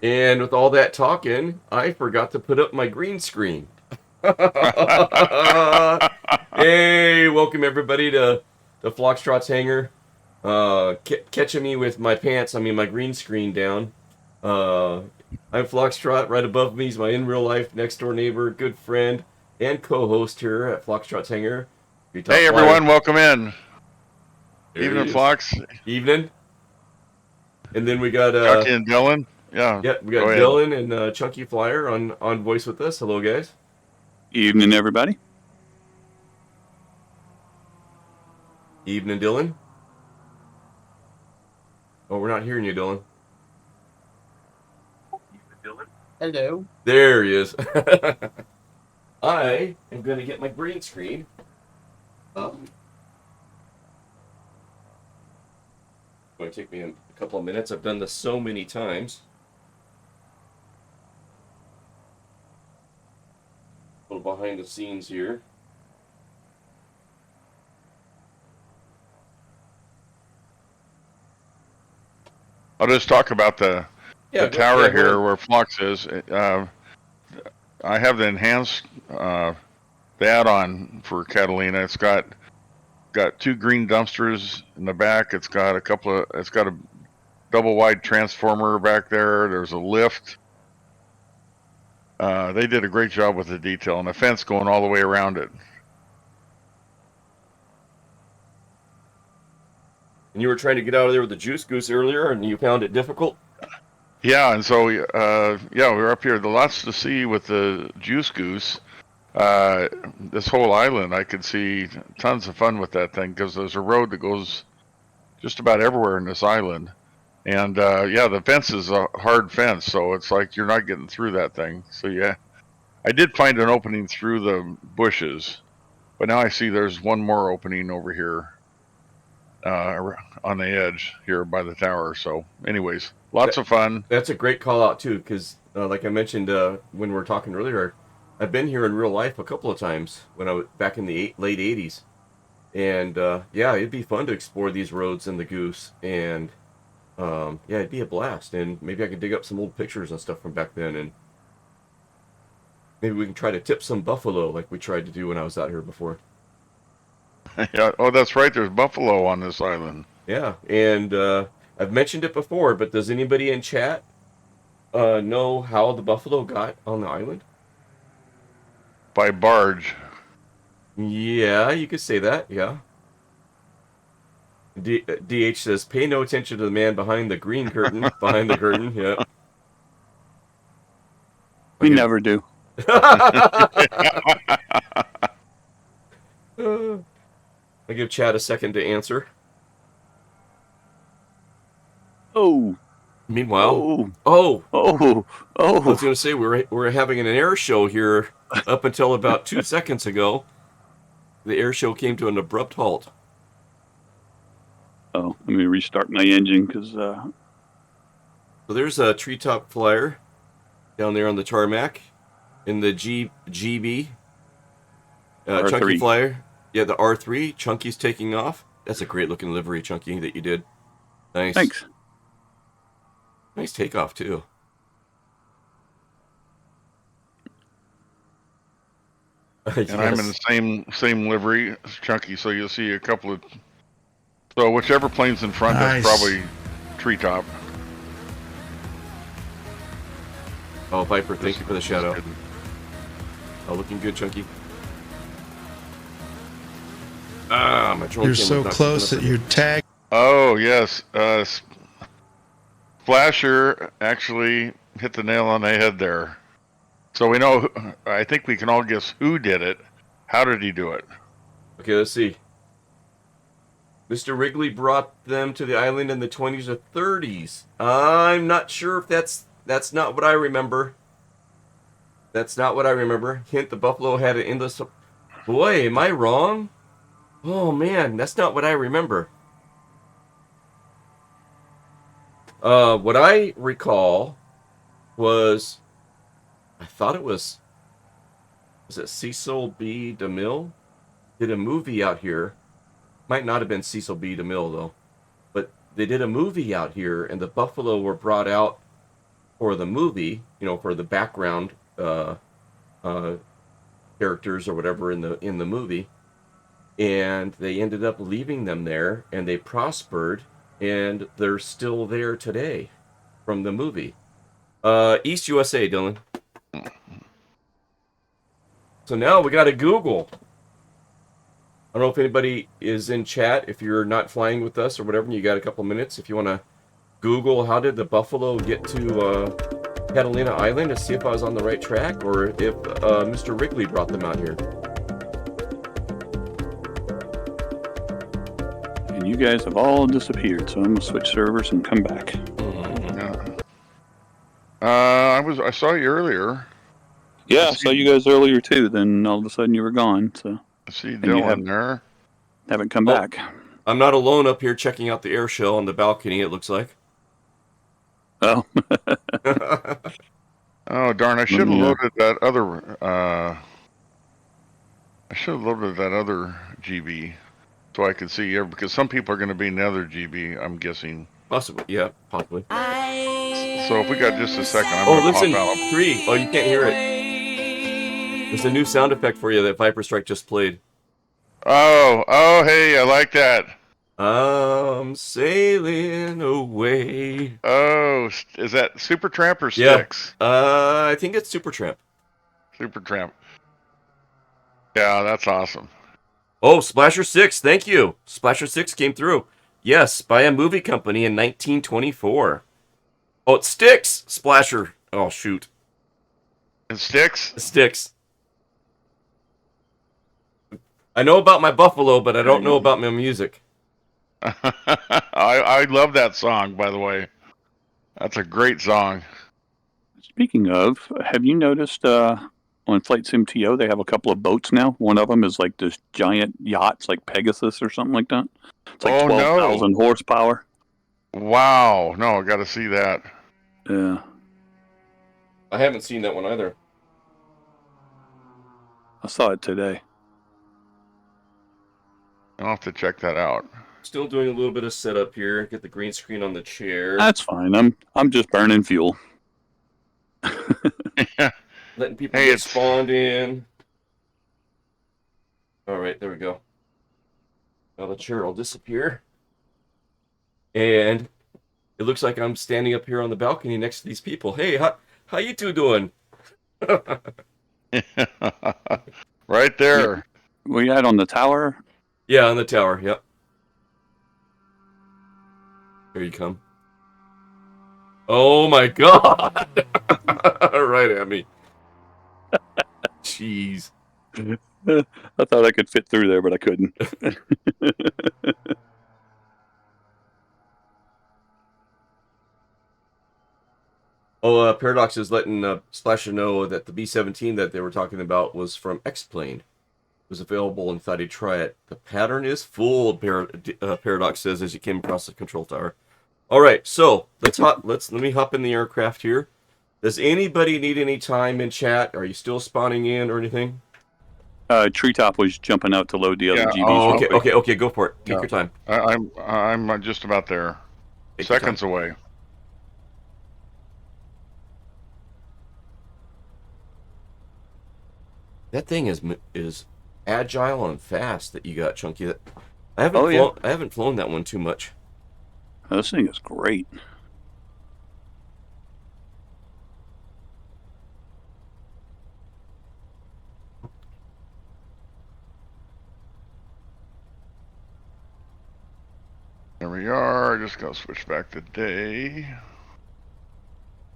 And with all that talking, I forgot to put up my green screen. Hey, welcome everybody to the Foxtrot's Hangar. Catching me with my pants, my green screen down. Uh, I'm Foxtrot. Right above me is my in real life next door neighbor, good friend, and co-host here at Foxtrot's Hangar. Top Hey flyer. everyone, welcome in. There Evening, he is. Fox. Evening. And then we got Chucky and Dylan. Yeah, we got go ahead. Dylan and Chunky Flyer on voice with us. Hello, guys. Evening, everybody. Evening, Dylan. Oh, we're not hearing you, Dylan. Hello. There he is. I am going to get my green screen up. It's going to take me a couple of minutes. I've done this so many times. A little behind the scenes here. I'll just talk about the tower here ahead. where Fox is. I have the enhanced the add-on for Catalina. It's got two green dumpsters in the back. It's got a double wide transformer back there. There's a lift. They did a great job with the detail and a fence going all the way around it. And you were trying to get out of there with the juice goose earlier, and you found it difficult? Yeah, and so we're up here. The lots to see with the juice goose. This whole island, I could see tons of fun with that thing because there's a road that goes just about everywhere in this island. And the fence is a hard fence, so it's like you're not getting through that thing. So yeah, I did find an opening through the bushes, but now I see there's one more opening over here on the edge here by the tower. So anyways, lots of fun. That's a great call out too, because like I mentioned when we were talking earlier, I've been here in real life a couple of times when I was back in the late '80s, and it'd be fun to explore these roads in the Goose, and it'd be a blast, and maybe I could dig up some old pictures and stuff from back then, and maybe we can try to tip some buffalo like we tried to do when I was out here before. Yeah. Oh, that's right. There's buffalo on this island. Yeah, and I've mentioned it before, but does anybody in chat know how the buffalo got on the island? By barge. Yeah, you could say that. Yeah. DH says, "Pay no attention to the man behind the green curtain." Behind the curtain. Yep. We never do. I give Chad a second to answer. Oh. Meanwhile, Oh. I was going to say we're having an air show here up until about 2 seconds ago. The air show came to an abrupt halt. Oh, let me restart my engine because. So there's a treetop flyer down there on the tarmac in the GB. Chunky Flyer. Yeah, the R3. Chunky's taking off. That's a great looking livery, Chunky, that you did. Nice. Thanks. Nice takeoff, too. Yes. And I'm in the same livery as Chunky, so you'll see a couple of... So whichever plane's in front, nice. That's probably treetop. Oh, Viper, thank you for the shout out. Oh, looking good, Chunky. Ah, my drone. You're so close that you tag. Oh, yes. Splasher actually hit the nail on the head there. So we know, I think we can all guess who did it. How did he do it? Okay, let's see. Mr. Wrigley brought them to the island in the 20s or 30s. I'm not sure if that's not what I remember. That's not what I remember. Hint, the buffalo had an endless... Boy, am I wrong? Oh, man, that's not what I remember. What I recall was... I thought it was it Cecil B. DeMille? Did a movie out here. Might not have been Cecil B. DeMille, though. But they did a movie out here, and the buffalo were brought out for the movie, for the background uh, characters or whatever in the movie, and they ended up leaving them there, and they prospered, and they're still there today from the movie. East USA, Dylan. So now we got to Google. I don't know if anybody is in chat. If you're not flying with us or whatever, and you got a couple minutes, if you want to Google how did the buffalo get to Catalina Island, to see if I was on the right track or if Mr. Wrigley brought them out here. And you guys have all disappeared, so I'm gonna switch servers and come back. Yeah. I saw you earlier. Yeah, I saw you guys earlier too. Then all of a sudden you were gone. So I see you Dylan there. haven't come back. I'm not alone up here checking out the air show on the balcony, it looks like. Oh, Oh darn! I should have loaded that other. I should have loaded that other GB so I could see you, because some people are going to be in the other GB. I'm guessing. Possibly, yeah, possibly. So if we got just a second, I'm Oh, going to listen, pop out. 3. Oh, you can't hear it. There's a new sound effect for you that Viper Strike just played. Oh, hey, I like that. I'm sailing away. Oh, is that Supertramp or Styx? Yeah. I think it's Supertramp. Supertramp. Yeah, that's awesome. Oh, Splasher 6, thank you. Splasher 6 came through. Yes, by a movie company in 1924. Oh, it Styx! Splasher. Oh, shoot. And Styx? Styx. I know about my buffalo, but I don't know about my music. I love that song, by the way. That's a great song. speaking of, have you noticed on Flight Sim TO they have a couple of boats now? One of them is like this giant yacht, it's like Pegasus or something like that. It's like 12,000 horsepower. Wow. No, I got to see that. Yeah. I haven't seen that one either. I saw it today. I'll have to check that out. Still doing a little bit of setup here. Get the green screen on the chair. That's fine. I'm just burning fuel. Letting people get spawned in. Alright, there we go. Now the chair will disappear. And it looks like I'm standing up here on the balcony next to these people. Hey, how you two doing? Right there. Were you at on the tower? Yeah, on the tower, yep. Here you come. Oh my god! Right at me. Jeez. I thought I could fit through there, but I couldn't. Oh, Paradox is letting Splasher know that the B-17 that they were talking about was from X-Plane. It was available and thought he'd try it. The pattern is full, Paradox says as you came across the control tower. All right, so let me hop in the aircraft here. Does anybody need any time in chat? Are you still spawning in or anything? Treetop was jumping out to load the other GBs. Oh, okay, go for it. Take your time. I'm just about there. Take Seconds away. That thing is agile and fast that you got, Chunky. I haven't flown that one too much. This thing is great. There we are. Just gonna switch back to day.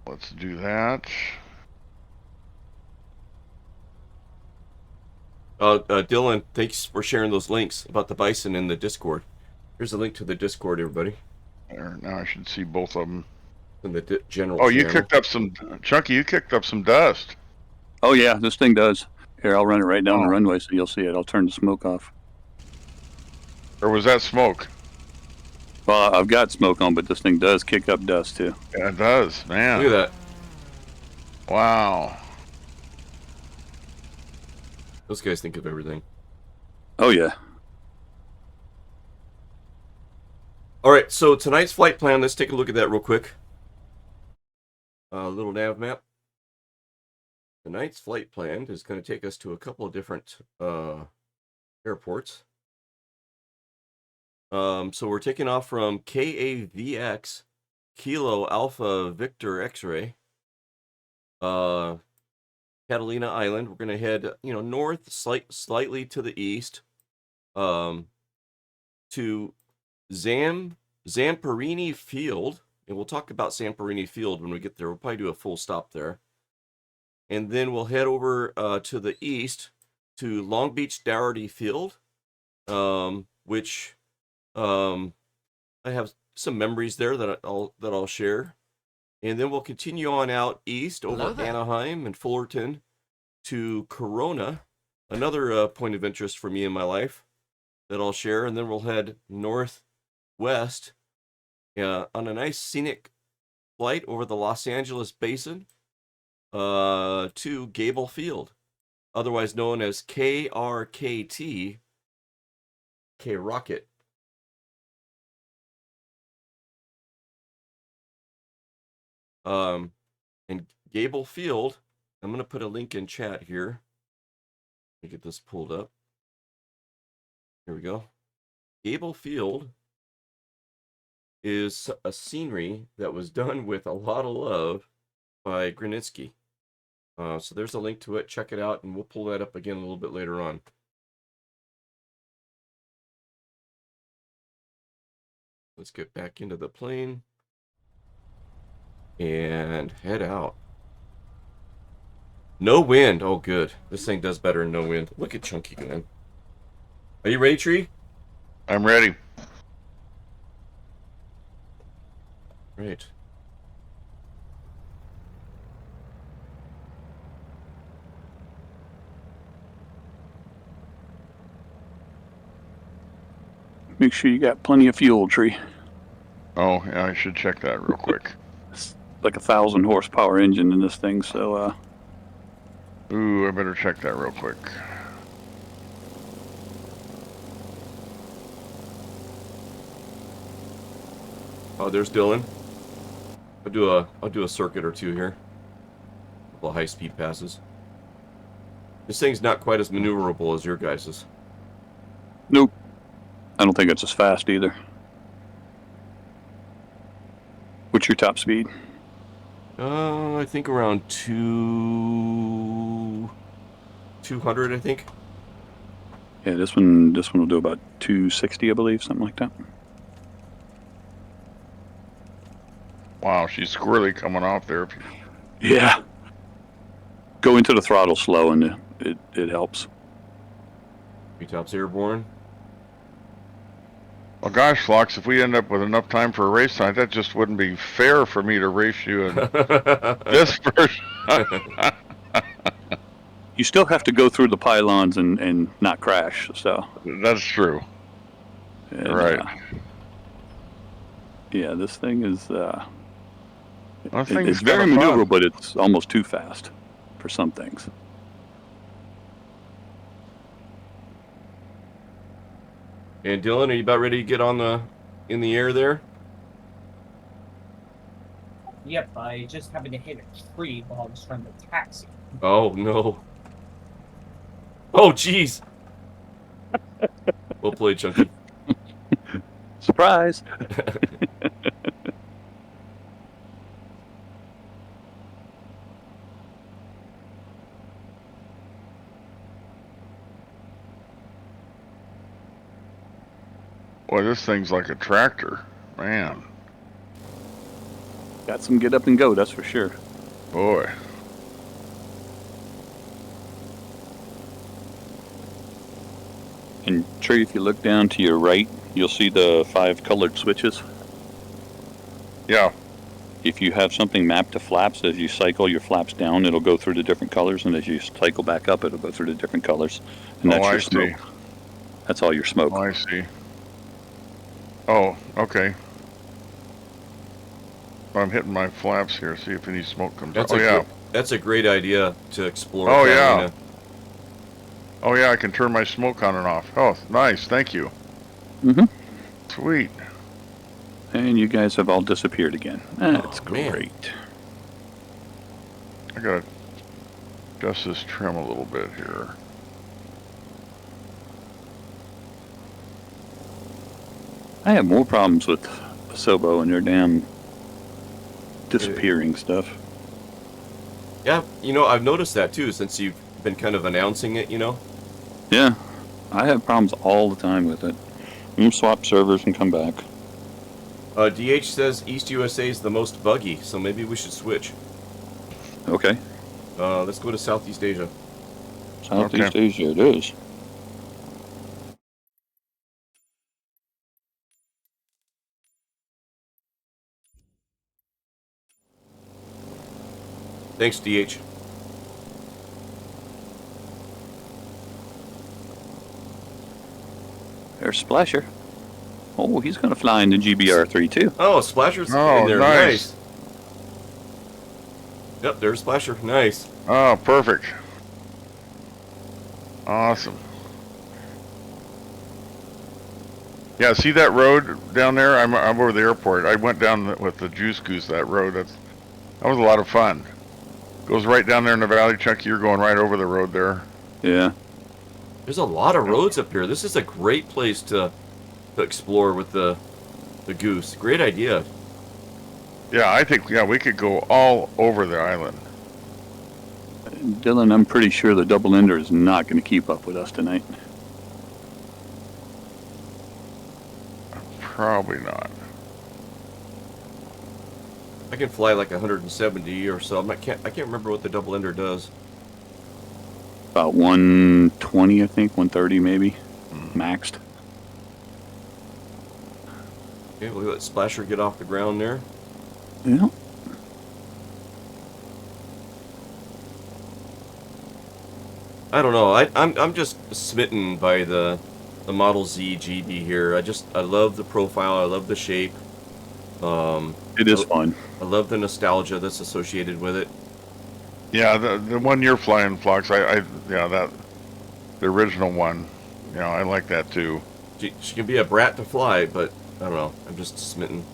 Let's do that. Dylan, thanks for sharing those links about the bison in the Discord. Here's a link to the Discord, everybody. There, now I should see both of them. In the general Oh, you channel. kicked up some... Chunky, you kicked up some dust. Oh, yeah, this thing does. Here, I'll run it right down the runway so you'll see it. I'll turn the smoke off. Or was that smoke? Well, I've got smoke on, but this thing does kick up dust, too. Yeah, it does, man. Look at that. Wow. Those guys think of everything. Oh, yeah. All right, so tonight's flight plan, let's take a look at that real quick. little nav map. Tonight's flight plan is going to take us to a couple of different airports. So we're taking off from KAVX, Kilo Alpha Victor X-Ray, Catalina Island. We're going to head, north, slightly to the east, to Zamperini Field, and we'll talk about Zamperini Field when we get there. We'll probably do a full stop there. And then we'll head over to the east to Long Beach Dougherty Field, which I have some memories there that I'll share. And then we'll continue on out east over Anaheim and Fullerton to Corona, another point of interest for me in my life that I'll share. And then we'll head northwest on a nice scenic flight over the Los Angeles Basin to Gable Field, otherwise known as KRKT, K-Rocket. And Gable Field, I'm going to put a link in chat here. Let me get this pulled up. Here we go. Gable Field is a scenery that was done with a lot of love by Grunitzky. So there's a link to it. Check it out, and we'll pull that up again a little bit later on. Let's get back into the plane and head out. No wind. Oh, good. This thing does better in no wind. Look at Chunky, man. Are you ready, Tree? I'm ready. Right. Make sure you got plenty of fuel, Tree. Oh, yeah, I should check that real quick. It's like 1,000 horsepower engine in this thing, so Ooh, I better check that real quick. Oh, there's Dylan. I'll do a circuit or two here. A couple of high-speed passes. This thing's not quite as maneuverable as your guys's. nope. I don't think it's as fast either. What's your top speed? I think around 200, I think. Yeah, this one will do about 260, I believe, something like that. Wow, she's squirrely coming off there. Yeah. Go into the throttle slow, and it helps. Treetops airborne. Well, gosh, Flox, if we end up with enough time for a race tonight, that just wouldn't be fair for me to race you in this version. You still have to go through the pylons and not crash, so. That's true. And, right. Yeah, this thing is... I think it's very maneuverable, but it's almost too fast for some things. And Dylan, are you about ready to get in the air there? Yep, I just happened to hit a tree while I was trying to taxi. Oh no. Oh jeez. Well played, Chunky. Surprise! Boy, this thing's like a tractor. Man. Got some get up and go, that's for sure. Boy. And Trey, if you look down to your right, you'll see the 5 colored switches. Yeah. If you have something mapped to flaps, as you cycle your flaps down, it'll go through the different colors, and as you cycle back up, it'll go through the different colors. And that's your smoke. See. That's all your smoke. Oh, I see. Oh, okay. I'm hitting my flaps here, see if any smoke comes out. Oh, yeah. That's a great idea to explore. Oh, Catalina. yeah. Oh, yeah, I can turn my smoke on and off. Oh, nice. Thank you. Mm-hmm. Sweet. And you guys have all disappeared again. That's man. great. I gotta adjust this trim a little bit here. I have more problems with Sobo and their damn disappearing stuff. Yeah, I've noticed that too since you've been kind of announcing it, Yeah, I have problems all the time with it. You swap servers and come back. DH says East USA is the most buggy, so maybe we should switch. Okay. Let's go to Southeast Asia. Southeast Asia it is. Thanks, DH. There's Splasher. Oh, he's going to fly into GBR3 too. Oh, Splasher's in there. Nice. Yep, there's Splasher. Nice. Oh, perfect. Awesome. Yeah, see that road down there? I'm over the airport. I went down with the Juice Goose, that road. That was a lot of fun. Goes right down there in the valley, Chucky. You're going right over the road there. Yeah. There's a lot of roads up here. This is a great place to explore with the Goose. Great idea. Yeah, I think we could go all over the island. Dylan, I'm pretty sure the double ender is not going to keep up with us tonight. Probably not. I can fly like 170 or so. I can't remember what the double ender does. About 120, I think, 130 maybe, maxed. Okay, we'll let Splasher get off the ground there. Yeah. I don't know. I'm just smitten by the Model Z GB here. I love the profile. I love the shape. It is fun. I love the nostalgia that's associated with it. Yeah, the one you're flying, Flux. The original one. I like that too. She can be a brat to fly, but I don't know. I'm just smitten.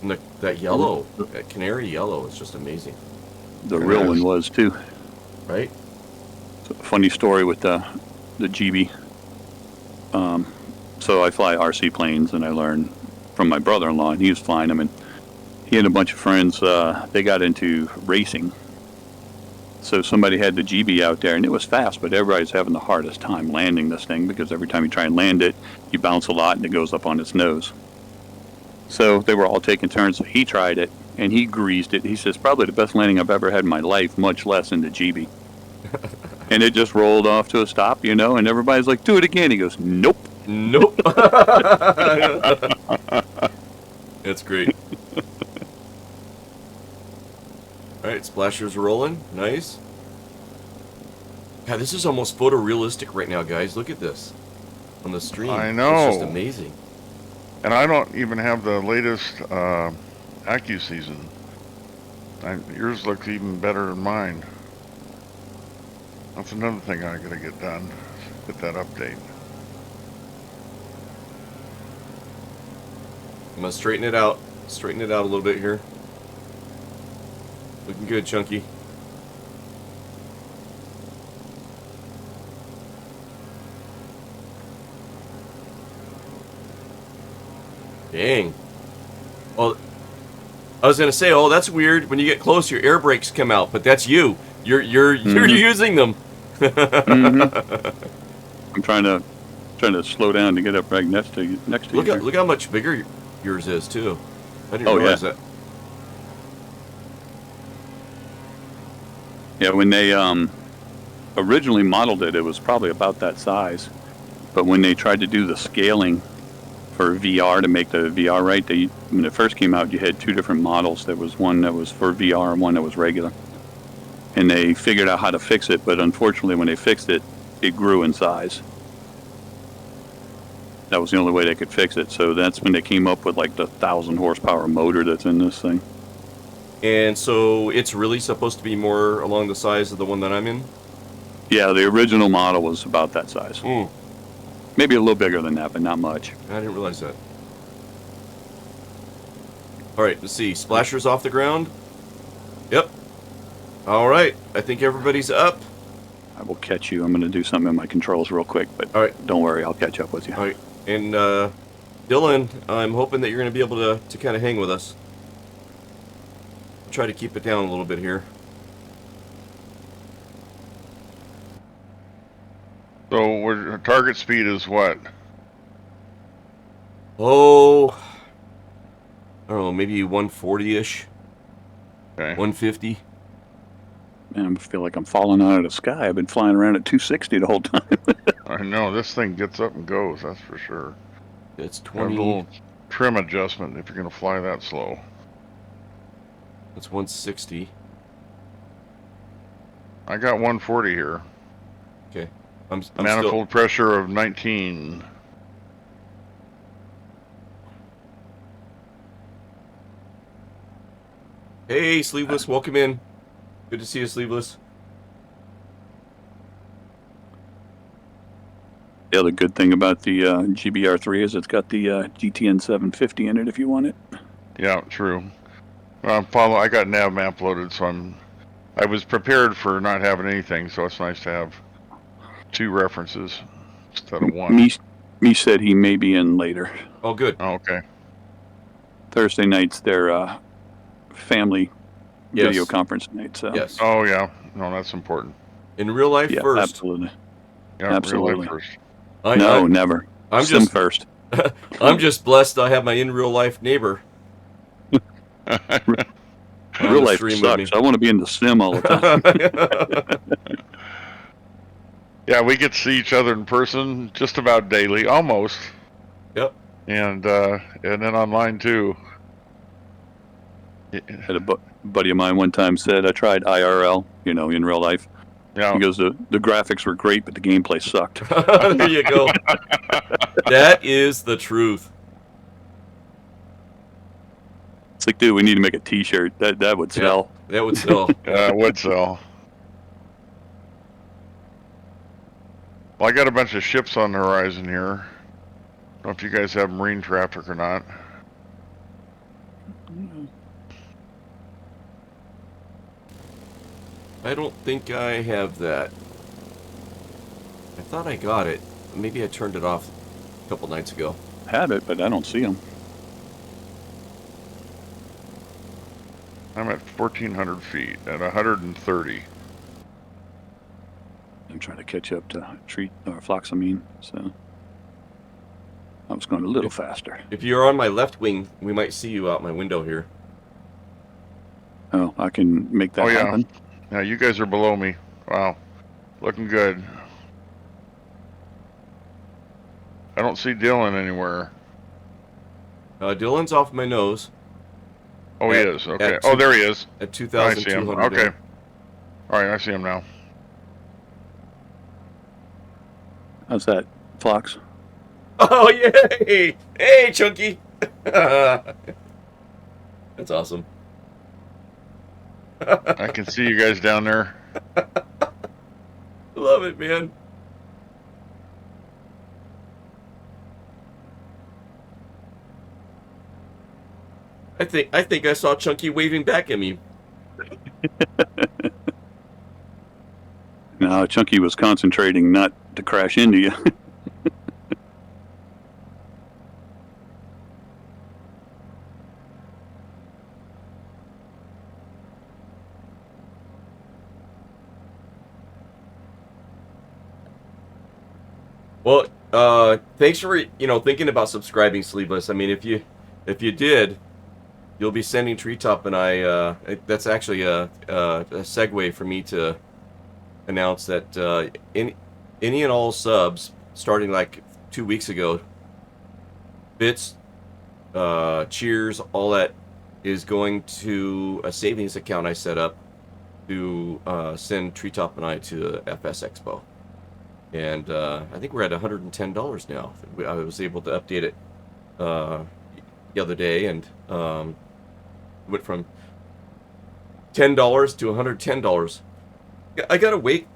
And that yellow, that canary yellow, is just amazing. The real one was too. Right? It's a funny story with the GB. So I fly RC planes, and I learned from my brother-in-law, and he was flying them, and he had a bunch of friends. They got into racing. So somebody had the GB out there, and it was fast, but everybody's having the hardest time landing this thing because every time you try and land it, you bounce a lot, and it goes up on its nose. So they were all taking turns. So he tried it, and he greased it. He says, probably the best landing I've ever had in my life, much less in the GB. And it just rolled off to a stop, and everybody's like, do it again. He goes, nope. Nope. That's great. Alright, Splasher's rolling. Nice. God, this is almost photorealistic right now, guys. Look at this. On the stream. I know. It's just amazing. And I don't even have the latest AccuSeason. Yours looks even better than mine. That's another thing I gotta get done. Get that update. I'm gonna straighten it out. Straighten it out a little bit here. Looking good, Chunky. Dang. Well, I was gonna say, oh, that's weird. When you get close, your air brakes come out, but that's you. You're using them. I'm trying to slow down to get up right next to you. Look how much bigger yours is too. I didn't realize that. Yeah, when they originally modeled it, it was probably about that size. But when they tried to do the scaling for VR to make the VR right, when it first came out, you had two different models. There was one that was for VR and one that was regular. And they figured out how to fix it, but unfortunately when they fixed it, it grew in size. That was the only way they could fix it. So that's when they came up with like the 1,000 horsepower motor that's in this thing. And so it's really supposed to be more along the size of the one that I'm in? Yeah, the original model was about that size. Maybe a little bigger than that, but not much. I didn't realize that. Alright, let's see. Splasher's off the ground. Yep. All right. I think everybody's up. I will catch you. I'm going to do something in my controls real quick, but All right. don't worry, I'll catch up with you. All right. And Dylan, I'm hoping that you're going to be able to kind of hang with us. I'll try to keep it down a little bit here. So our target speed is what? Oh, I don't know, maybe 140-ish, Okay. 150. Man, I feel like I'm falling out of the sky. I've been flying around at 260 the whole time. I know this thing gets up and goes. That's for sure. It's Got a 20. little trim adjustment if you're going to fly that slow. That's 160. I got 140 here. Okay. I'm Manifold pressure of 19. Hey, Sleeveless, welcome in. Good to see you, Sleeveless. The other good thing about the GBR3 is it's got the GTN 750 in it if you want it. Yeah, true. Paulo, I got nav map loaded, so I was prepared for not having anything, so it's nice to have 2 references instead of 1. Me said he may be in later. Oh, good. Oh, okay. Thursday night's their family Yes. video conference night. So Yes. Oh, yeah. No, that's important. In real life yeah, first. absolutely. Yeah, real Absolutely. life first. No, never. I'm Sim just first. I'm just blessed I have my in real life neighbor. on Real the life stream with me. sucks. I want to be in the sim all the time. Yeah, we get to see each other in person just about daily, almost. Yep. And then online too. Had a buddy of mine one time said I tried IRL, in real life. Yeah. He goes, the graphics were great, but the gameplay sucked. There you go. That is the truth. It's like, dude, we need to make a T-shirt. That would sell. Yeah, that would sell. Would sell. Well, I got a bunch of ships on the horizon here. I don't know if you guys have marine traffic or not. I don't think I have that. I thought I got it. Maybe I turned it off a couple nights ago. Had it, but I don't see them. I'm at 1,400 feet at 130. I'm trying to catch up to Floxamine, so I was going a little faster. If you're on my left wing, we might see you out my window here. Oh, I can make that happen. Yeah, you guys are below me. Wow. Looking good. I don't see Dylan anywhere. Dylan's off my nose. Oh, he is. Okay. Oh, there he is. At I see him. 2,200. Okay. All right, I see him now. How's that, Flox? Oh, yay! Hey, Chunky! That's awesome. I can see you guys down there. Love it, man. I think I saw Chunky waving back at me. No, Chunky was concentrating not to crash into you. Well, thanks for thinking about subscribing, Sleeveless. I mean, if you did, you'll be sending Treetop and I. That's actually a segue for me to announce that any and all subs starting like 2 weeks ago, bits, cheers, all that is going to a savings account I set up to send Treetop and I to FS Expo. And I think we're at $110 now. I was able to update it the other day, and went from $10 to $110. I gotta wait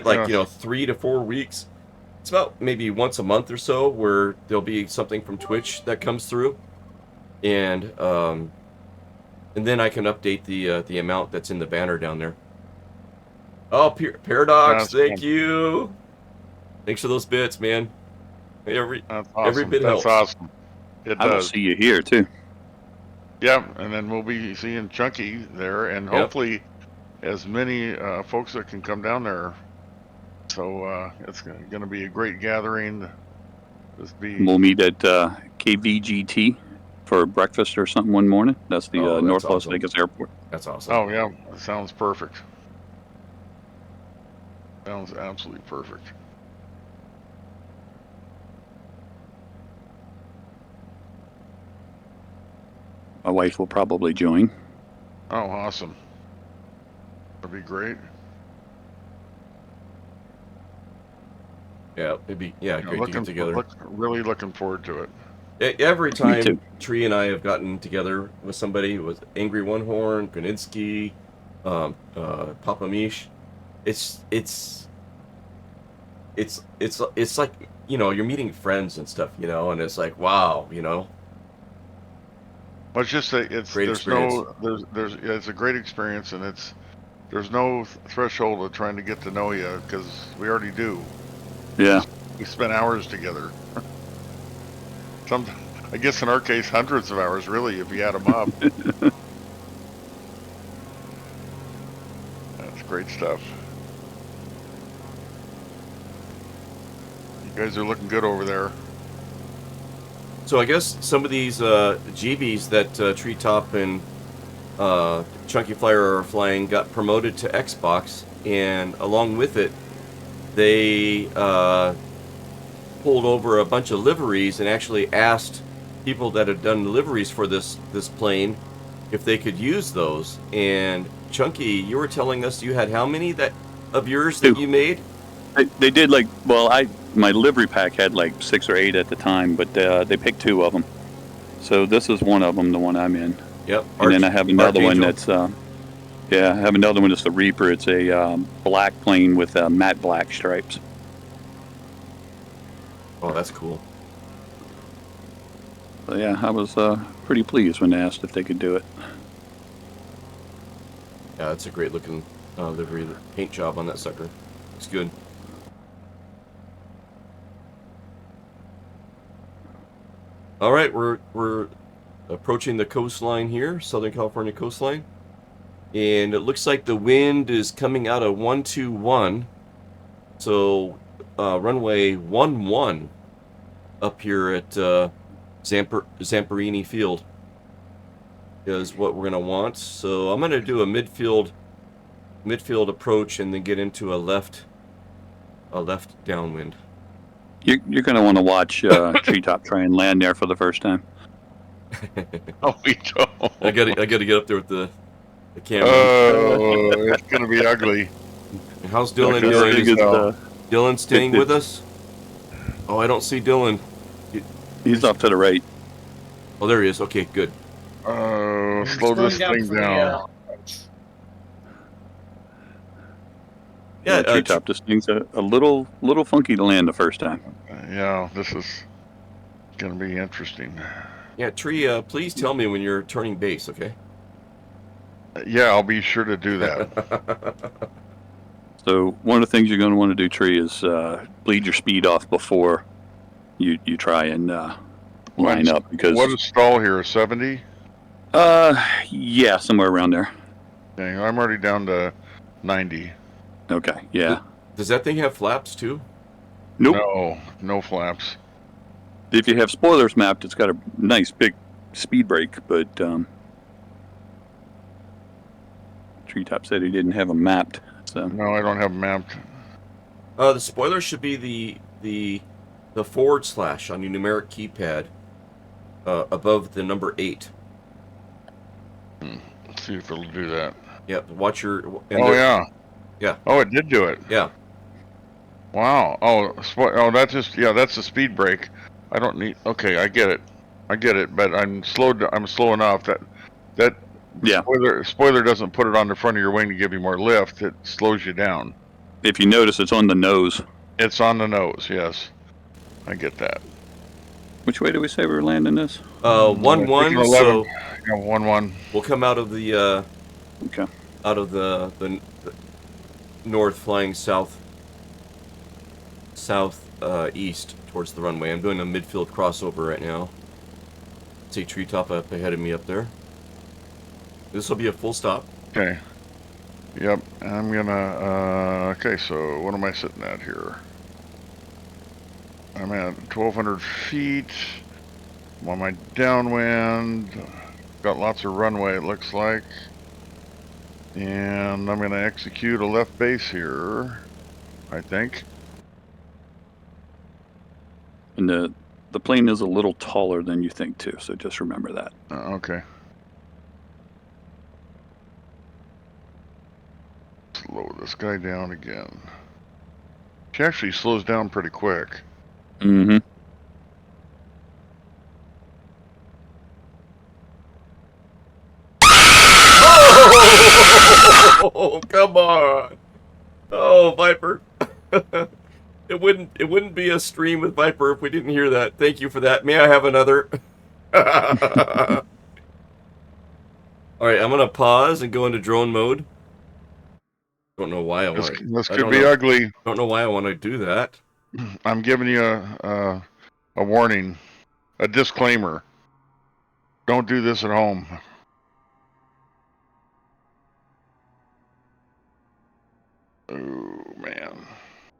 like 3 to 4 weeks. It's about maybe once a month or so where there'll be something from Twitch that comes through, and then I can update the amount that's in the banner down there. Oh, Paradox, That's thank fun. you. Thanks for those bits, man. Every That's every awesome. bit That's helps. awesome. It I will does. see you here too. Yeah, and then we'll be seeing Chunky there, and Yep. hopefully as many folks that can come down there. So it's going to be a great gathering. Just be. We'll meet at KVGT for breakfast or something one morning. That's the Oh, that's North Las awesome. Vegas Airport. That's awesome. Oh yeah, that sounds perfect. Sounds absolutely perfect. My wife will probably join. Oh, awesome. That'd be great. Yeah, it'd be great to get together. Really looking forward to it. Every Me time too. Tree and I have gotten together with somebody, with Angry One Horn, Goninsky, Papa Mish, it's like, you know, you're meeting friends and stuff, you know, and it's like, wow, you know. But it's just that Great experience. it's a great experience, and there's no threshold of trying to get to know you, because we already do. Yeah. We spent hours together. I guess in our case, hundreds of hours, really, if you add them up. That's great stuff. You guys are looking good over there. So I guess some of these GBs that Treetop and Chunky Flyer are flying got promoted to Xbox, and along with it, they pulled over a bunch of liveries and actually asked people that had done liveries for this plane if they could use those. And Chunky, you were telling us you had how many of yours that you made? They did my livery pack had like 6 or 8 at the time, but they picked 2 of them. So this is one of them, the one I'm in. Yep. And then I have another one Archangel. that's I have another one that's the Reaper. It's a black plane with matte black stripes. Oh, that's cool. So yeah, I was pretty pleased when they asked if they could do it. Yeah, that's a great looking livery. The paint job on that sucker. It's good. All right, we're approaching the coastline here, Southern California coastline, and it looks like the wind is coming out of 121. So runway 11 up here at Zamperini Field is what we're gonna want. So I'm gonna do a midfield approach and then get into a left downwind. You're going to want to watch Treetop try and land there for the first time. Oh, we don't. I gotta get up there with the camera. Oh, it's gonna be ugly. How's Dylan Like doing? this Is big as, Dylan staying with us? Oh, I don't see Dylan. He's off to the right. Oh, there he is. Okay, good. Slow this thing down. Yeah, Treetop. This thing's a little funky to land the first time. Yeah, this is gonna be interesting. Yeah, Tree, please tell me when you're turning base, okay? Yeah, I'll be sure to do that. So one of the things you're going to want to do, Tree, is bleed your speed off before you try and line up. Because what is stall here? 70? Yeah, somewhere around there. Dang, I'm already down to 90. Okay, yeah. Does that thing have flaps too? Nope. No flaps. If you have spoilers mapped, it's got a nice big speed brake, but Treetop said he didn't have them mapped. So No, I don't have them mapped. The spoiler should be the forward slash on your numeric keypad above the number 8. Let's see if it'll do that. Yep. Watch your. Yeah. Yeah. Oh, it did do it. Yeah. Wow. That's the speed brake. I don't need. Okay, I get it. But I'm slow enough that yeah. Spoiler doesn't put it on the front of your wing to give you more lift. It slows you down. If you notice, it's on the nose. It's on the nose. Yes, I get that. Which way do we say we were landing this? 1-1. So yeah, 1-1. We'll come out of the okay. Out of the north, flying east towards the runway. I'm doing a midfield crossover right now. See treetop up ahead of me up there. This will be a full stop. Okay. Yep. I'm gonna. Okay. So what am I sitting at here? I'm at 1,200 feet. I'm on my downwind. Got lots of runway, it looks like. And I'm gonna execute a left base here, I think. And the plane is a little taller than you think too, so just remember that. Okay. Slow this guy down again. She actually slows down pretty quick. Mm-hmm. Oh, come on! Oh, Viper. It wouldn't be a stream with Viper if we didn't hear that. Thank you for that. May I have another? All right, I'm gonna pause and go into drone mode. Don't know why I want to. This could be ugly. Don't know why I want to do that. I'm giving you a warning, a disclaimer. Don't do this at home. Oh man.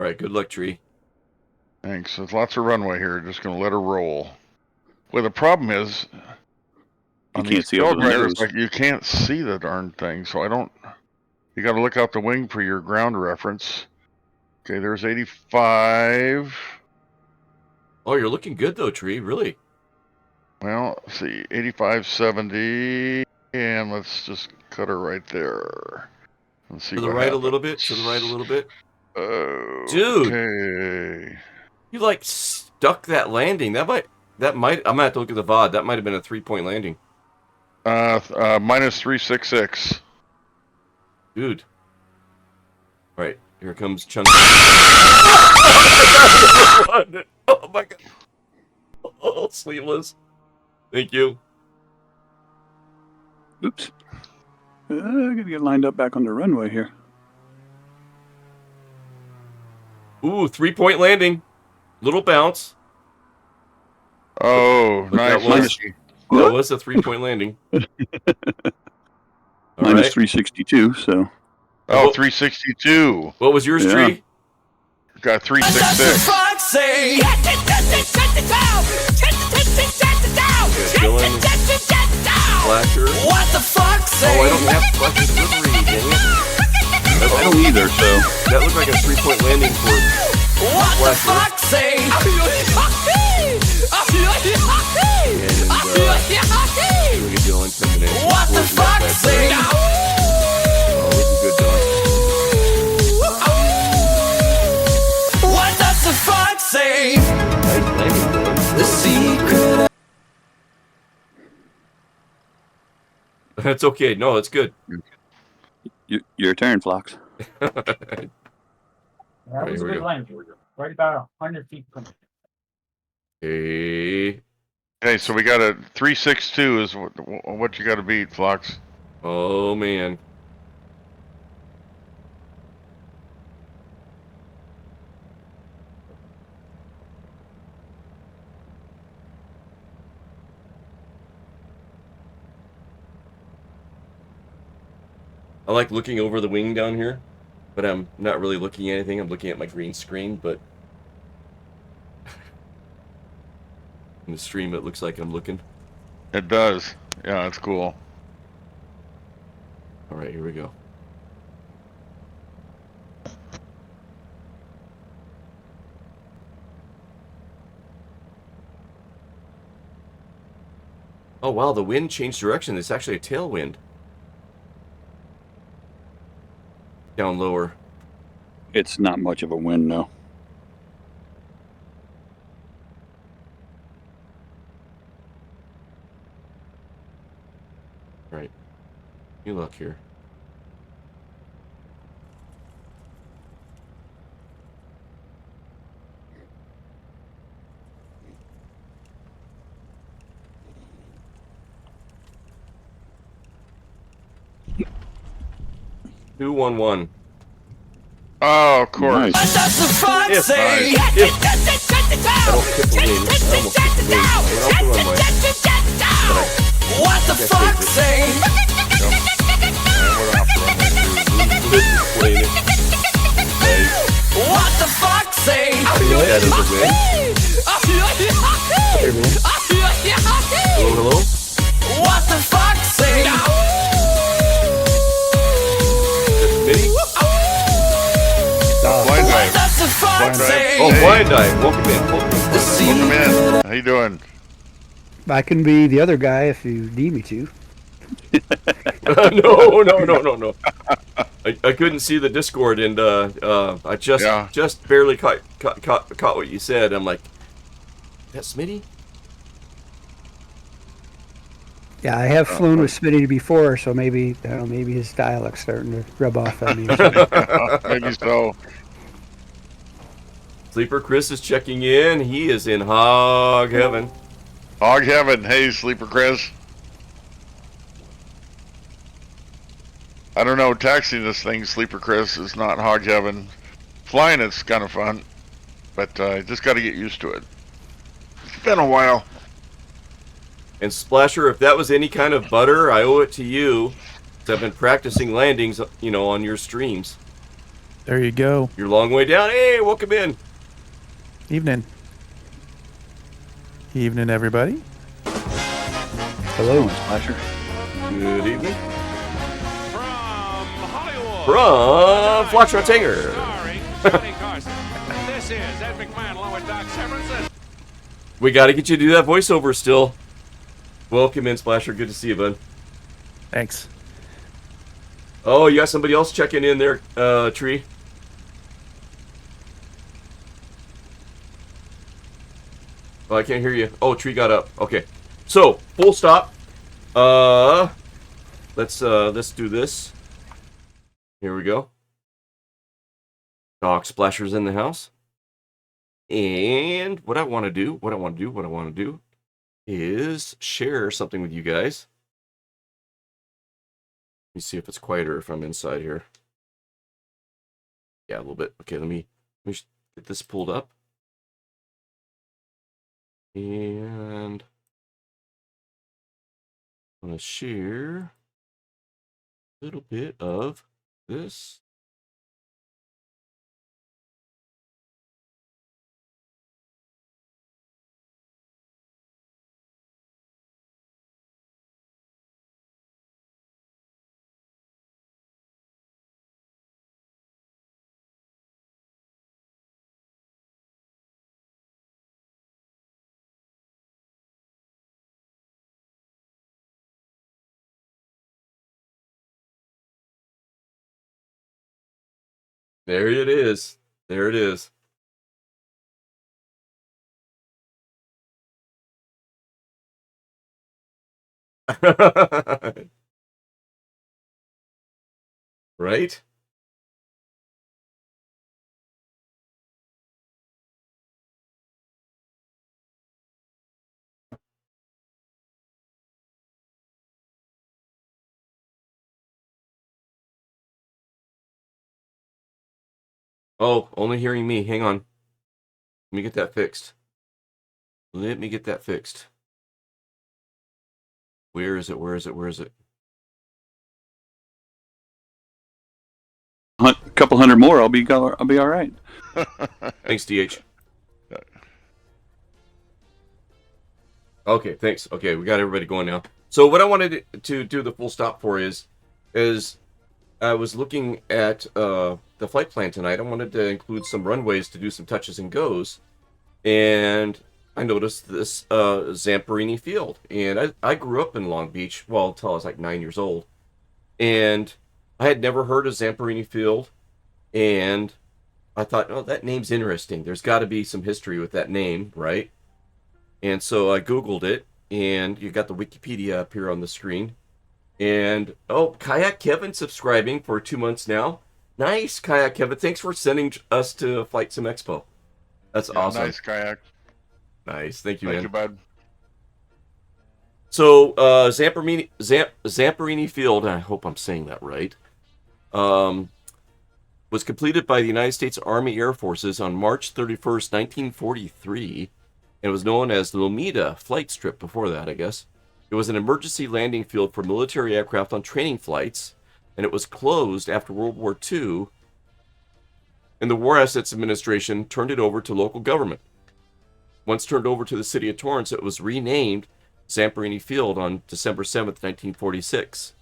All right, good luck, Tree. Thanks. There's lots of runway here. Just gonna let her roll. Well, the problem is, You can't see over the nose. like you can't see the darn thing. So I don't. You got to look out the wing for your ground reference. Okay, there's 85. Oh, you're looking good though, Tree. Really. Well, let's see, 85, 70, and let's just cut her right there. Let's see To the what right happens. a little bit. To the right a little bit. Dude. Okay. You like stuck that landing. That might. I'm gonna have to look at the VOD. That might have been a 3-point landing. Minus 366. Dude. All right, here comes Chunk. Oh my god. Oh, sleeveless. Thank you. Oops. I gotta get lined up back on the runway here. Ooh, 3-point landing. Little bounce. Oh, But nice. That was a 3-point landing. Minus Right. 362, so. Oh, 362. What was yours, Yeah. Tree? Got 366. Dylan, Flasher. What the fuck, say? Oh, I don't have Flasher delivery, dang it. I don't either, so. That looked like a 3-point landing for What the Flasher. fuck, say? And, doing a Dylan coming in. What the Closing that fuck, back say? there. Oh, looking good, Dylan. What does the fuck say? Nice landing, Dylan. The secret. That's okay. No, it's good. Your turn, Flox. That Right, was a here we good go. landing. Right about 100 feet from it. Hey. Okay, so we got a 362 is what you got to beat, Flox. Oh, man. I like looking over the wing down here, but I'm not really looking at anything. I'm looking at my green screen, but in the stream it looks like I'm looking. It does. Yeah, it's cool. All right, here we go. Oh, wow, the wind changed direction. It's actually a tailwind. Down lower. It's not much of a win, no. Right. You look here. Two 1-1. Oh, of course. What does the fox If- say? I don't tip the wings. I almost tip the wings. I went off the runway. What the fox say? This is playing it. Nice. What the fox say? That is a win. Hey, man. Hello, hello. What the fox say? Smitty? Blind What dive. does the fox Blind dive. say? Oh, blind dive. Welcome in. Welcome in. Welcome in. How you doing? I can be the other guy if you need me to. No. I couldn't see the Discord, and I just barely caught what you said. I'm like, that Smitty? Yeah, I have flown with Smitty before, so maybe maybe his dialect's starting to rub off on me. Or something. Maybe so. Sleeper Chris is checking in. He is in hog heaven. Hog heaven. Hey, Sleeper Chris. I don't know. Taxiing this thing, Sleeper Chris, is not hog heaven. Flying it's kind of fun, but just got to get used to it. It's been a while. And Splasher, if that was any kind of butter, I owe it to you. 'Cause I've been practicing landings, on your streams. There you go. You're a long way down. Hey, welcome in. Evening. Evening, everybody. Hello, Splasher. Good evening. From Hollywood. From Foxtrot Tanger. Starring Johnny Carson. This is Ed McMahon along with Doc Severinsen. We got to get you to do that voiceover still. Welcome in, Splasher. Good to see you, bud. Thanks. Oh, you got somebody else checking in there, Tree? Oh, I can't hear you. Oh, Tree got up. Okay. So, full stop. Let's do this. Here we go. Doc Splasher's in the house. And what I want to do is share something with you guys. Let me see if it's quieter if I'm inside here. Yeah, a little bit. Okay, let me get this pulled up. And I'm going to share a little bit of this. There it is. There it is. Right? Oh, only hearing me. Hang on. Let me get that fixed. Let me get that fixed. Where is it? Where is it? Where is it? A couple hundred more, I'll be all right. Thanks, DH. Okay, thanks. Okay, we got everybody going now. So what I wanted to do the full stop for is I was looking at the flight plan tonight. I wanted to include some runways to do some touches and goes. And I noticed this Zamperini Field. And I grew up in Long Beach, well, until I was like 9 years old. And I had never heard of Zamperini Field. And I thought, oh, that name's interesting. There's got to be some history with that name, right? And so I Googled it, and you got the Wikipedia up here on the screen. And, oh, Kayak Kevin subscribing for 2 months now. Nice, Kayak Kevin. Thanks for sending us to Flight Sim Expo. That's awesome. Nice kayak. Nice. Thank you, Thank man. you, bud. So, Zamperini Field, I hope I'm saying that right. was completed by the United States Army Air Forces on March 31st, 1943, and was known as the Lomita Flight Strip before that, I guess. It was an emergency landing field for military aircraft on training flights, and it was closed after World War II, and the War Assets Administration turned it over to local government. Once turned over to the city of Torrance, it was renamed Zamperini Field on December 7th, 1946.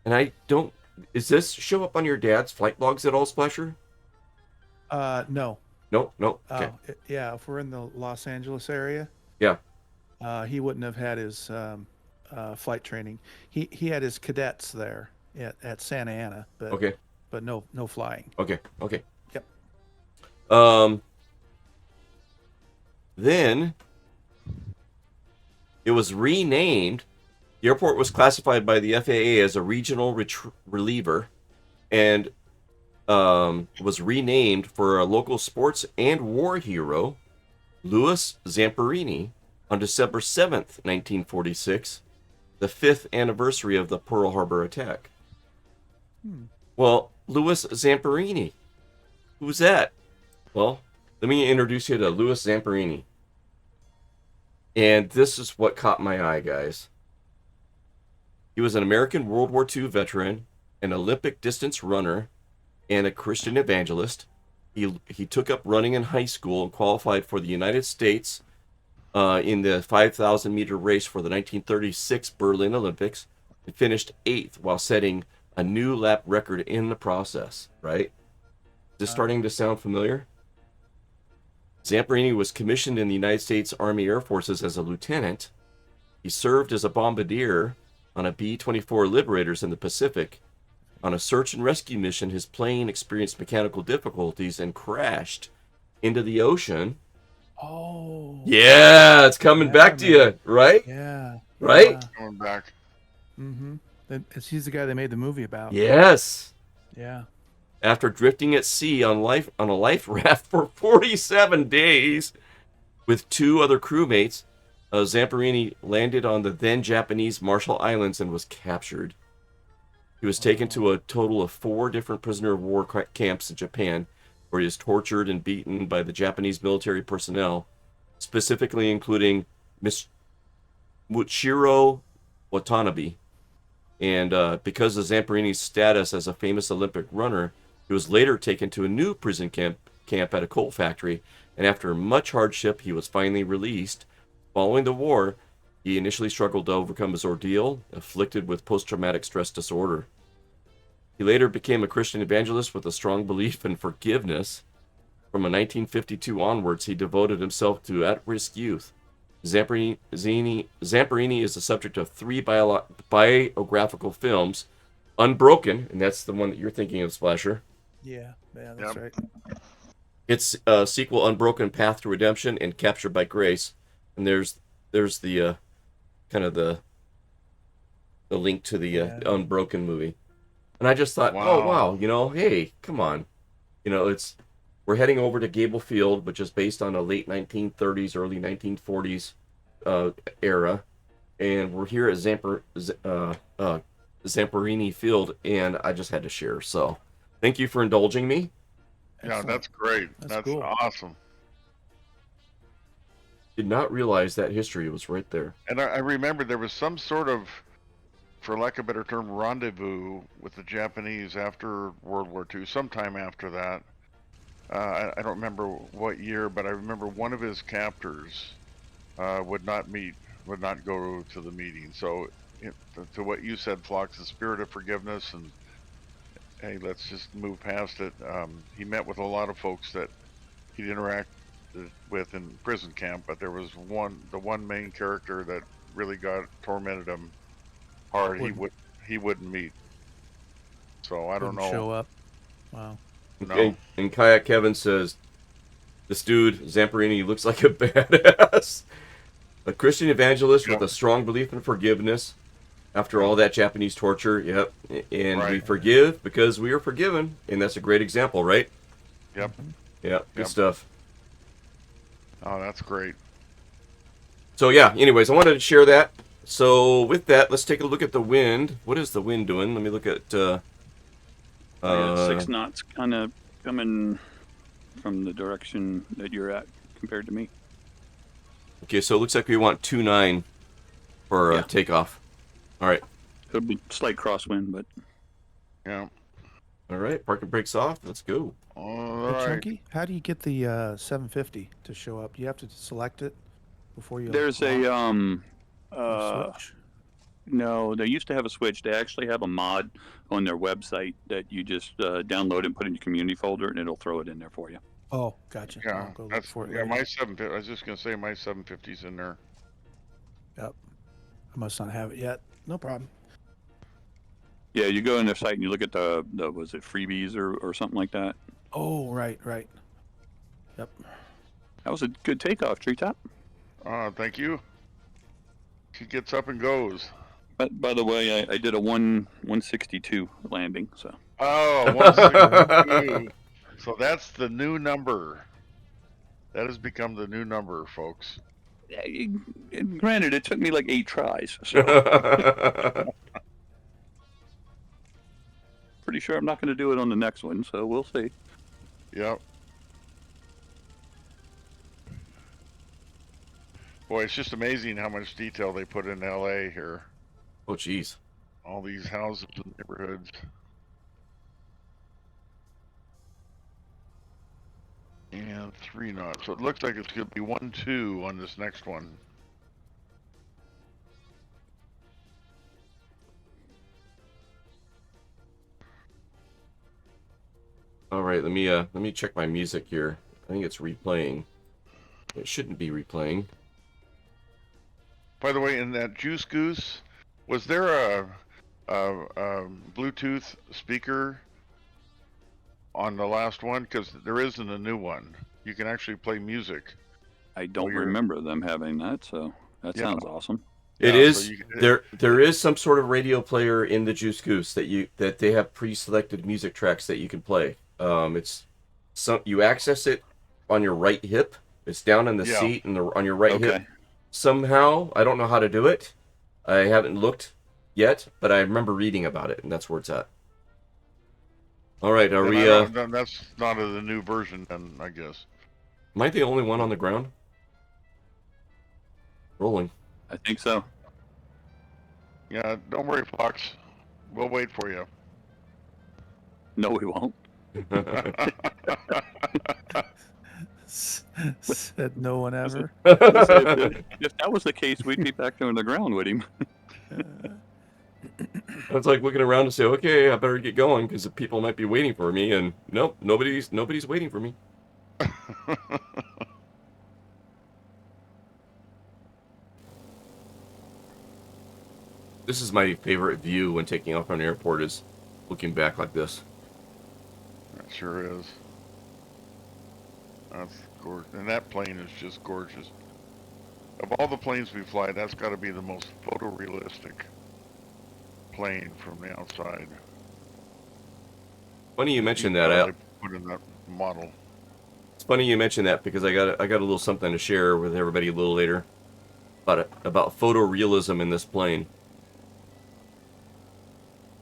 And I don't... Is this show up on your dad's flight logs at all, Splasher? No. No. Okay. Yeah, if we're in the Los Angeles area, Yeah. he wouldn't have had his flight training. He had his cadets there at Santa Ana, but Okay. but no flying. Okay. Yep. Then it was renamed. The airport was classified by the FAA as a regional reliever, and was renamed for a local sports and war hero, Louis Zamperini, on December 7th, 1946, the 5th anniversary of the Pearl Harbor attack. Well, Louis Zamperini, who's that? Well, let me introduce you to Louis Zamperini. And this is what caught my eye, guys. He was an American World War II veteran, an Olympic distance runner, and a Christian evangelist. He took up running in high school and qualified for the United States in the 5,000 meter race for the 1936 Berlin Olympics, and finished 8th while setting a new lap record in the process, right? Is this starting to sound familiar? Zamperini was commissioned in the United States Army Air Forces as a lieutenant. He served as a bombardier on a B-24 Liberators in the Pacific. On a search and rescue mission, his plane experienced mechanical difficulties and crashed into the ocean. Oh. Yeah, it's coming back to you, right? Yeah. Right? Yeah. Going back. Mm-hmm. He's the guy they made the movie about. Yes. Yeah. After drifting at sea on a life raft for 47 days with 2 other crewmates, Zamperini landed on the then Japanese Marshall Islands and was captured. He was taken to a total of 4 different prisoner of war camps in Japan, where he was tortured and beaten by the Japanese military personnel, specifically including Muchiro Watanabe. And because of Zamperini's status as a famous Olympic runner, he was later taken to a new prison camp at a coal factory, and after much hardship, he was finally released. Following the war, he initially struggled to overcome his ordeal, afflicted with post-traumatic stress disorder. He later became a Christian evangelist with a strong belief in forgiveness. From 1952 onwards, he devoted himself to at-risk youth. Zamperini is the subject of 3 biographical films. Unbroken, and that's the one that you're thinking of, Splasher. Yeah, that's right. It's sequel Unbroken Path to Redemption and Captured by Grace. And there's the kind of the link to the Unbroken movie. And I just thought, oh wow, hey, come on. We're heading over to Gable Field, which is based on a late 1930s, early 1940s era. And we're here at Zamperini Field, and I just had to share. So thank you for indulging me. Yeah, that's great. That's cool. Awesome. Did not realize that history was right there. And I remember there was some sort of, for lack of a better term, rendezvous with the Japanese after World War II, sometime after that. I don't remember what year, but I remember one of his captors would not go to the meeting. So to what you said, Phlox, the spirit of forgiveness, and hey, let's just move past it. He met with a lot of folks that he'd interact with in prison camp, but there was the one main character that really tormented him hard. He wouldn't meet. So I don't know. Show up. Wow. No. And Kayak Kevin says, this dude, Zamperini, looks like a badass. A Christian evangelist with a strong belief in forgiveness. After all that Japanese torture, yep. And we forgive because we are forgiven. And that's a great example, right? Yep. Yeah, good stuff. Oh, that's great. So yeah, anyways, I wanted to share that. So with that, let's take a look at the wind. What is the wind doing? Let me look at Yeah, 6 knots kind of coming from the direction that you're at compared to me. Okay, so it looks like we want 2.9 for Yeah. takeoff. All right. Could be slight crosswind, but Yeah. All right. Parking brakes off. Let's go. All Hey, right. Chunky, how do you get the 750 to show up? Do you have to select it before you? there's lock a or switch. no, they used to have a switch. They actually have a mod on their website that you just download and put in your community folder, and it'll throw it in there for you. Oh, gotcha. Yeah, I'll go look that's for it yeah. later. My 750. I was just gonna say my 750's in there. Yep. I must not have it yet. No problem. Yeah, you go on their site and you look at the was it freebies or something like that. Oh, right. Yep. That was a good takeoff, Treetop. Thank you. She gets up and goes. But by the way, I did a 162 landing, so Oh, 162. So that's the new number. That has become the new number, folks. granted, it took me like 8 tries, so pretty sure I'm not going to do it on the next one. So we'll see. Yep. Boy, it's just amazing how much detail they put in LA here. Oh, jeez. All these houses and neighborhoods. And 3 knots. So it looks like it's going to be 1-2 on this next one. All right. Let me check my music here. I think it's replaying. It shouldn't be replaying. By the way, in that Juice Goose, was there a Bluetooth speaker on the last one? Because there isn't a new one. You can actually play music. I don't you're- remember them having that, so that Yeah. sounds awesome. It Yeah, is so you- there is some sort of radio player in the Juice Goose that they have pre-selected music tracks that you can play. It's you access it on your right hip. It's down in the Yeah. seat and on your right hip. Okay. Somehow, I don't know how to do it. I haven't looked yet, but I remember reading about it, and that's where it's at. All right, are then we? I don't- then that's not the new version, then I guess. Am I the only one on the ground? Rolling. I think so. Yeah, don't worry, Fox. We'll wait for you. No, we won't. Said no one ever. If that was the case, we'd be back there on the ground with him. It's like looking around to say, okay, I better get going because the people might be waiting for me, and nope, nobody's waiting for me. This is my favorite view when taking off from an airport is looking back like this. It sure is. That's gorgeous. And that plane is just gorgeous. Of all the planes we fly, that's got to be the most photorealistic plane from the outside. Funny you mentioned that. They put in that model. It's funny you mentioned that because I got a little something to share with everybody a little later about photorealism in this plane.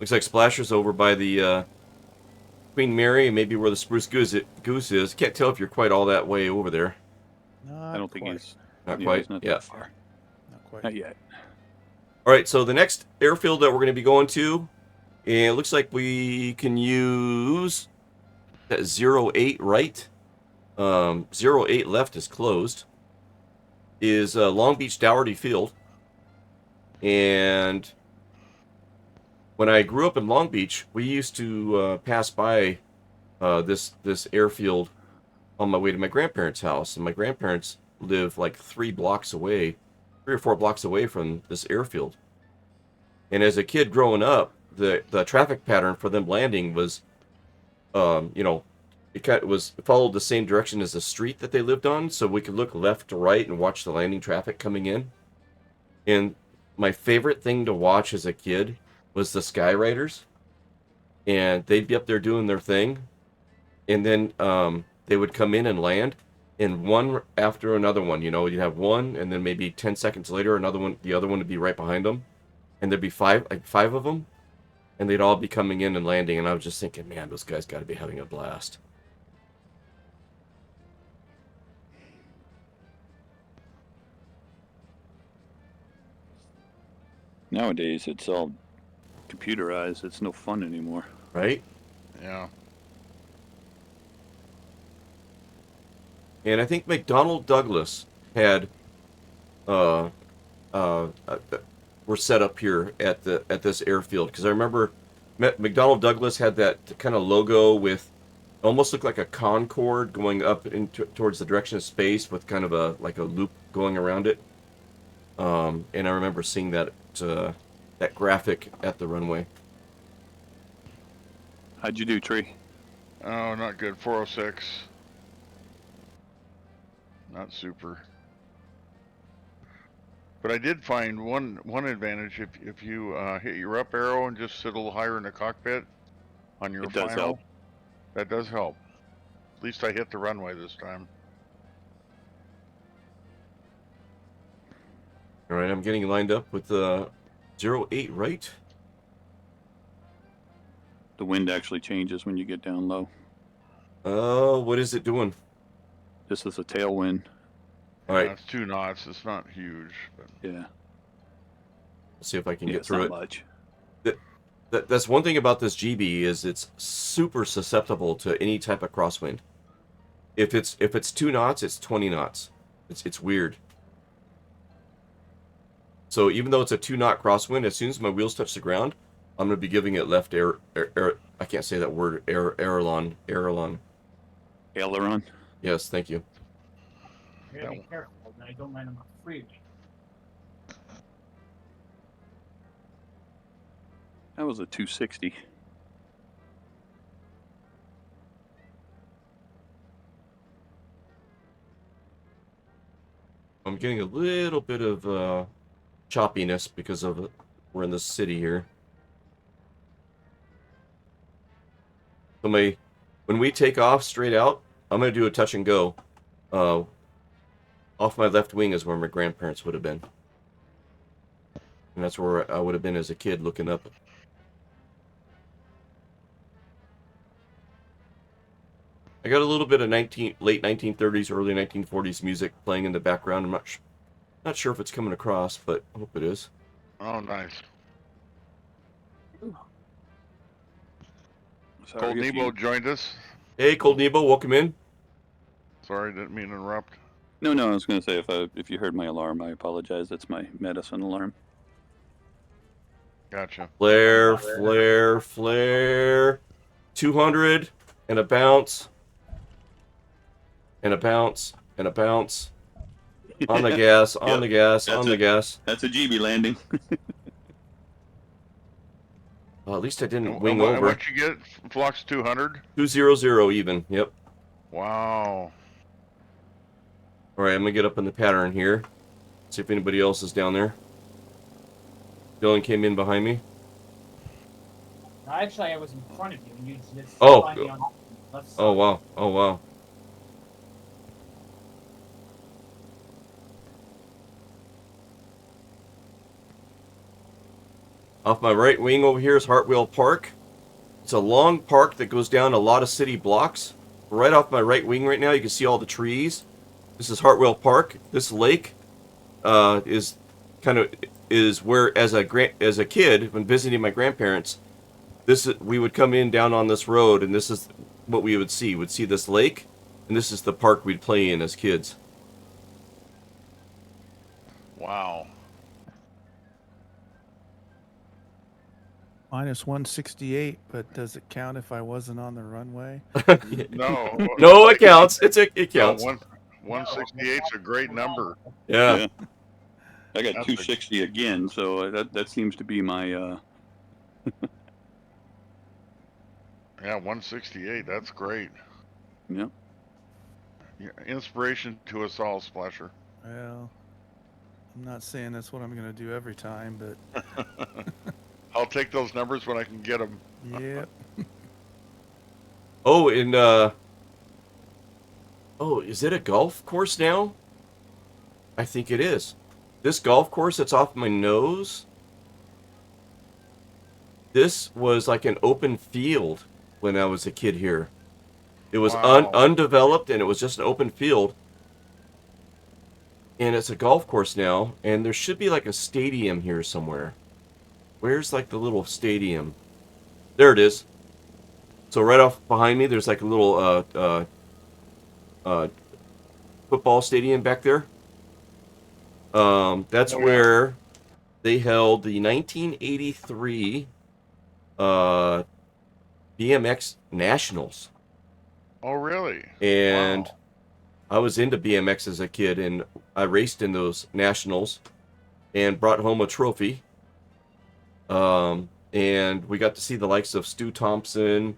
Looks like Splasher's over by the Queen Mary, maybe where the Spruce Goose is. Can't tell if you're quite all that way over there. Not I don't think quite. he's Not yeah, quite. he's not Yeah. that far. Not quite. Not yet. All right. So the next airfield that we're going to be going to, and it looks like we can use that 08 right. 08 left is closed. Is Long Beach Dougherty Field, and when I grew up in Long Beach, we used to pass by this airfield on my way to my grandparents' house, and my grandparents live like 3 or 4 blocks away from this airfield. And as a kid growing up, the traffic pattern for them landing was, it followed the same direction as the street that they lived on, so we could look left to right and watch the landing traffic coming in. And my favorite thing to watch as a kid was the Skyriders, and they'd be up there doing their thing, and then they would come in and land, and one after another one. You'd have one, and then maybe 10 seconds later, the other one would be right behind them, and there'd be five of them, and they'd all be coming in and landing, and I was just thinking, man, those guys got to be having a blast. Nowadays, it's all computerized. It's no fun anymore. Right? Yeah. And I think McDonnell Douglas had, were set up here at this airfield, because I remember McDonnell Douglas had that kind of logo with almost looked like a Concorde going up towards the direction of space with kind of a loop going around it. And I remember seeing that graphic at the runway. How'd you do, Tree? Oh, not good. 406. Not super. But I did find one advantage if you hit your up arrow and just sit a little higher in the cockpit on your It does final. help. That does help. At least I hit the runway this time. All right, I'm getting lined up with the 08 right. The wind actually changes when you get down low. What is it doing? This is a tailwind. All right, It's 2 knots. It's not huge, but Yeah. let's see if I can Yeah, get it's through not it. much. That's one thing about this GB is it's super susceptible to any type of crosswind. If it's 2 knots, it's 20 knots. It's weird. So even though it's a 2 knot crosswind, as soon as my wheels touch the ground, I'm gonna be giving it left air. I can't say that word. Aileron. Aileron. Yes, thank you. You gotta be careful that I don't land on a freeway. That was a 260. I'm getting a little bit of choppiness because of we're in the city here. So when we take off straight out, I'm gonna do a touch and go. Off my left wing is where my grandparents would have been, and that's where I would have been as a kid looking up. I got a little bit of late 1930s, early 1940s music playing in the background. I'm not sure if it's coming across, but I hope it is. oh, nice. Sorry Cold if Nebo you- joined us. Hey, Cold Nebo, welcome in. Sorry, didn't mean to interrupt. No, I was going to say if you heard my alarm, I apologize. That's my medicine alarm. Gotcha. Flare, flare, flare. 200 and a bounce. And a bounce. And a bounce. On the gas, on Yep, the gas, that's on the it. gas. That's a GB landing. Well, at least I didn't And wing what- over. What'd you get? Flux 200? 200 even. Yep. Wow. All right, I'm gonna get up in the pattern here. See if anybody else is down there. Dylan came in behind me. No, actually, I was in front of you, and you just Oh. find me on the left side. Oh wow. Oh wow. Off my right wing over here is Hartwell Park. It's a long park that goes down a lot of city blocks. Right off my right wing right now, you can see all the trees. This is Hartwell Park. This lake is where, as a kid, when visiting my grandparents, we would come in down on this road, and this is what we would see. We'd see this lake, and this is the park we'd play in as kids. Wow. Minus 168, but does it count if I wasn't on the runway? No. No, it counts. It counts. 168's a great number. Yeah. Yeah. I got That's 260 again, so that seems to be my Yeah, 168. That's great. yeah. Yeah, inspiration to us all, Splasher. Well, I'm not saying that's what I'm going to do every time, but I'll take those numbers when I can get them. yep. Oh, and oh, is it a golf course now? I think it is. This golf course that's off my nose. this was like an open field when I was a kid here. It was Wow. undeveloped, and it was just an open field. And it's a golf course now, and there should be like a stadium here somewhere. Where's like the little stadium? There it is. So right off behind me, there's like a little football stadium back there. That's where they held the 1983 BMX Nationals. Oh, really? And Wow. I was into BMX as a kid, and I raced in those Nationals and brought home a trophy. And we got to see the likes of Stu Thompson,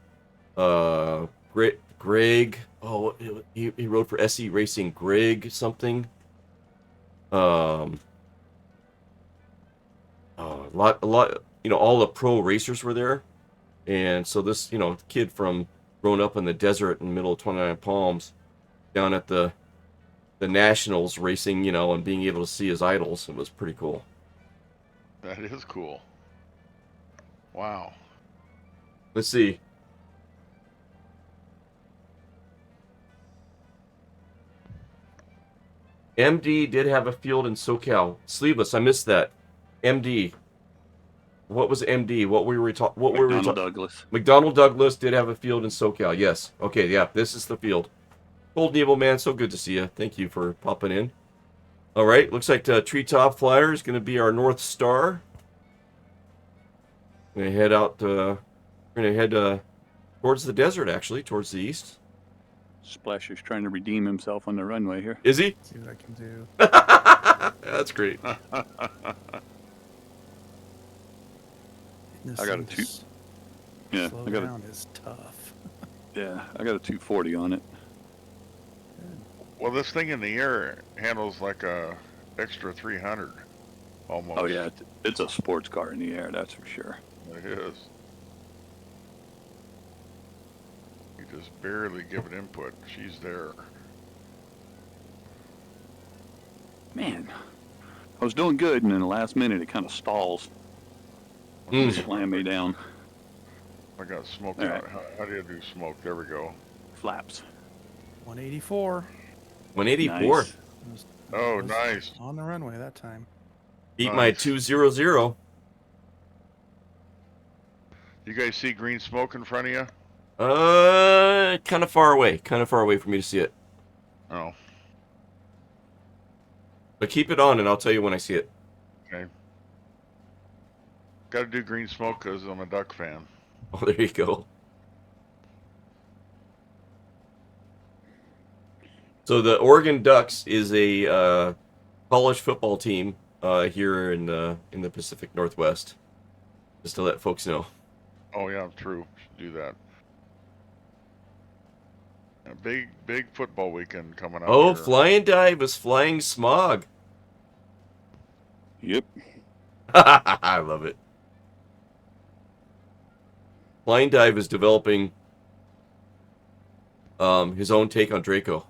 Greg. Oh, he rode for SE Racing. Greg something. A lot. You know, all the pro racers were there, and so this, kid from growing up in the desert in the middle of 29 Palms, down at the Nationals racing, and being able to see his idols, it was pretty cool. That is cool. Wow. Let's see. MD did have a field in SoCal. Sleeveless, I missed that. MD. What was MD? What were we talking? McDonnell Douglas. McDonnell Douglas did have a field in SoCal. Yes. Okay. Yeah. This is the field. Golden Evil Man, so good to see you. Thank you for popping in. All right. Looks like Treetop Flyer is going to be our North Star. We're going to head out. We're going to head towards the desert, actually, towards the east. Splasher's trying to redeem himself on the runway here. Is he? See what I can do. That's great. This I got a thing two. just Yeah, slow I got down is tough. Yeah, I got a 240 on it. Well, this thing in the air handles like a extra 300, almost. Oh yeah, it's a sports car in the air, that's for sure. It is. You just barely give it input. She's there. Man, I was doing good, and in the last minute it kind of stalls. Slam me down. I got smoke All out. right. How do you do smoke? There we go. Flaps. 184. 184. Nice. Oh, Was nice. On the runway that time. Beat my Nice. 200. You guys see green smoke in front of you? Kind of far away. Kind of far away for me to see it. Oh, But keep it on, and I'll tell you when I see it. okay. Got to do green smoke because I'm a Duck fan. Oh, there you go. So the Oregon Ducks is a college football team here in the Pacific Northwest. Just to let folks know. Oh yeah, true. Should do that. A big football weekend coming up. Oh, here. Flying Dive is flying Smog. Yep. I love it. Flying Dive is developing his own take on Draco.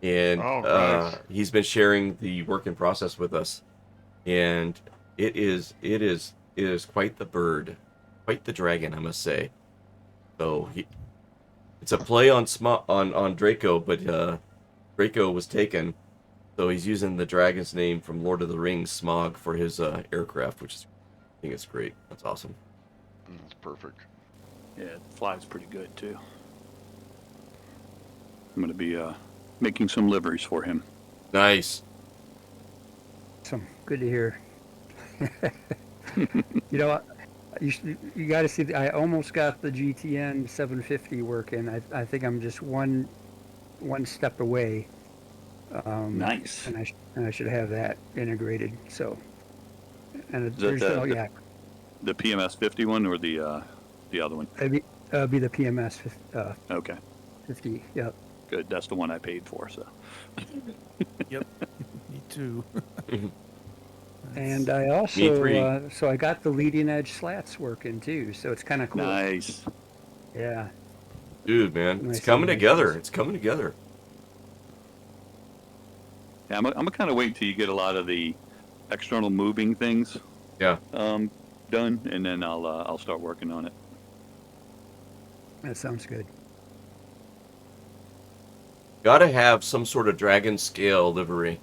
And Oh, nice. he's been sharing the work in process with us. And it is quite the bird. Quite the dragon, I must say. So it's a play on Draco, but Draco was taken. So he's using the dragon's name from Lord of the Rings, Smog, for his aircraft, which is, I think it's great. That's awesome. That's perfect. Yeah, it flies pretty good too. I'm gonna be making some liveries for him. Nice. Awesome. Good to hear. You know, you got to see. I almost got the GTN 750 working. I think I'm just one step away. Nice. And I should have that integrated. So, and Is that there's no, yeah, the PMS 51 or the other one? it'd be the PMS Okay, 50. Yep. good. That's the one I paid for. So. Yep. Me too. And I also, Me three. so I got the leading edge slats working too. So it's kind of cool. Nice. Yeah. Dude, man. Nice It's coming animations. together. It's coming together. Yeah, I'm gonna kind of wait till you get a lot of the external moving things. Yeah. done, and then I'll start working on it. That sounds good. Gotta have some sort of dragon scale livery.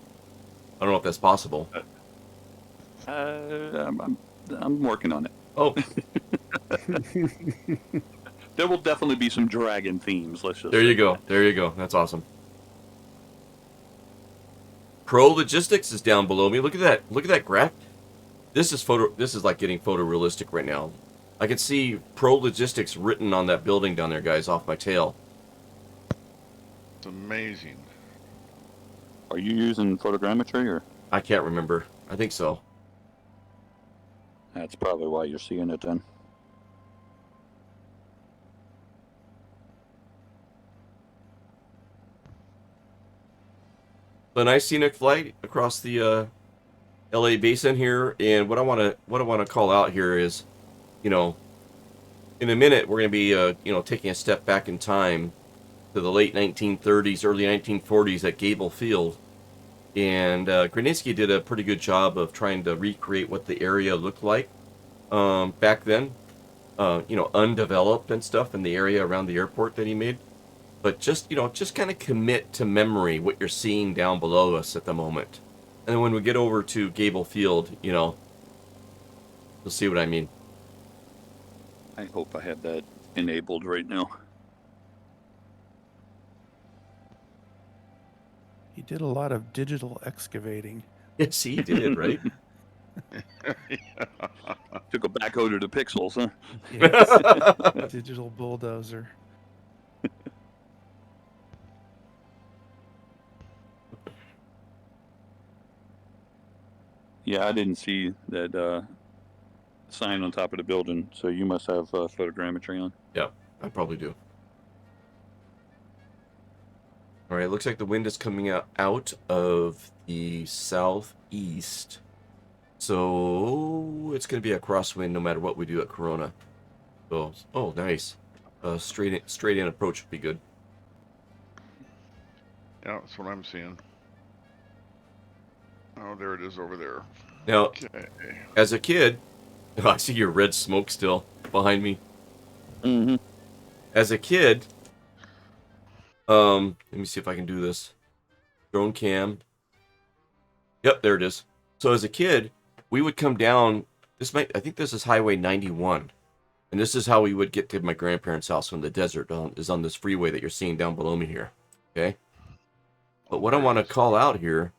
I don't know if that's possible. I'm working on it. Oh, There will definitely be some dragon themes. Let's just there you say go. that. There you go. That's awesome. Pro Logistics is down below me. Look at that. Look at that graph. This is like getting photorealistic right now. I can see Pro Logistics written on that building down there, guys, off my tail. It's amazing. Are you using photogrammetry, or I can't remember. I think so. that's probably why you're seeing it then? A nice scenic flight across the LA basin here, and what I want to call out here is, you know, in a minute we're going to be taking a step back in time to the late 1930s, early 1940s at Gable Field, and Grunitzky did a pretty good job of trying to recreate what the area looked like back then, undeveloped and stuff in the area around the airport that he made. But just kind of commit to memory what you're seeing down below us at the moment. And then when we get over to Gable Field, you'll see what I mean. I hope I have that enabled right now. He did a lot of digital excavating. Yes, he did, right? Took a backhoe to the pixels, huh? Yes. Digital bulldozer. Yeah, I didn't see that sign on top of the building, so you must have photogrammetry on. Yeah, I probably do. All right, looks like the wind is coming out of the southeast. So it's going to be a crosswind no matter what we do at Corona. So, oh, nice. Straight in approach would be good. Yeah, that's what I'm seeing. Oh, there it is over there. Now, Okay. as a kid, I see your red smoke still behind me. Mm-hmm. As a kid, let me see if I can do this. Drone cam. Yep, there it is. So as a kid, we would come down. I think this is Highway 91, and this is how we would get to my grandparents' house when the desert is on this freeway that you're seeing down below me here. Okay. But what I want to call out here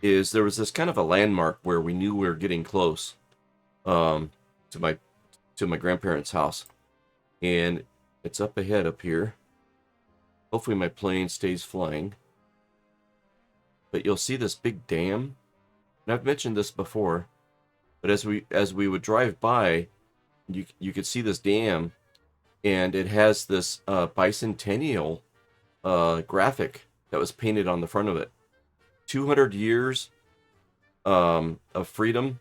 is there was this kind of a landmark where we knew we were getting close to my grandparents' house, and it's up ahead up here. Hopefully my plane stays flying. But you'll see this big dam, and I've mentioned this before, but as we would drive by, you could see this dam, and it has this bicentennial graphic that was painted on the front of it. 200 years of freedom,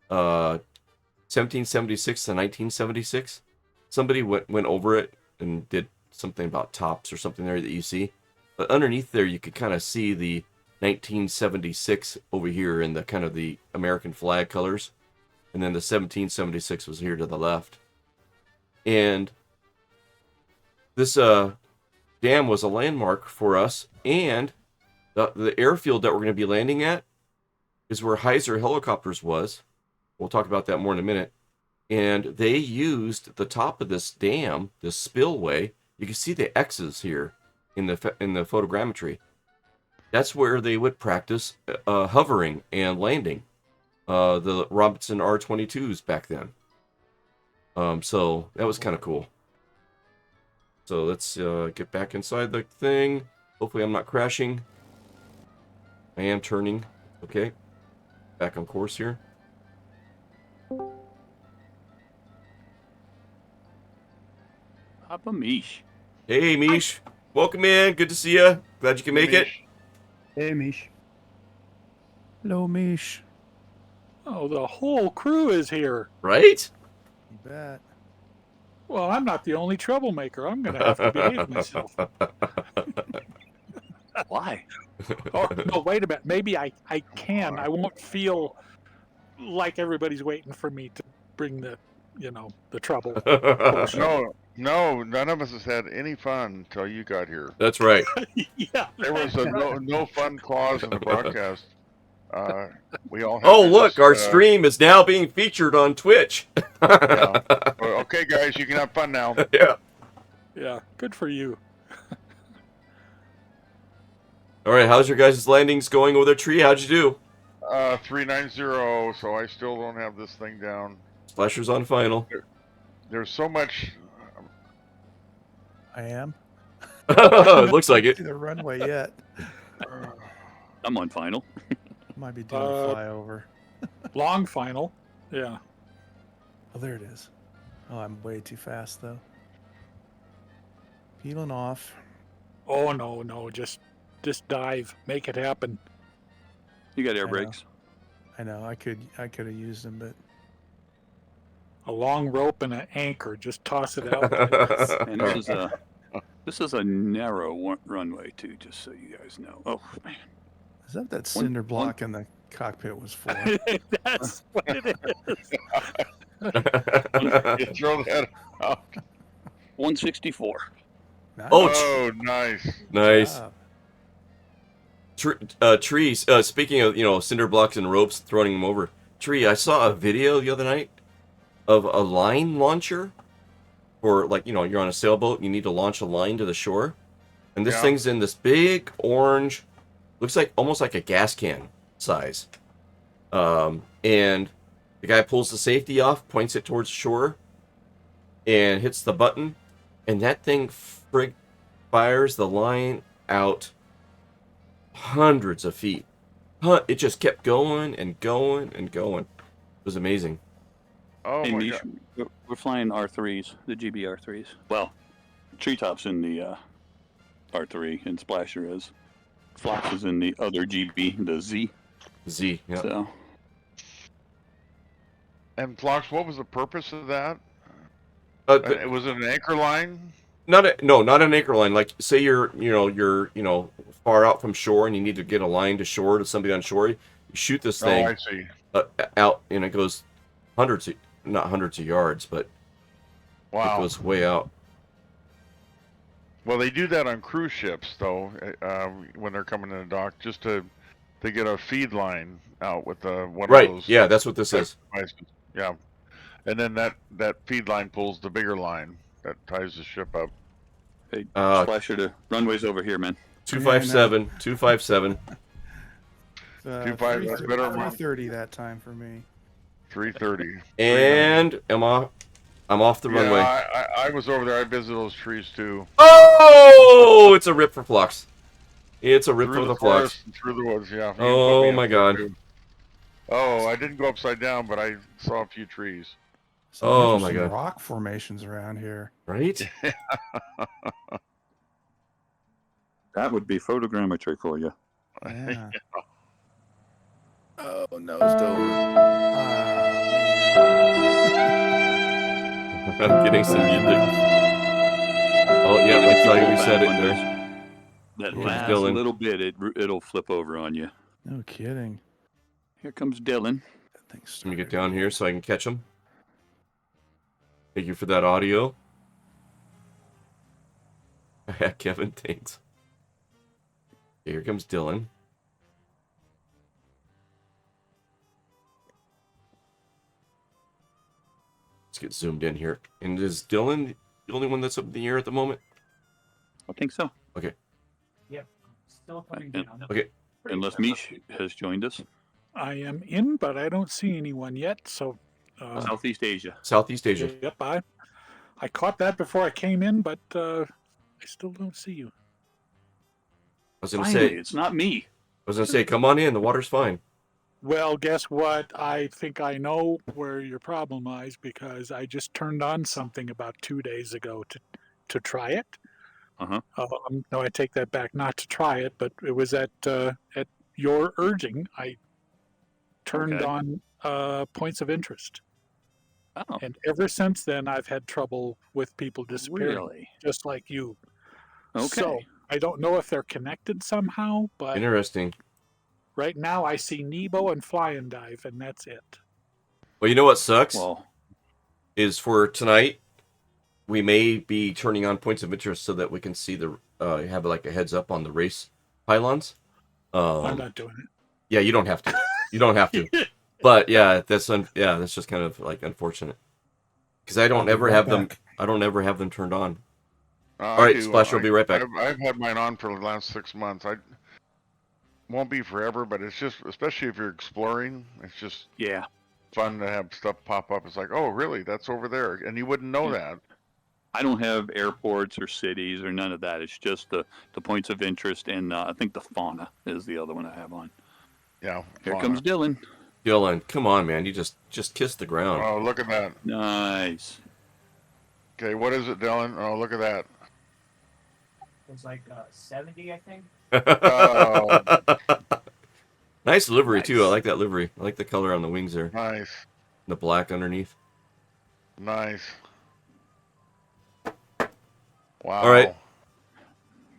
1776 to 1976. Somebody went over it and did something about tops or something there that you see. But underneath there, you could kind of see the 1976 over here in the kind of the American flag colors. And then the 1776 was here to the left. And this dam was a landmark for us, and the airfield that we're going to be landing at is where Heiser Helicopters was. We'll talk about that more in a minute. And they used the top of this dam, this spillway. You can see the X's here in the photogrammetry. That's where they would practice hovering and landing. The Robinson R-22s back then. So that was kind of cool. So let's get back inside the thing. Hopefully I'm not crashing. I am turning. Okay. Back on course here. Papa Mish. Hey, Mish. Welcome in. Good to see you. Glad you can make it. Hey, Mish. Hello, Mish. Oh, the whole crew is here. Right? You bet. Well, I'm not the only troublemaker. I'm going to have to behave myself. Why? Oh, no, wait a minute. Maybe I can. I won't feel like everybody's waiting for me bring the, the trouble. No, none of us has had any fun until you got here. That's right. Yeah. There was a no fun clause in the broadcast. We all had Oh, to look, just, our stream is now being featured on Twitch. yeah. Well, okay, guys, you can have fun now. Yeah. Yeah. Good for you. All right, how's your guys' landings going over the tree? How'd you do? 390, so I still don't have this thing down. Splasher's on final. There's so much. I am. It looks like it. See the runway yet? I'm on final. Might be doing a flyover. Long final. Yeah. Oh, there it is. Oh, I'm way too fast though. Peeling off. Oh no, just dive, make it happen. You got air I brakes. I know. I could have used them, but A long rope and an anchor, just toss it out. And this is a narrow runway too, just so you guys know. Oh man, is that cinder block in the cockpit was for? That's what it is. You throw that out. 164. Nice. Oh, nice. Nice. Job. Trees. Speaking of, cinder blocks and ropes, throwing them over. Tree, I saw a video the other night of a line launcher for, you're on a sailboat and you need to launch a line to the shore. And this thing's in this big orange, looks like almost like a gas can size. And the guy pulls the safety off, points it towards shore, and hits the button. And that thing fires the line out hundreds of feet. It just kept going and going and going. It was amazing. Oh, Hey, my Mish, God. we're flying R3s, the GB R3s. Well, Treetop's in the R3, and Splasher is. Flox is in the other GB, the Z. Z, yeah. So, And Flox, what was the purpose of that? Was it an anchor line? Not an anchor line. Like, say you're far out from shore and you need to get a line to shore to somebody on shore. You shoot this thing I see. out, and it goes not hundreds of yards, but Wow. it goes way out. Well, they do that on cruise ships, though, when they're coming in the dock, just to get a feed line out with one Right. of those. Yeah, that's what this is. Devices. Yeah, and then that feed line pulls the bigger line that ties the ship up. hey, Splasher, the runway's over here, man. 257. 257. 25, that's better than mine. 330 that time for me. 330. And I'm off the runway. I was over there. I visited those trees too. Oh, it's a rip for Flux. It's a rip Through for the the Flux. forest and through the woods. Yeah. You Oh, put me my up there, God. too. Oh, I didn't go upside down, but I saw a few trees. Some Oh, my interesting God. rock formations around here. Right? That would be photogrammetry for you. Yeah. Oh, nosed over. I'm getting some music. Oh, yeah, that's how you said it there. That Here's last Dylan. little bit, it'll flip over on you. No kidding. Here comes Dylan. That thing's Let me get down here so I can catch him. Thank you for that audio. Kevin, thanks. Okay, here comes Dylan. Let's get zoomed in here. And is Dylan the only one that's up in the air at the moment? I think so. Okay. Yep. Still coming down. Okay. Unless Mish has joined us. I am in, but I don't see anyone yet. So, Southeast Asia. Southeast Asia. yep, I caught that before I came in, but I still don't see you. I was gonna Finally, say, it's not me. come on in. The water's fine. Well, guess what? I think I know where your problem lies because I just turned on something about 2 days ago to try it. Uh-huh. No, I take that back. Not to try it, but it was at your urging. I turned on points of interest. Oh, And ever since then, I've had trouble with people disappearing, really? just like you. Okay. So I don't know if they're connected somehow, but Interesting. right now I see Nebo and Fly and Dive, and that's it. Well, you know what sucks? Well, is for tonight. We may be turning on points of interest so that we can see the have like a heads up on the race pylons. I'm not doing it. Yeah, you don't have to. You don't have to. But yeah, that's just kind of like unfortunate because I I'll don't be ever right have them. back. I don't ever have them turned on. All I right, do. Splash will be right back. I've had mine on for the last 6 months. I won't be forever, but it's just, especially if you're exploring, it's just Yeah. fun to have stuff pop up. It's like, oh, really? That's over there, and you wouldn't know that. I don't have airports or cities or none of that. It's just the points of interest, and I think the fauna is the other one I have on. Yeah. Here fauna. comes Dylan. Dylan, come on, man! You just kissed the ground. Oh, look at that. Nice. Okay, what is it, Dylan? Oh, look at that. It was like 70, I think. Oh. Nice livery Nice. too. I like that livery. I like the color on the wings there. Nice. The black underneath. Nice. Wow. All right.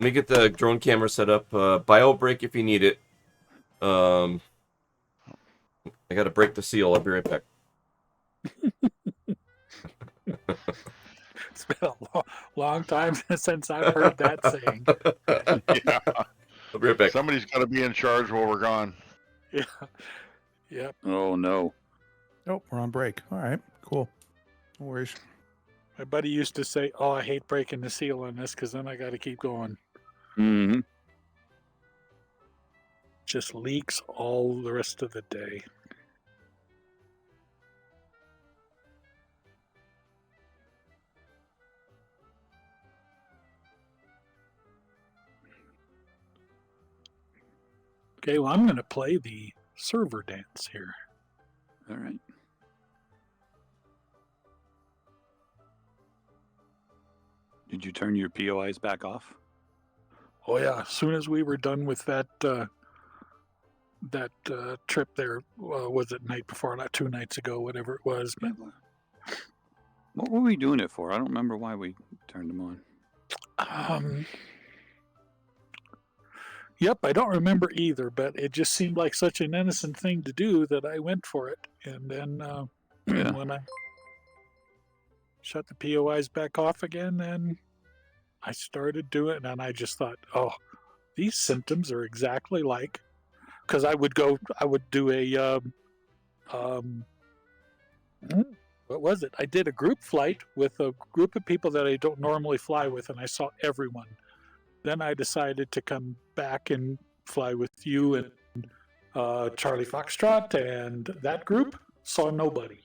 Let me get the drone camera set up. Bio break if you need it. I gotta break the seal. I'll be right back. It's been a long time since I've heard that saying. Yeah. I'll be right back. Somebody's got to be in charge while we're gone. Yeah. Yep. Oh no. Oh, we're on break. All right, cool. No worries. My buddy used to say, "Oh, I hate breaking the seal on this because then I got to keep going." Mm-hmm. Just leaks all the rest of the day. Okay, well, I'm going to play the server dance here. All right. Did you turn your POIs back off? Oh yeah, as soon as we were done with that trip there, was it night before, not 2 nights ago, whatever it was. But What were we doing it for? I don't remember why we turned them on. Yep, I don't remember either, but it just seemed like such an innocent thing to do that I went for it. And then Yeah. when I shut the POIs back off again, then I started doing it, and I just thought, oh, these symptoms are exactly like, because I would do a, what was it? I did a group flight with a group of people that I don't normally fly with, and I saw everyone. Then I decided to come back and fly with you and Charlie Foxtrot and that group. Saw nobody.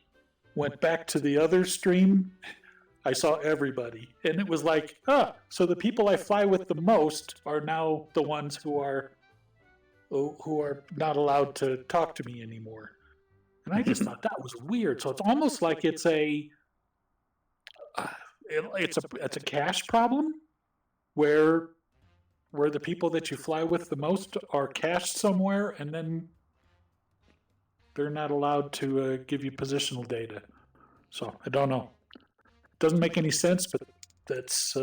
Went back to the other stream. I saw everybody. And it was like, so the people I fly with the most are now the ones who are not allowed to talk to me anymore. And I just thought that was weird. So it's almost like it's a cache problem where the people that you fly with the most are cached somewhere, and then they're not allowed to give you positional data. So I don't know. Doesn't make any sense, but that's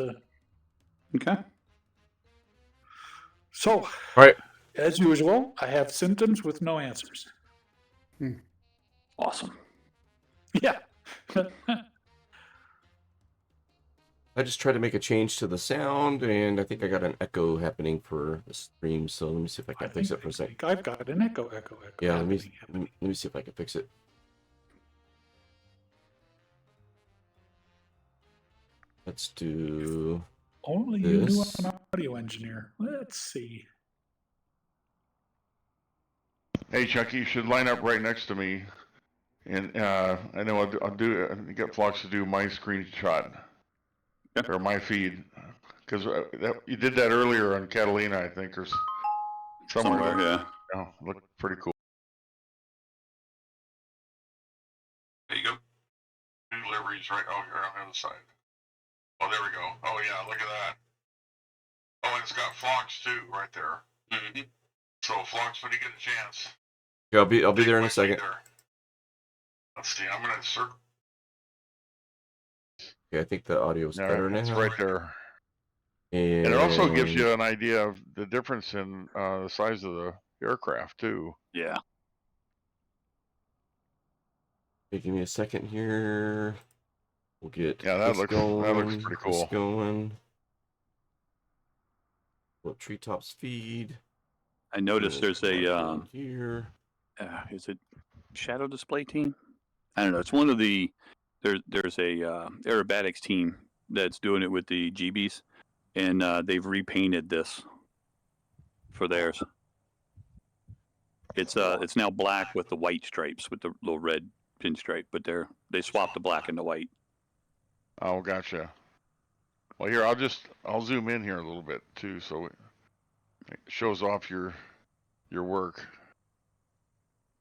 Okay. so. All right. As usual, I have symptoms with no answers. Awesome. Yeah. I just tried to make a change to the sound, and I think I got an echo happening for the stream. So let me see if I can fix it for a second. I've got an echo. Yeah, let me see if I can fix it. Let's do Only this. you knew I'm an audio engineer. Let's see. Hey, Chucky, you should line up right next to me. And I know I'll get Flox to do my screenshot. Yep. Or my feed. Because you did that earlier on Catalina, I think, or somewhere. Yeah. Oh, looked pretty cool. There you go. Deliveries right. Oh, here on the other side. Oh, there we go. Oh, yeah, look at that. Oh, and it's got Flox, too, right there. Mm-hmm. So, Flox, when you get a chance. Yeah, I'll be there in a second. Let's see, I'm going to circle. Okay, I think the audio is better now. It's right there. And it also gives you an idea of the difference in the size of the aircraft, too. Yeah. Okay, give me a second here. We'll get Yeah, that this looks going, pretty this cool. going. Well, treetops feed. I noticed there's a here. is it Shadow Display Team? I don't know. It's one of the there's a aerobatics team that's doing it with the GBs, and they've repainted this for theirs. It's now black with the white stripes with the little red pinstripe, but they swapped the black and the white. Oh, gotcha. Well, here I'll zoom in here a little bit too, so it shows off your work.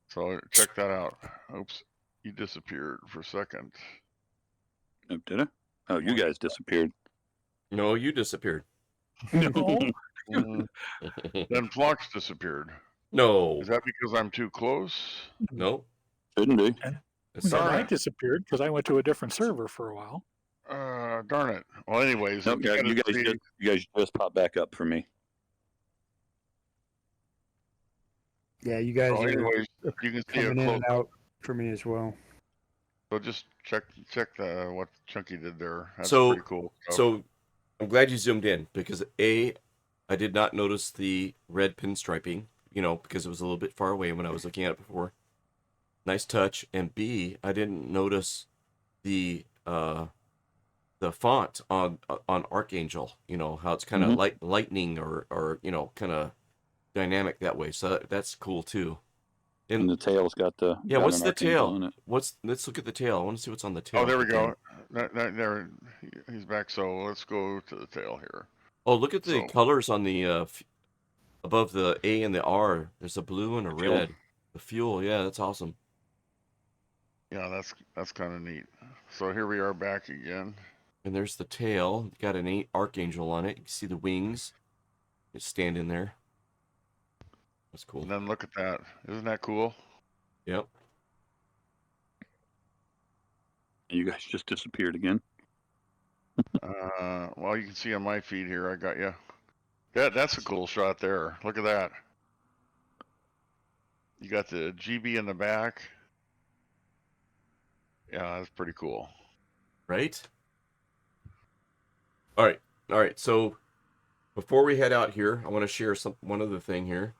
So check that out. Oops, you disappeared for a second. Oh, did I? Oh, you guys disappeared. No, you disappeared. No. Then Flux disappeared. No. Is that because I'm too close? No. Shouldn't be. It's No, all I right. disappeared because I went to a different server for a while. Darn it. Well, anyways, Nope, you guys just popped back up for me. Yeah, you guys are anyways, you can see coming in close. and out for me as well. So just check what Chunky did there. That's So- pretty cool stuff. So I'm glad you zoomed in because I did not notice the red pinstriping, because it was a little bit far away when I was looking at it before. Nice touch. And B, I didn't notice the font on Archangel, how it's kind of lightning or kind of dynamic that way. So that's cool too. And the tail's got the what's an the archangel tail? on it. Let's look at the tail. I want to see what's on the tail. Oh, there we of the thing. go. There, he's back. So let's go to the tail here. Oh, look at the colors on the above the A and the R. There's a blue and a Fuel. red. The fuel, yeah, that's awesome. Yeah, that's kind of neat. So here we are back again. And there's the tail. Got an archangel on it. You can see the wings. It's standing there. That's cool. And then look at that. Isn't that cool? Yep. You guys just disappeared again. Well, you can see on my feed here, I got you. That's a cool shot there. Look at that. You got the GB in the back. Yeah, that's pretty cool. Right? All right. So before we head out here, I want to share one other thing here.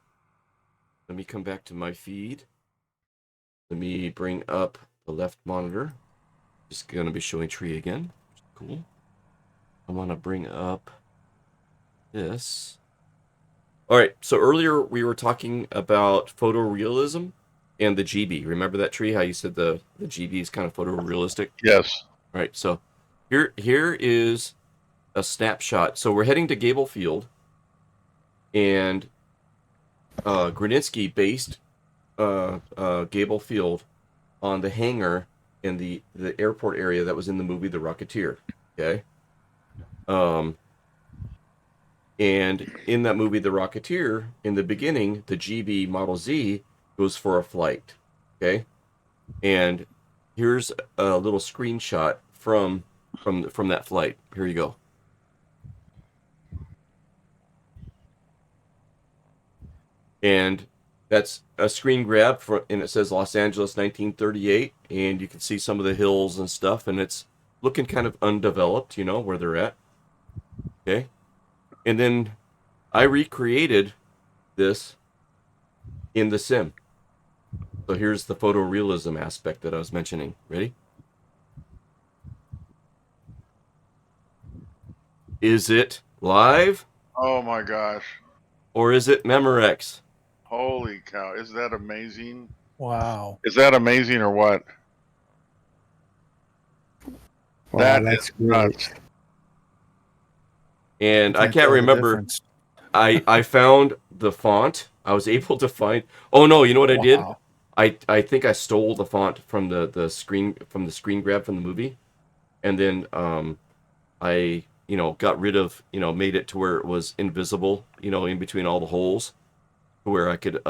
Let me come back to my feed. Let me bring up the left monitor. Just going to be showing tree again. Cool. I want to bring up this. All right. So earlier we were talking about photorealism and the GB. Remember that tree? How you said the GB is kind of photorealistic? Yes. All right. So here is a snapshot. So we're heading to Gable Field, and Grunitzky based Gable Field on the hangar in the airport area that was in the movie The Rocketeer. Okay. And in that movie The Rocketeer, in the beginning, the GB Model Z goes for a flight. Okay. And here's a little screenshot from that flight. Here you go. And that's a screen grab and it says Los Angeles 1938, and you can see some of the hills and stuff, and it's looking kind of undeveloped, where they're at. Okay. And then I recreated this in the sim. So here's the photorealism aspect that I was mentioning. Ready? Is it live? Oh my gosh. Or is it Memorex? Holy cow. Is that amazing? Wow. Is that amazing or what? Wow, that's great. And I can't tell the remember. difference. I found the font. I was able to find. Oh no! You know what I did? Wow. I think I stole the font from the screen grab from the movie, and then I got rid of made it to where it was invisible in between all the holes, to where I could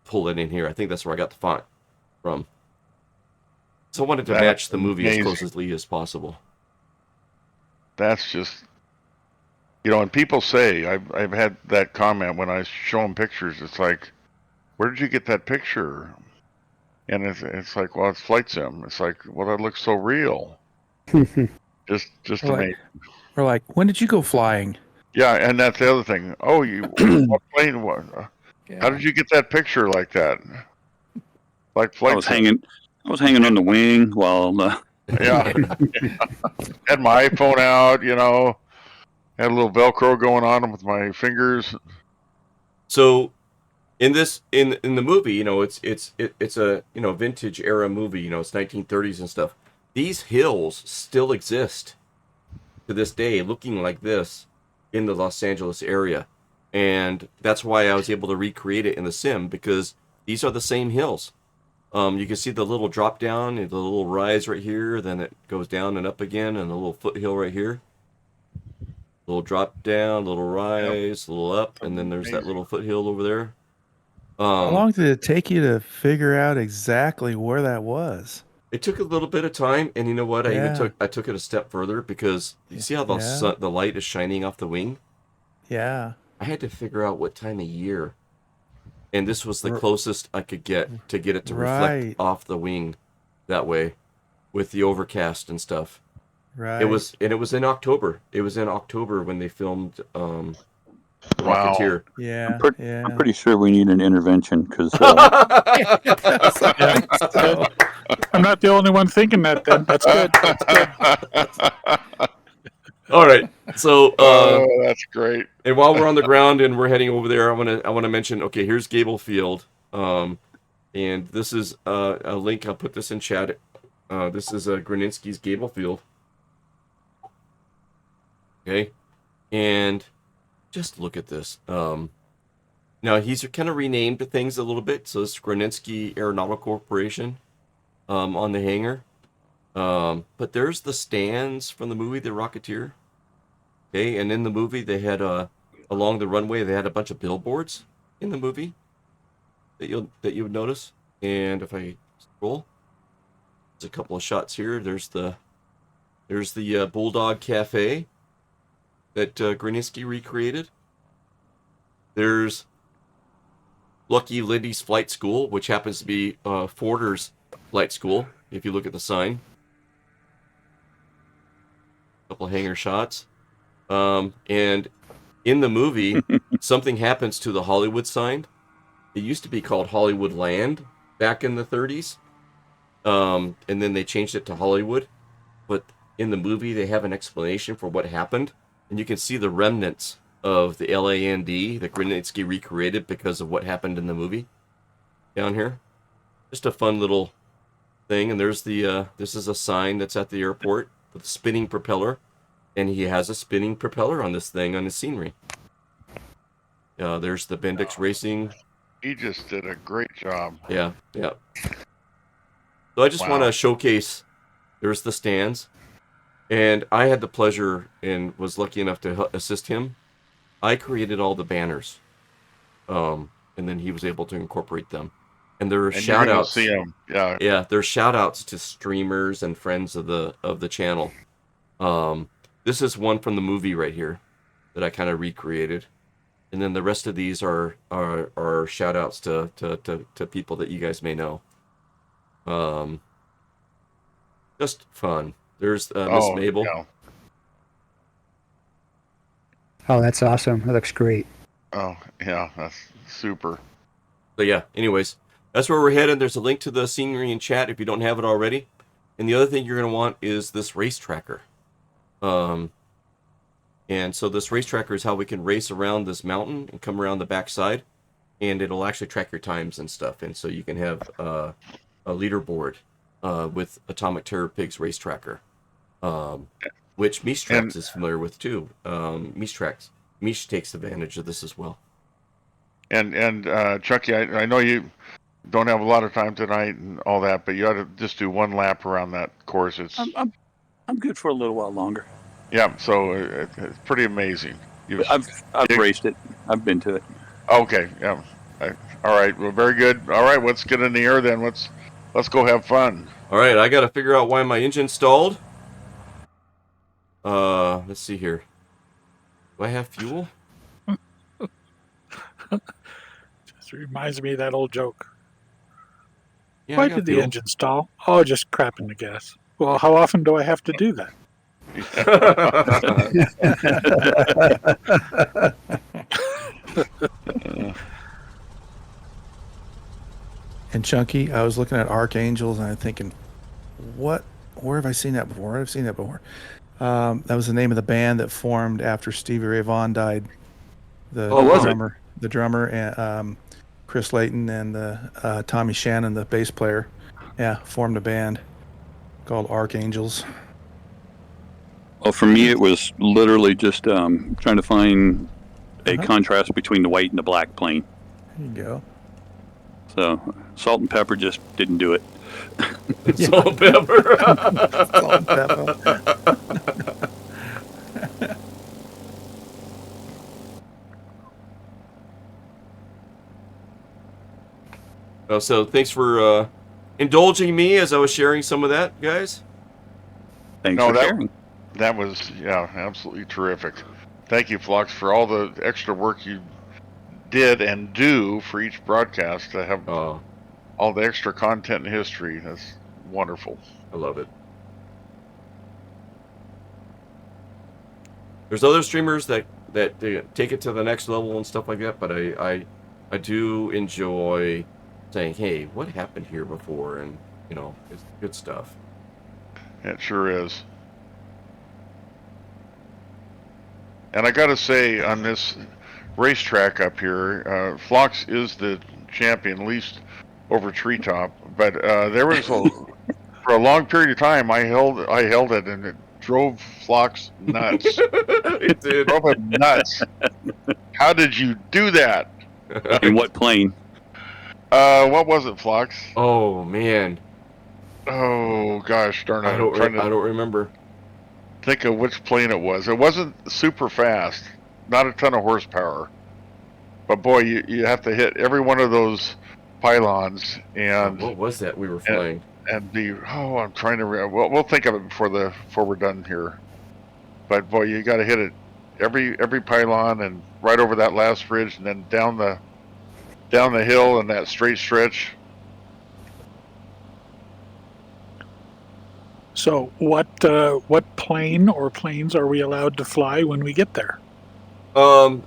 pull it in here. I think that's where I got the font from. So I wanted to match the movie as closely as possible. That's just, and people say, I've had that comment when I show them pictures. It's like, where did you get that picture? And it's like, well, it's flight sim. It's like, well, that looks so real. Just We're amazing. like, we're like, when did you go flying? Yeah, and that's the other thing. Oh, what plane? How did you get that picture like that? Like I flight was sim. hanging on the wing while Yeah, had my iPhone out. Had a little Velcro going on with my fingers. So in the movie, it's a vintage era movie. It's 1930s and stuff. These hills still exist to this day, looking like this in the Los Angeles area, and that's why I was able to recreate it in the sim because these are the same hills. You can see the little drop down and the little rise right here, then it goes down and up again, and a little foothill right here. Little drop down, little rise, little up, and then there's that Amazing. little foothill over there. How long did it take you to figure out exactly where that was? It took a little bit of time, and you know what? Yeah. I took it a step further because you see how Yeah. the light is shining off the wing. Yeah. I had to figure out what time of year, and this was the R- closest I could get to get it to reflect Right. off the wing that way, with the overcast and stuff. Right. It was in October. It was in October when they filmed Wow. Rocketeer. Yeah. I'm Yeah. pretty sure we need an intervention because Yeah. So, I'm not the only one thinking that. Then that's good. That's good. All right. So Oh, that's great. and while we're on the ground and we're heading over there, I want to mention. Okay, here's Gable Field, and this is a link. I'll put this in chat. This is Gruninsky's Gable Field. Okay, and just look at this. Now he's kind of renamed things a little bit. So it's Gruninsky Aeronautical Corporation on the hangar. But there's the stands from the movie The Rocketeer. Okay, and in the movie they had along the runway they had a bunch of billboards in the movie that you would notice. And if I scroll, there's a couple of shots here. There's the Bulldog Cafe that Gruninsky recreated. There's Lucky Lindy's Flight School, which happens to be Forder's flight school. If you look at the sign, a couple of hangar shots. And in the movie, something happens to the Hollywood sign. It used to be called Hollywood Land back in the 30s. And then they changed it to Hollywood. But in the movie, they have an explanation for what happened. And you can see the remnants of the LAND that Gruninsky recreated because of what happened in the movie down here. Just a fun little thing. And there's this is a sign that's at the airport with a spinning propeller. And he has a spinning propeller on this thing on his scenery. There's the Bendix Racing. He just did a great job. Yeah. So I just want to showcase. There's the stands, and I had the pleasure and was lucky enough to assist him. I created all the banners, and then he was able to incorporate them. And there are shout outs. See him. Yeah, there's shout outs to streamers and friends of the channel. This is one from the movie right here that I kind of recreated. And then the rest of these are shout outs to people that you guys may know. Just fun. There's Miss Mabel. Yeah. Oh, that's awesome. That looks great. Oh, yeah, that's super. So yeah, anyways, that's where we're headed. There's a link to the scenery in chat if you don't have it already. And the other thing you're going to want is this race tracker. And so this race tracker is how we can race around this mountain and come around the backside, and it'll actually track your times and stuff. And so you can have a leaderboard with Atomic Terror Pigs race tracker, which Mistrax is familiar with too. Mish takes advantage of this as well. And Chucky, I know you don't have a lot of time tonight and all that, but you ought to just do one lap around that course. It's I'm good for a little while longer. Yeah, so it's pretty amazing. I've raced it. I've been to it. Okay, yeah. All right, well, very good. All right, let's get in the air then. Let's go have fun. All right, I got to figure out why my engine stalled. Let's see here. Do I have fuel? Just reminds me of that old joke. Yeah, Why did the engine stall? Oh, just crap in the gas. Well, how often do I have to do that? And Chunky, I was looking at Archangels and I'm thinking, where have I seen that before? Where have I seen that before? That was the name of the band that formed after Stevie Ray Vaughan died. The drummer, and Chris Layton and Tommy Shannon, the bass player, formed a band called Archangels. Well, for me, it was literally just trying to find a contrast between the white and the black plane. There you go. So salt and pepper just didn't do it. Salt and pepper. Salt and pepper. So thanks for indulging me as I was sharing some of that, guys. Thanks for sharing. That was, absolutely terrific. Thank you, Flux, for all the extra work you did and do for each broadcast to have all the extra content and history. That's wonderful. I love it. There's other streamers that take it to the next level and stuff like that, but I do enjoy saying, hey, what happened here before? And, it's good stuff. It sure is. And I gotta say, on this racetrack up here, Phlox is the champion, at least over Treetop. But there was for a long period of time, I held it, and it drove Phlox nuts. It did. Drove him nuts. How did you do that? In what plane? What was it, Phlox? Oh man. Oh gosh, darn it! I don't remember. Think of which plane it was. It wasn't super fast, not a ton of horsepower, but boy, you have to hit every one of those pylons. And what was that we were flying? I'm trying to. We'll think of it before we're done here. But boy, you got to hit it every pylon and right over that last ridge, and then down the hill and that straight stretch. So what plane or planes are we allowed to fly when we get there? The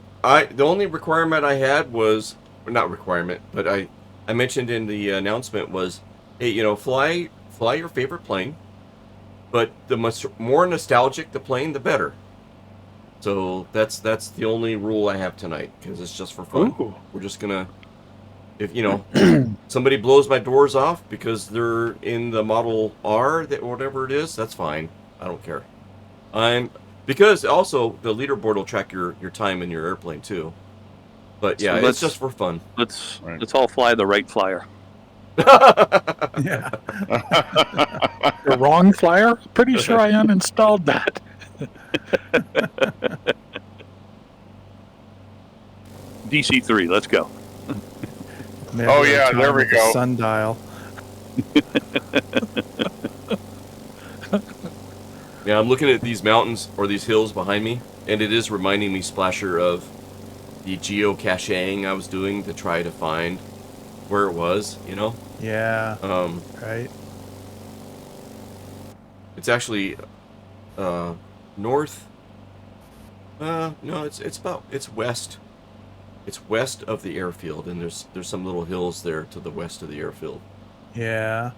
only requirement I had was not requirement, but I mentioned in the announcement was, hey, fly your favorite plane, but the much more nostalgic the plane, the better. So that's the only rule I have tonight, because it's just for fun. Ooh. We're just gonna, if somebody blows my doors off because they're in the Model R, or whatever it is, that's fine. I don't care. Because also the leaderboard will track your time in your airplane too. But yeah, So it's just for fun. Let's all fly the right flyer. Yeah. The wrong flyer? Pretty sure I uninstalled that. DC-3, let's go. Maybe Oh, yeah, time there we with the go. Sundial. Yeah, I'm looking at these mountains or these hills behind me, and it is reminding me, Splasher, of the geocaching I was doing to try to find where it was, Yeah. Right. It's actually north. No, it's west. It's west of the airfield, and there's some little hills there to the west of the airfield. Yeah.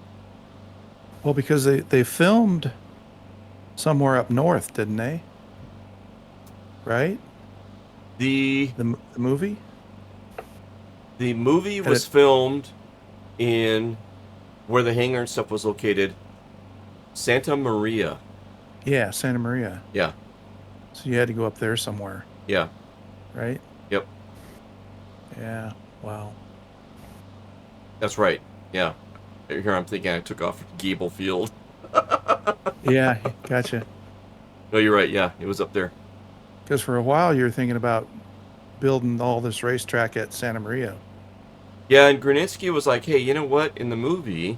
Well, because they filmed somewhere up north, didn't they? Right? The movie? The movie was filmed in where the hangar and stuff was located, Santa Maria. Yeah, Santa Maria. Yeah. So you had to go up there somewhere. Yeah. Right? Yep. Yeah. Wow. That's right. Yeah. Here I'm thinking I took off Gable Field. Yeah, gotcha. No, you're right. Yeah, it was up there. Because for a while you were thinking about building all this racetrack at Santa Maria. Yeah, and Grunitzky was like, "Hey, you know what? In the movie,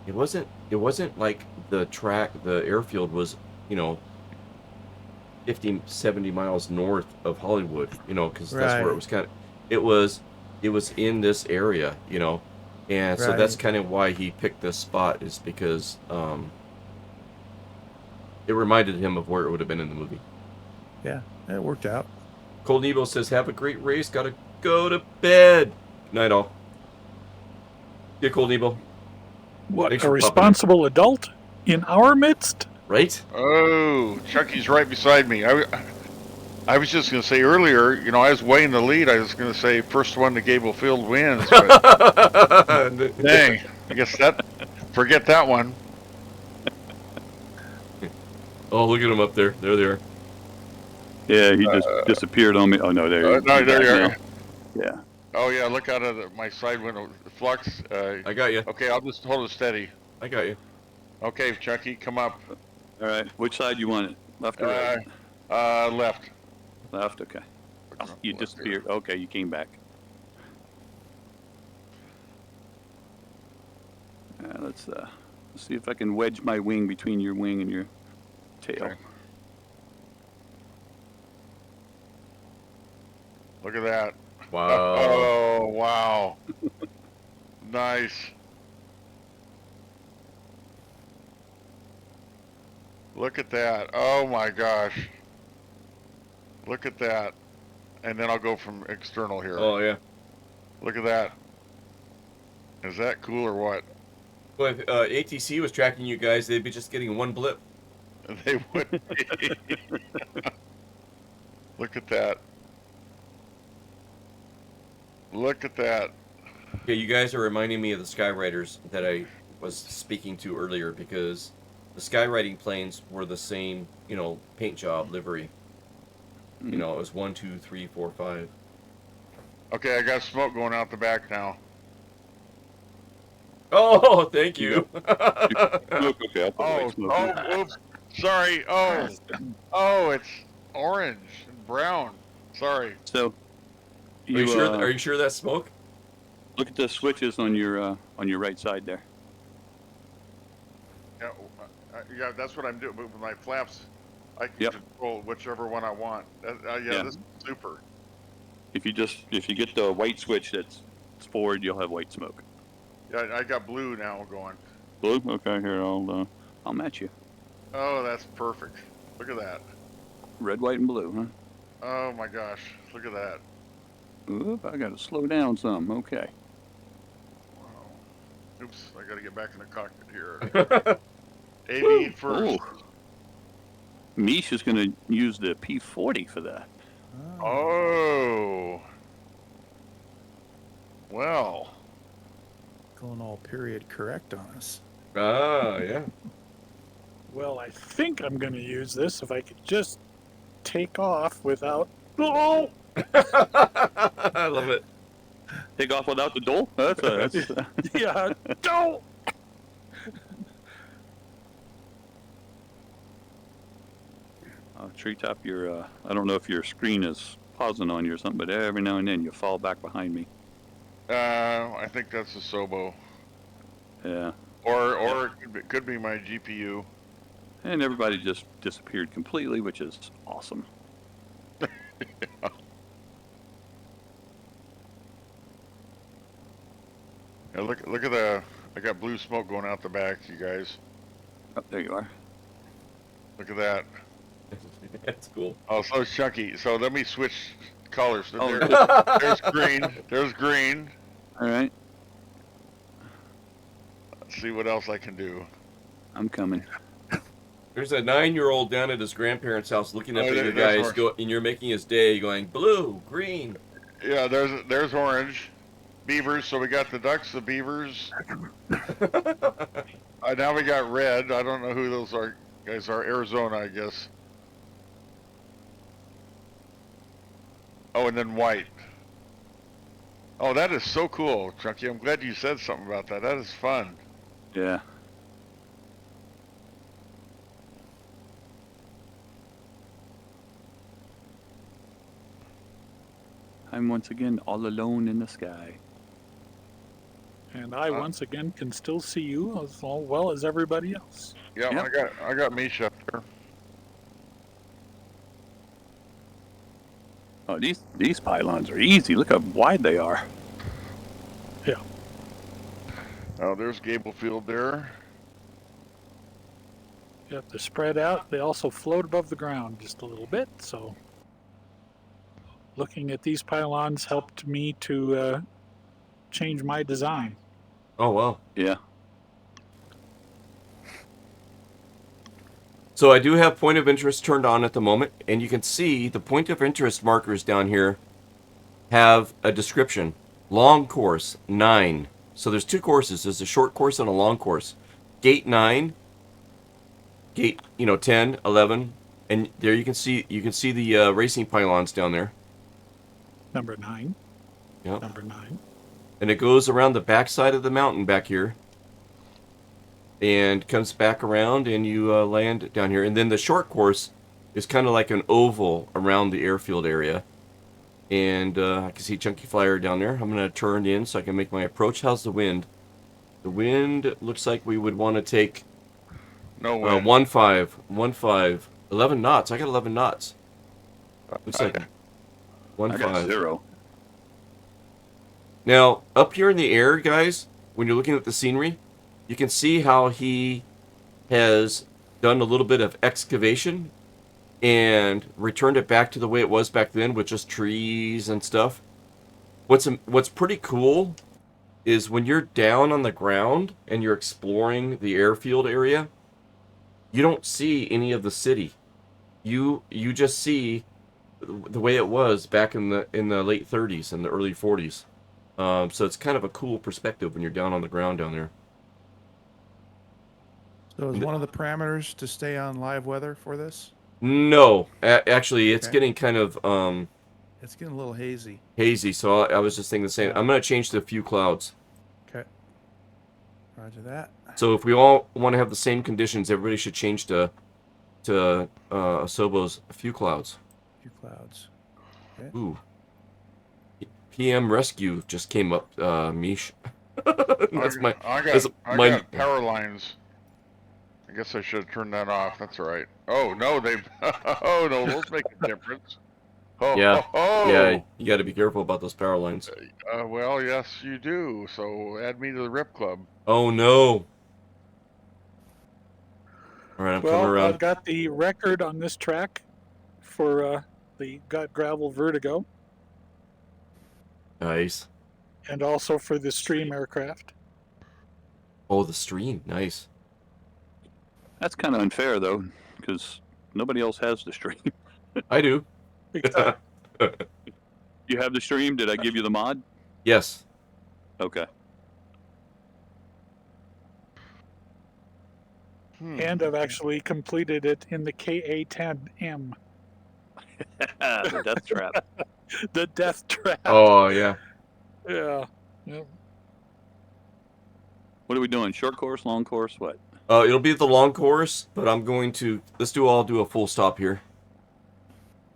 it wasn't like the airfield was, 50, 70 miles north of Hollywood, because that's where it was it was in this area, And so that's Right. kind of why he picked this spot, is because it reminded him of where it would have been in the movie. Yeah, it worked out. Cold Nebo says, "Have a great race. Gotta go to bed." Night all. Yeah, Cold Nebo. What, Thanks a for popping in. responsible adult in our midst? Right? Oh, Chucky's right beside me. I was just going to say earlier, you know, I was way in the lead. I was going to say first one to Gable Field wins. But dang, I guess forget that one. Oh, look at them up there. There they are. Yeah, he just disappeared on me. Oh no, there. No, there you are. Now. Yeah. Oh yeah, look out of my side window. Flux. I got you. Okay, I'll just hold it steady. I got you. Okay, Chucky, come up. All right. Which side you want it? Left or right? Left. Left. Okay. Oh, you disappeared. Okay, you came back. Let's see if I can wedge my wing between your wing and your tail. Okay. Look at that. Wow. Oh, wow. Nice. Look at that. Oh my gosh. Look at that. And then I'll go from external here. Oh, yeah. Look at that. Is that cool or what? Well, if ATC was tracking you guys, they'd be just getting one blip. They would be. Look at that. Look at that. Okay, you guys are reminding me of the Skyriders that I was speaking to earlier, because the Skyriding planes were the same, you know, paint job, livery. You know, it was 1, 2, 3, 4, 5. Okay, I got smoke going out the back now. Oh, thank you. Okay, Oops. Sorry. Oh, it's orange and brown. Sorry. So, Are you sure? Are you sure that's smoke? Look at the switches on your right side there. Yeah, yeah, that's what I'm doing. With my flaps, I can control whichever one I want. Yeah, this is super. If you get the white switch that's forward, you'll have white smoke. Yeah, I got blue now going. Blue? Okay, here I'll match you. Oh, that's perfect. Look at that. Red, white, and blue, huh? Oh my gosh, look at that. Oop, I gotta slow down some. Okay. Wow. Oops, I gotta get back in the cockpit here. AV first. Oh. Mish is gonna use the P40 for that. Oh. Well. Going all period correct on us. Ah, yeah. Well, I think I'm going to use this if I could just take off without... Oh! I love it. Take off without the dole? That's Yeah, don't! Treetop, I don't know if your screen is pausing on you or something, but every now and then you fall back behind me. I think that's a Sobo. Yeah. Or it could be my GPU. And everybody just disappeared completely, which is awesome. Yeah. Yeah, look at I got blue smoke going out the back, you guys. Oh, there you are. Look at that. That's cool. Oh, so chunky. So let me switch colors. Oh, There's green. There's green. All right. Let's see what else I can do. I'm coming. There's a 9-year-old down at his grandparents' house looking up at you there's guys, and you're making his day, going blue, green. Yeah, there's orange. Beavers. So we got the ducks, the beavers. Now we got red. I don't know who those guys are. Arizona, I guess. Oh, and then white. Oh, that is so cool, Chunky. I'm glad you said something about that. That is fun. Yeah. I'm once again all alone in the sky. And I once again can still see you as well as everybody else. Yeah, Yep. I got Misha up there. Oh, these pylons are easy. Look how wide they are. Yeah. Oh, there's Gable Field there. Yep, they're spread out. They also float above the ground just a little bit. So looking at these pylons helped me to change my design. Oh, wow. Yeah. So I do have point of interest turned on at the moment, and you can see the point of interest markers down here have a description. Long course, 9. So there's 2 courses. There's a short course and a long course. Gate 9, gate, 10, 11, and there you can see the racing pylons down there. Number 9. Yep. Number 9. And it goes around the back side of the mountain back here. And comes back around, and you land down here. And then the short course is kind of like an oval around the airfield area. And I can see Chunky Flyer down there. I'm going to turn in so I can make my approach. How's the wind? The wind looks like we would want to take No way. 1.5, 11 knots. I got 11 knots. Looks like I 1.5. got 0. Now, up here in the air, guys, when you're looking at the scenery, you can see how he has done a little bit of excavation and returned it back to the way it was back then with just trees and stuff. What's pretty cool is when you're down on the ground and you're exploring the airfield area, you don't see any of the city. You just see the way it was back in the late 30s and the early 40s. So it's kind of a cool perspective when you're down on the ground down there. So is one of the parameters to stay on live weather for this? No, actually, it's Okay. getting kind of It's getting a little hazy. hazy. So I was just thinking the same. I'm going to change to a few clouds. Okay. Roger that. So if we all want to have the same conditions, everybody should change to Asobo's a few clouds. A few clouds. Okay. Ooh. PM Rescue just came up, Mish. That's my. I that's got power lines. I guess I should have turned that off. That's all right. Oh no, oh no, those make a difference. Oh, Yeah. oh, Yeah, you got to be careful about those power lines. Well, yes, you do. So add me to the Rip Club. Oh no. All right, I'm coming Well, around. I've got the record on this track for the Gut Gravel Vertigo Nice. and also for the Stream aircraft. Oh, the stream. Nice. That's kind of unfair, though, because nobody else has the stream. I do. Exactly. You have the stream? Did I give you the mod? Yes. Okay. And I've actually completed it in the KA-10M. The death trap. The Death Trap. Oh, yeah. Yeah. Yep. What are we doing? Short course, long course, what? It'll be the long course, but I'm going to I'll do a full stop here.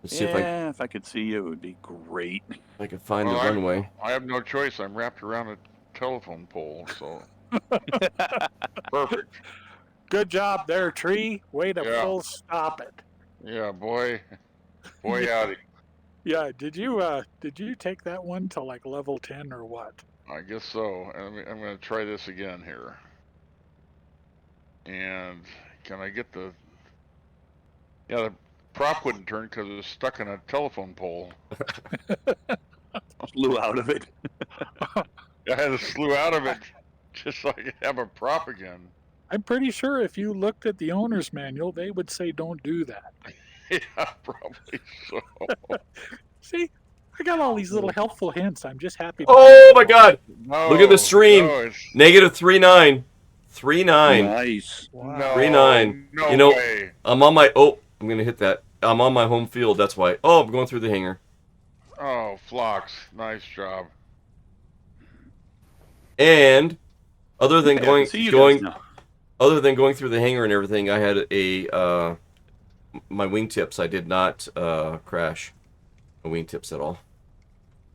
Let's see if I could see you, it would be great. if I can find Well, the runway. I have no choice. I'm wrapped around a telephone pole, so perfect. Good job there, Tree. Way to Yeah. full stop it. Yeah, boy howdy. Yeah, did you take that one to like level 10 or what? I guess so. I'm going to try this again here. And can I get the... Yeah, the prop wouldn't turn because it was stuck in a telephone pole. Flew out of it. I had to slew out of it just so I could have a prop again. I'm pretty sure if you looked at the owner's manual, they would say don't do that. Yeah, probably so. See, I got all these little helpful hints. I'm just happy. Oh my God! No, Look at the stream. No, it's... Negative 3.9. 3.9. Nice. Wow. No, 3.9. no You know- way. I'm on my. Oh, I'm gonna hit that. I'm on my home field. That's why. Oh, I'm going through the hangar. Oh, Phlox, nice job. And other than Hey, I can going see you guys now. other than going through the hangar and everything, I had my wingtips. I did not crash my wingtips at all.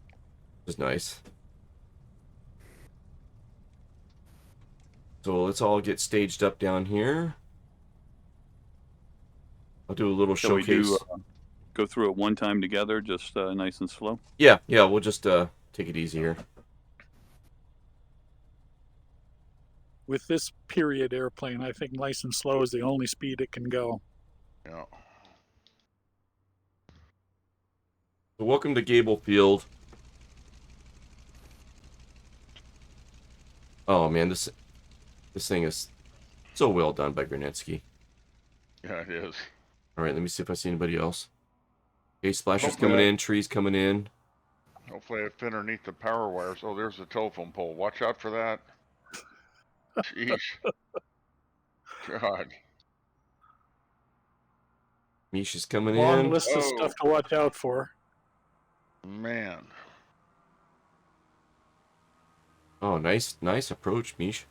It was nice. So let's all get staged up down here. I'll do a little Shall we showcase. do, go through it one time together, just nice and slow? Yeah, we'll just take it easy here. with this period airplane, I think nice and slow is the only speed it can go. Yeah. So welcome to Gable Field. Oh man, this thing is so well done by Granitsky. Yeah, it is. All right, let me see if I see anybody else. Okay, splashers Hopefully coming I- in, trees coming in. Hopefully I fit underneath the power wires. Oh, there's the telephone pole. Watch out for that. Jeez. God. Mish is coming Long in. list of stuff to watch out for. Man. Oh, nice approach, Mish.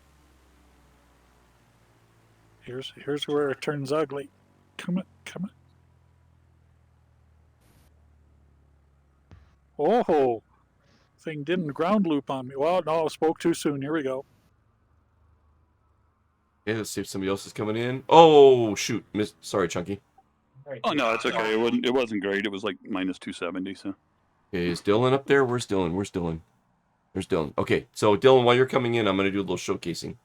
Here's where it turns ugly. Come on. Oh, thing didn't ground loop on me. Well, no, I spoke too soon. Here we go. Okay, let's see if somebody else is coming in. Oh shoot, sorry, Chunky. Oh no, it's okay. It wasn't great. It was like minus 270. So Okay, is Dylan up there? Where's Dylan? There's Dylan. Okay, so Dylan, while you're coming in, I'm gonna do a little showcasing.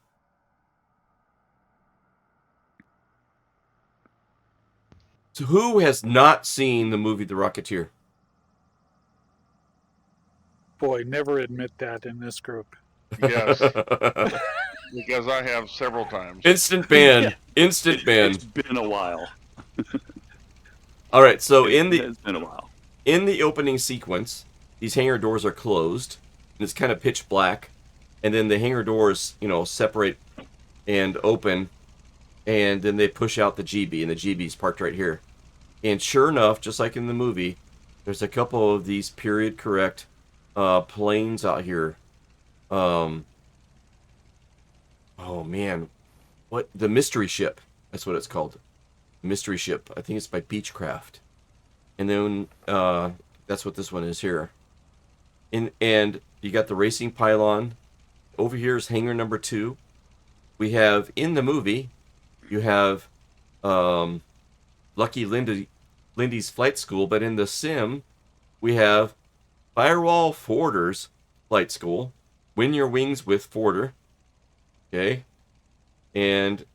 So who has not seen the movie The Rocketeer? Boy, never admit that in this group. Yes. Because I have several times. Instant ban. Instant ban. it's been a while. All right, so It's been a while. in the opening sequence, these hangar doors are closed, and it's kind of pitch black, and then the hangar doors, separate and open, and then they push out the GB, and the GB's parked right here. And sure enough, just like in the movie, there's a couple of these period correct planes out here. Oh man, the mystery ship? That's what it's called. Mystery ship. I think it's by Beechcraft. And then that's what this one is here. And you got the racing pylon. Over here is hangar number 2. We have in the movie, you have Lucky Lindy's flight school, but in the sim, we have Firewall Forder's flight school. Win your wings with Forder. Okay. And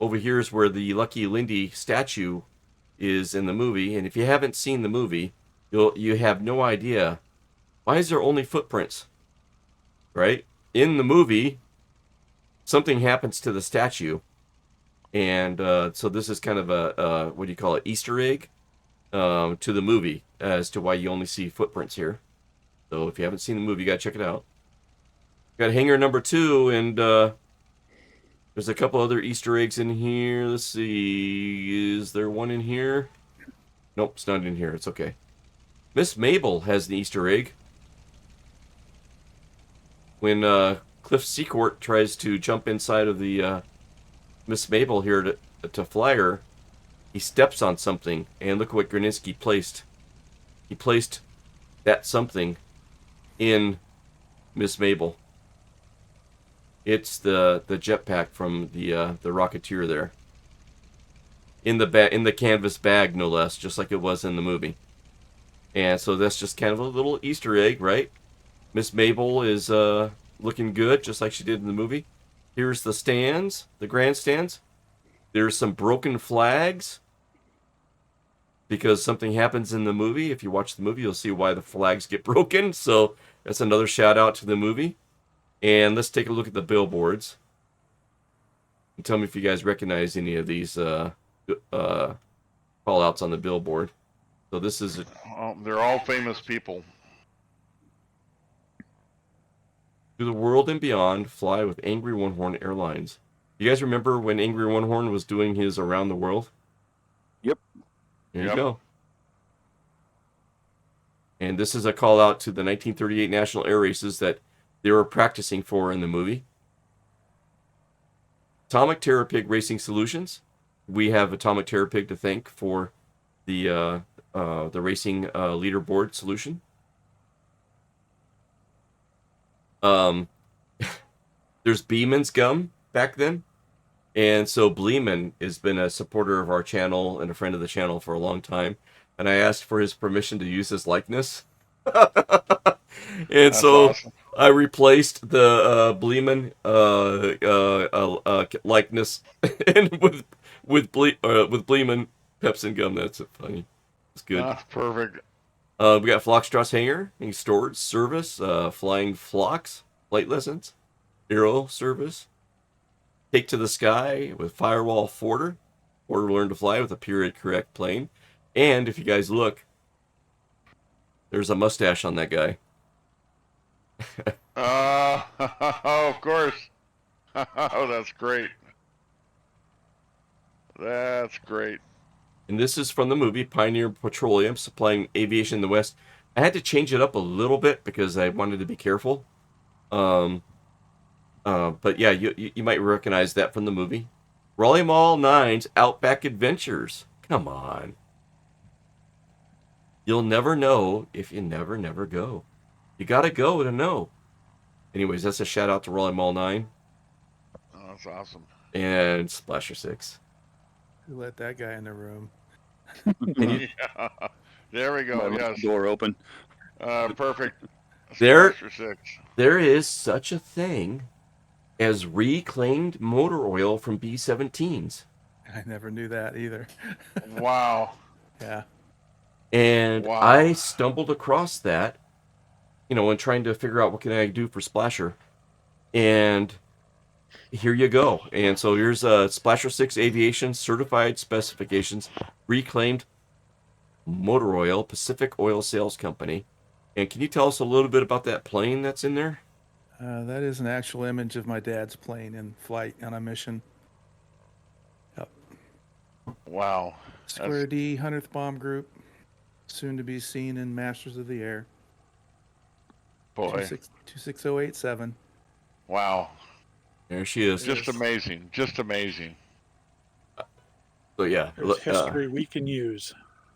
over here is where the Lucky Lindy statue is in the movie. And if you haven't seen the movie, you have no idea. Why is there only footprints? Right? In the movie, something happens to the statue. And so this is kind of a, what do you call it, Easter egg to the movie as to why you only see footprints here. So if you haven't seen the movie, you got to check it out. Got hangar number 2, and there's a couple other Easter eggs in here. Let's see. Is there one in here? Nope, it's not in here. It's okay. Miss Mabel has an Easter egg. When Cliff Seacourt tries to jump inside of the Miss Mabel here to fly her, he steps on something, and look what Gruninsky placed. He placed that something in Miss Mabel. It's the jetpack from the Rocketeer there. In the canvas bag, no less, just like it was in the movie. And so that's just kind of a little Easter egg, right? Miss Mabel is looking good, just like she did in the movie. Here's the stands, the grandstands. There's some broken flags. Because something happens in the movie. If you watch the movie, you'll see why the flags get broken. So that's another shout out to the movie. And let's take a look at the billboards. And tell me if you guys recognize any of these call outs on the billboard. So this is... They're all famous people. To the world and beyond, fly with Angry One Horn Airlines. You guys remember when Angry One Horn was doing his around the world? Yep. There you go. And this is a call out to the 1938 National Air Races that they were practicing for in the movie. Atomic Terrapig Racing Solutions. We have Atomic Terrapig to thank for the racing leaderboard solution. There's Beeman's Gum back then. And so Bleeman has been a supporter of our channel and a friend of the channel for a long time. And I asked for his permission to use his likeness. And That's so awesome. I replaced the Bleeman likeness and with Bleeman Pepsin gum. That's funny. It's good. That's perfect. We got Flockstrasse Hangar, storage service, flying flocks, flight lessons, aero service, take to the sky with firewall forwarder, or learn to fly with a period correct plane. And if you guys look, there's a mustache on that guy. Of course. Oh, that's great. That's great. And this is from the movie Pioneer Petroleum, supplying aviation in the West. I had to change it up a little bit because I wanted to be careful. But yeah, you might recognize that from the movie. Raleigh Mall 9's Outback Adventures. Come on. You'll never know if you never go. You gotta go to know. Anyways, that's a shout out to Raleigh Mall 9. Oh, that's awesome. And Splasher 6. Who let that guy in the room? And Yeah. There we go. Yes. Door open. Perfect. There- Splasher 6. there is such a thing as reclaimed motor oil from B-17s. I never knew that either. Wow. Yeah. And Wow. I stumbled across that, when trying to figure out what can I do for Splasher. And here you go. And so here's Splasher 6 Aviation certified specifications, reclaimed motor oil, Pacific Oil Sales Company. And can you tell us a little bit about that plane that's in there? That is an actual image of my dad's plane in flight on a mission. Yep. Wow. Square D, 100th Bomb Group, soon to be seen in Masters of the Air. Boy. 26087. Wow. There she is. Just amazing. Just amazing. So yeah, There's history we can use.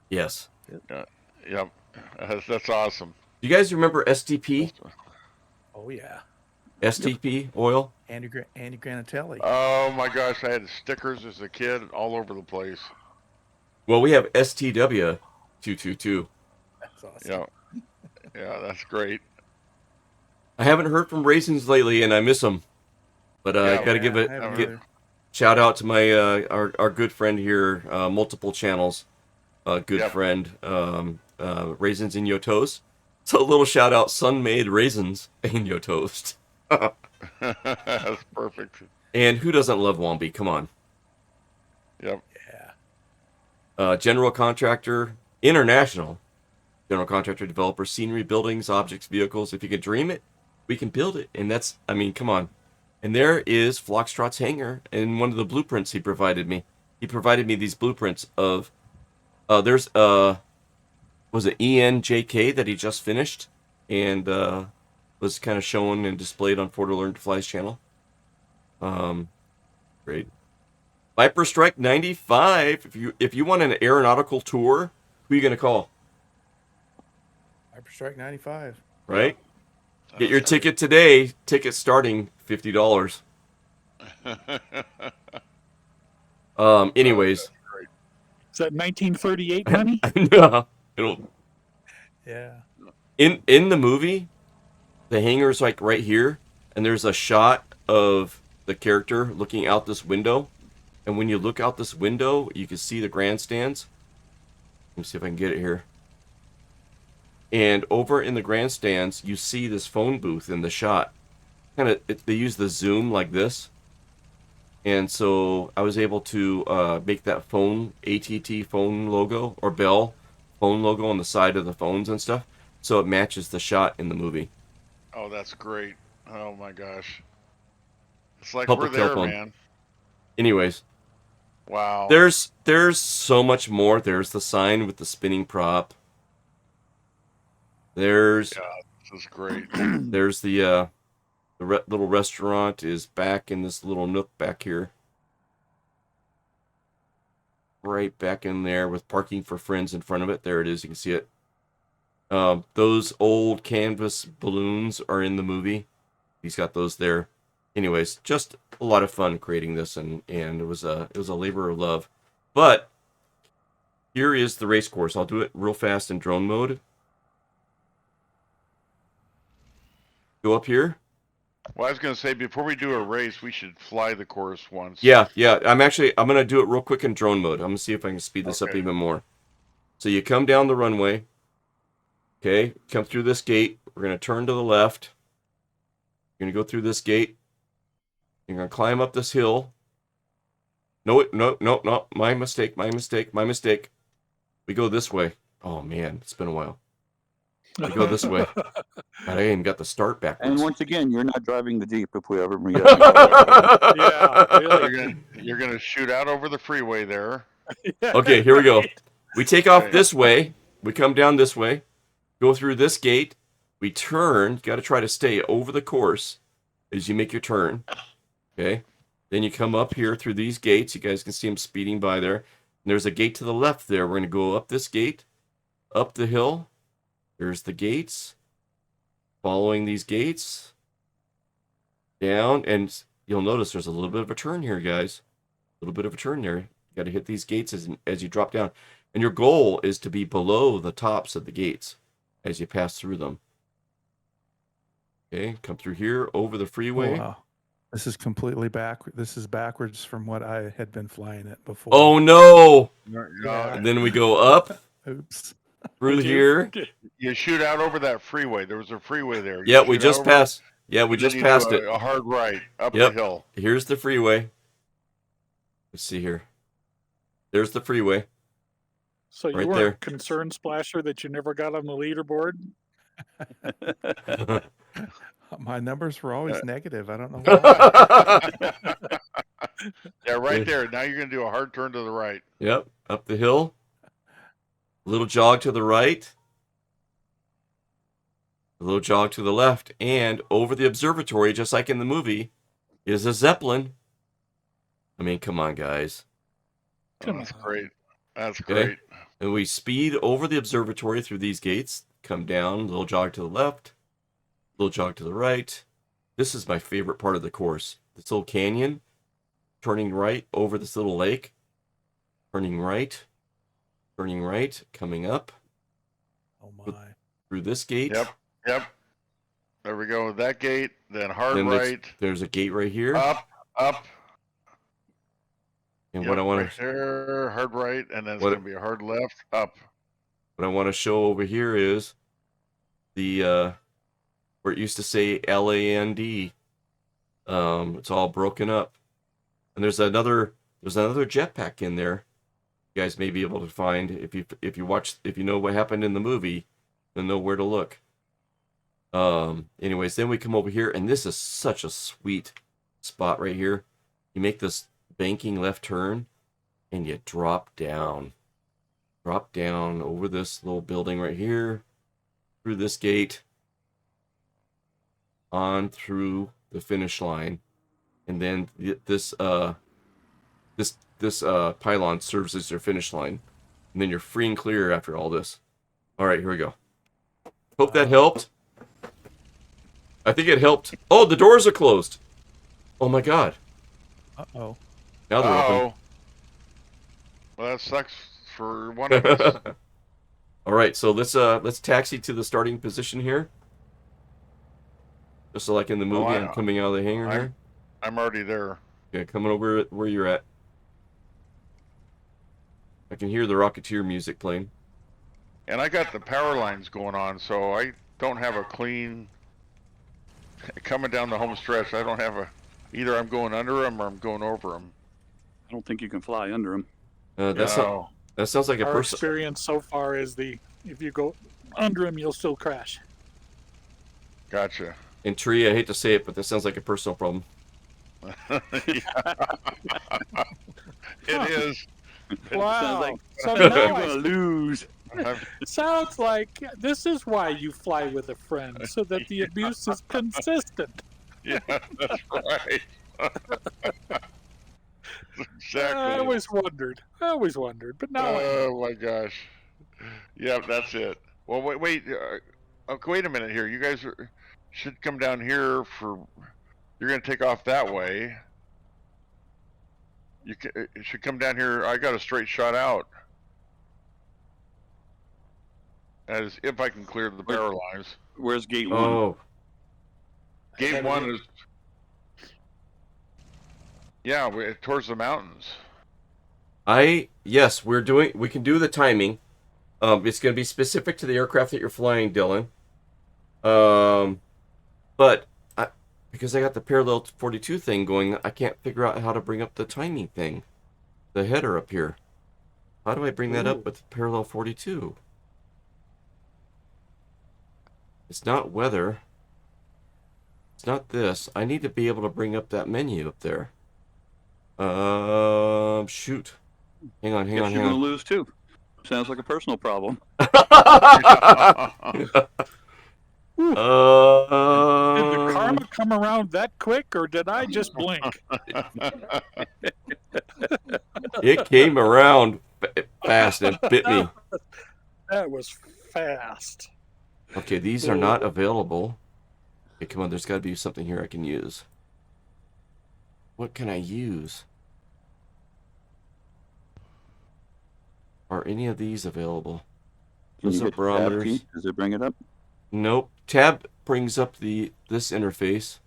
yes. Yep. That's awesome. Do you guys remember STP? Oh, yeah. STP oil? Andy Granatelli. Oh my gosh, I had stickers as a kid all over the place. Well, we have STW 222. That's awesome. Yeah. Yeah, that's great. I haven't heard from Raisins lately, and I miss them. But I got to give I haven't a either. shout out to my our good friend here, multiple channels, good Yep. friend, Raisins in Your Toast. So a little shout out, Sun Made Raisins in Your Toast. That's perfect. And who doesn't love Wombi? Come on. Yep. Yeah. General contractor, international general contractor, developer, scenery, buildings, objects, vehicles. If you can dream it, we can build it. And that's, I mean, come on. And there is Flockstrasse Hangar and one of the blueprints he provided me. He provided me these blueprints of, there's, was it ENJK that he just finished and was kind of shown and displayed on Ford Learn to Fly's channel. Great. Viper Strike 95. If you want an aeronautical tour, who are you gonna call? Viper Strike 95. Right? Get your ticket today. Ticket starting $50. Anyways, Is that 1938 money? no, it'll Yeah. in the movie, the hangar's like right here, and there's a shot of the character looking out this window. And when you look out this window, you can see the grandstands. Let me see if I can get it here. And over in the grandstands, you see this phone booth in the shot. They use the zoom like this. And so I was able to make that phone, ATT phone logo, or Bell phone logo on the side of the phones and stuff. So it matches the shot in the movie. Oh, that's great. Oh my gosh. It's like Public we're there, telephone. man. Anyways, Wow. there's so much more. There's the sign with the spinning prop. There's This is great. there's the little restaurant is back in this little nook back here. Right back in there with parking for friends in front of it. There it is. You can see it. Those old canvas balloons are in the movie. He's got those there. Anyways, just a lot of fun creating this, and it was a labor of love. But here is the race course. I'll do it real fast in drone mode. Go up here. Well, I was gonna say before we do a race, we should fly the course once. Yeah. I'm gonna do it real quick in drone mode. I'm gonna see if I can speed this up Okay. even more. So you come down the runway. Okay, come through this gate. We're gonna turn to the left. You're gonna go through this gate. You're gonna climb up this hill. No. My mistake. We go this way. Oh man, it's been a while. We go this way. God, I even got the start backwards. And once again, you're not driving the Jeep if we ever meet. Yeah, really. You're gonna shoot out over the freeway there. Okay, here we go. Right. We take off Right. this way. We come down this way. Go through this gate. We turn. Got to try to stay over the course as you make your turn. Okay. Then you come up here through these gates. You guys can see them speeding by there. And there's a gate to the left there. We're going to go up this gate, up the hill. There's the gates. Following these gates. Down. And you'll notice there's a little bit of a turn here, guys. A little bit of a turn there. You got to hit these gates as you drop down. And your goal is to be below the tops of the gates as you pass through them. Okay, come through here, over the freeway. Wow. This is completely This is backwards from what I had been flying at before. Oh, no! Yeah. And then we go up Oops. through here. You shoot out over that freeway. There was a freeway there. You Yeah, we shoot just out over- passed. Yeah, we and just then you passed do it. a hard right up Yep. the hill. Here's the freeway. Let's see here. There's the freeway. So you Right weren't there. concerned, Splasher, that you never got on the leaderboard? My numbers were always negative. I don't know why. Yeah, right there. Now you're gonna do a hard turn to the right. Yep, up the hill. A little jog to the right. A little jog to the left. And over the observatory, just like in the movie, is a Zeppelin. I mean, come on, guys. That's great. That's Okay. great. And we speed over the observatory through these gates. Come down, a little jog to the left. A little jog to the right. This is my favorite part of the course. This little canyon. Turning right over this little lake. Turning right. Turning right. Coming up Oh my. through this gate. Yep. There we go. That gate, then hard Then right, there's a gate right here. up. And Yep, what I want right to there, hard right, and then it's What- gonna be a hard left, up. show over here is the where it used to say LAND. It's all broken up. And there's another jetpack in there. You guys may be able to find if you know what happened in the movie, you'll know where to look. Anyways, then we come over here, and this is such a sweet spot right here. You make this banking left turn, and you drop down over this little building right here, through this gate, on through the finish line, and then this pylon serves as your finish line, and then you're free and clear after all this. All right, here we go. Hope that helped. I think it helped. Oh, the doors are closed. Oh my God. Uh-oh. Now they're open. Well, that sucks for one of us. All right, so let's taxi to the starting position here. Just like in the movie, I I'm know. coming out of the hangar here. I'm already there. Okay, coming over where you're at. I can hear the Rocketeer music playing. And I got the power lines going on, so I don't have a clean... Coming down the home stretch, I don't have a... Either I'm going under them or I'm going over them. I don't think you can fly under them. That sounds like a Our person. experience so far is if you go under him, you'll still crash. Gotcha. And Tree, I hate to say it, but that sounds like a personal problem. It is. Wow. Sounds like So you're now gonna lose. it sounds like this is why you fly with a friend, so that the abuse is consistent. Yeah, that's right. Exactly. I always wondered, but now I know. Oh my gosh. Yeah, that's it. Well, wait a minute here. You guys should come down here for. You're gonna take off that way. You should come down here. I got a straight shot out. As if I can clear the power lines. Where's gate one? Oh, Gate 1 is. Yeah, towards the mountains. Yes, we can do the timing. It's going to be specific to the aircraft that you're flying, Dylan. But because I got the parallel 42 thing going, I can't figure out how to bring up the timing thing. The header up here. How do I bring that up with parallel 42? It's not weather. It's not this. I need to be able to bring up that menu up there. Shoot. Hang on. You're gonna lose too. Sounds like a personal problem. Did the karma come around that quick, or did I just blink? It came around fast and bit me. That was fast. Okay, these are not available. Okay, come on, there's got to be something here I can use. What can I use? Are any of these available? Can you Those are hit tab barometers. key? Does it bring it up? Nope. Tab brings up this interface.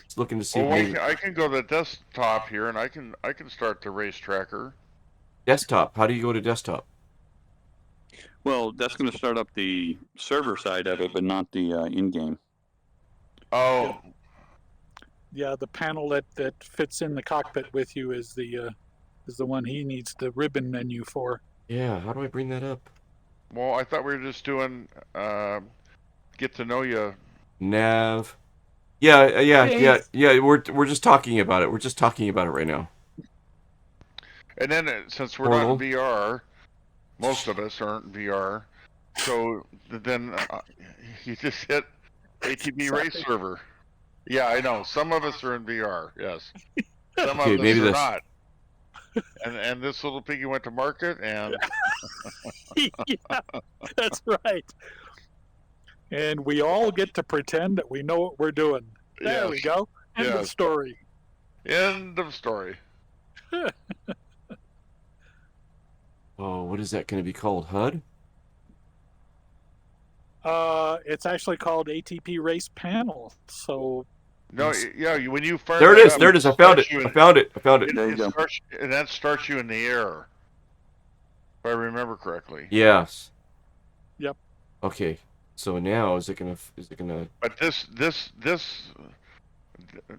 It's looking to see if maybe I can go to the desktop here, and I can start the race tracker. desktop. How do you go to desktop? Well, that's going to start up the server side of it, but not the in-game. Oh, Yeah, the panel that fits in the cockpit with you is the one he needs the ribbon menu for. Yeah, how do I bring that up? well, I thought we were just doing get to know you. Nav. Yeah. We're just talking about it. We're just talking about it right now. And then since we're Portal. not in VR, most of us aren't in VR. So then you just hit ATB race server. Yeah, I know. Some of us are in VR. Yes. Some Okay, of us maybe are this- not. And this little piggy went to market, and Yeah, that's right. And we all get to pretend that we know what we're doing. There we Yes. go. End of Yes. story. End of story. Oh, what is that going to be called? HUD? It's actually called ATP Race Panel. So No, yeah, when you fire There it that is. up, There it is. I found it. starts you I in- found it. I found it. It, There you it go. starts, and that starts you in the air, if I remember correctly. Yes. Yep. Okay. So now is it gonna? But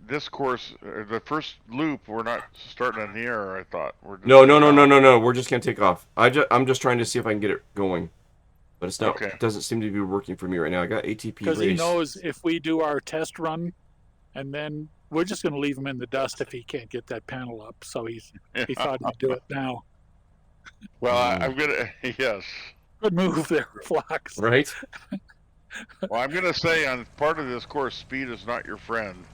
this course, the first loop, we're not starting in the air. I thought. We're just No. We're just gonna take off. I'm just trying to see if I can get it going, but it's not. Okay. It doesn't seem to be working for me right now. I got ATP because race. he knows if we do our test run, and then we're just going to leave him in the dust if he can't get that panel up. So he thought he'd do it now. Well, I'm gonna yes. Good move there, Flox. Right. Well, I'm gonna say on part of this course, speed is not your friend.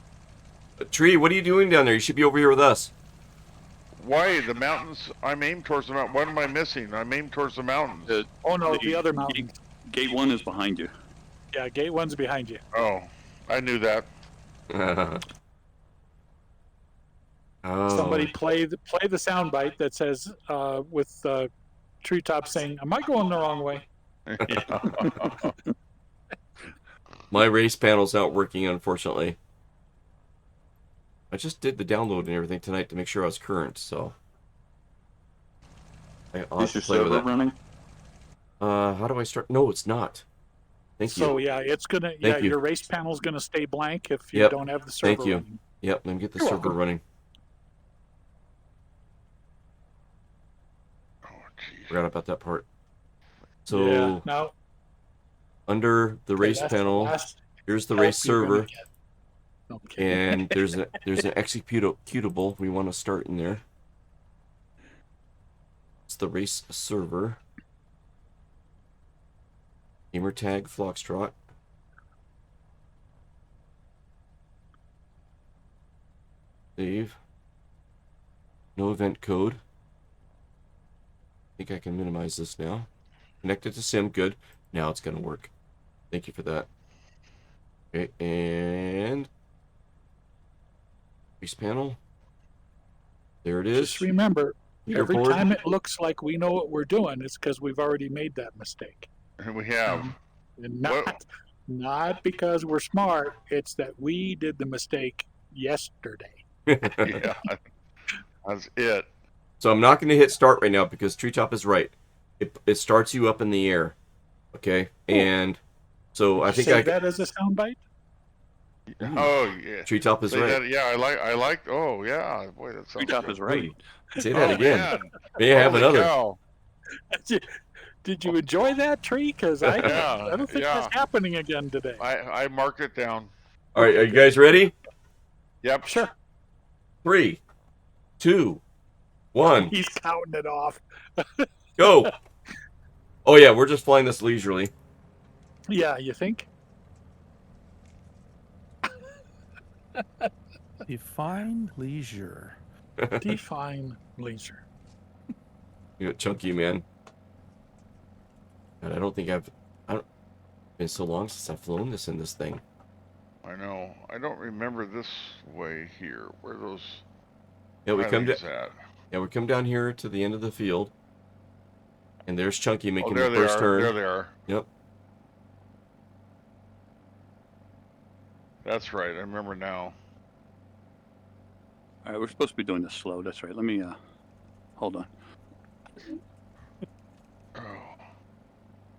Tree, what are you doing down there? You should be over here with us. Why the mountains? I'm aimed towards the mountain. What am I missing? I'm aimed towards the mountains. Oh no, the other mountain. Gate 1 is behind you. Yeah, gate 1's behind you. Oh, I knew that. Oh. Somebody play the soundbite that says with Treetop saying, "Am I going the wrong way?" My race panel's not working, unfortunately. I just did the download and everything tonight to make sure I was current, so I'll have Is to your play with server it. running? How do I start? No, it's not. Thank you. So yeah, it's gonna. Thank you. Your race panel's gonna stay blank if you Yep. don't have the server. Thank you. running. Yep, let me get the You're server welcome. running. Oh, jeez. Forgot about that part. So Yeah. Now under the race that's the panel, last here's the help race you're gonna server, get. Okay. and there's an executable we want to start in there. It's the race server. Gamer tag Foxtrot. Save. No event code. I think I can minimize this now. Connected to sim, good. Now it's gonna work. Thank you for that. Okay, and race panel. There it is. Just remember, every Leaderboard. time it looks like we know what we're doing, it's because we've already made that mistake. We have. And Not because we're smart. It's that we did the mistake yesterday. Yeah, that's it. So I'm not going to hit start right now because Treetop is right. It starts you up in the air. Okay? And so I think Save that as a soundbite. Oh yeah. Treetop is Say right. that. Yeah, I like. Oh yeah. Boy, that sounds Treetop good. is right. Say that Oh again. man. May I have Holy another? cow. Did you enjoy that, Tree? Because I don't think Yeah. that's happening again today. I marked it down. All right, are you guys ready? Yep. Sure. 3, 2, 1, He's counting it off. go. Oh yeah, we're just flying this leisurely. Yeah, you think? Define leisure. Define leisure. You know, chunky man. And I don't think I don't. It's been so long since I've flown this in this thing. I know. I don't remember this way here. Where those Yeah, we come pilings down. at? Yeah, we come down here to the end of the field, and there's Chunky Oh, making there the they first are. turn. There they are. Yep. That's right. I remember now. All right, we're supposed to be doing this slow. That's right. Let me hold on. Oh.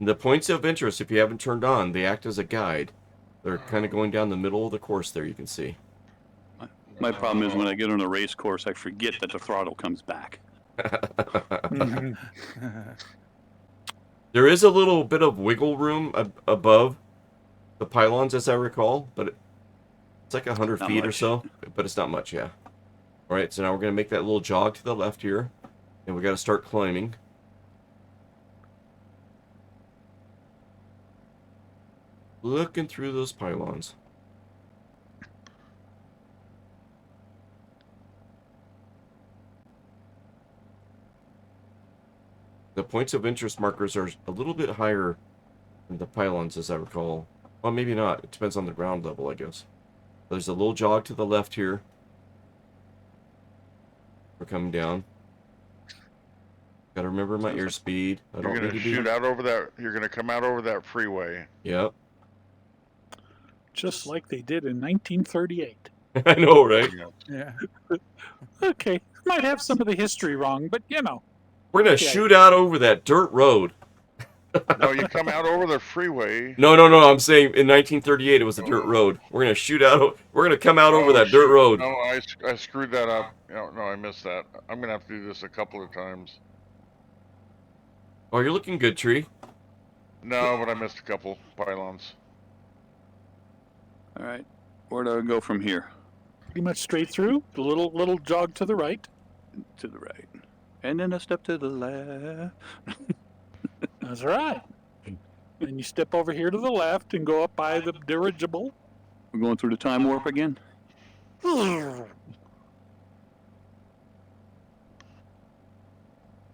The points of interest, if you haven't turned on, they act as a guide. They're kind of going down the middle of the course there, you can see. My problem is when I get on a race course, I forget that the throttle comes back. There is a little bit of wiggle room above the pylons, as I recall, but it's like 100 Not feet or much. so, but it's not much, yeah. All right, so now we're going to make that little jog to the left here, and we got to start climbing. Looking through those pylons. The points of interest markers are a little bit higher than the pylons, as I recall. Well, maybe not. It depends on the ground level, I guess. There's a little jog to the left here. We're coming down. Gotta remember my airspeed. I You're don't gonna need to shoot be... out over that. You're gonna come out over that freeway. Yep. Just like they did in 1938. I know, right? Yeah. Okay, might have some of the history wrong, but you know. We're gonna shoot out over that dirt road. No, you come out over the freeway. No, I'm saying in 1938 it was a dirt road. We're gonna shoot out. We're gonna come out over Oh, that dirt shoot. road. No, I screwed that up. No, I missed that. I'm gonna have to do this a couple of times. Oh, you're looking good, Tree. No, but I missed a couple pylons. All right, where do I go from here? Pretty much straight through. The little jog to the right. To the right, and then a step to the left. That's right. And you step over here to the left and go up by the dirigible. We're going through the time warp again.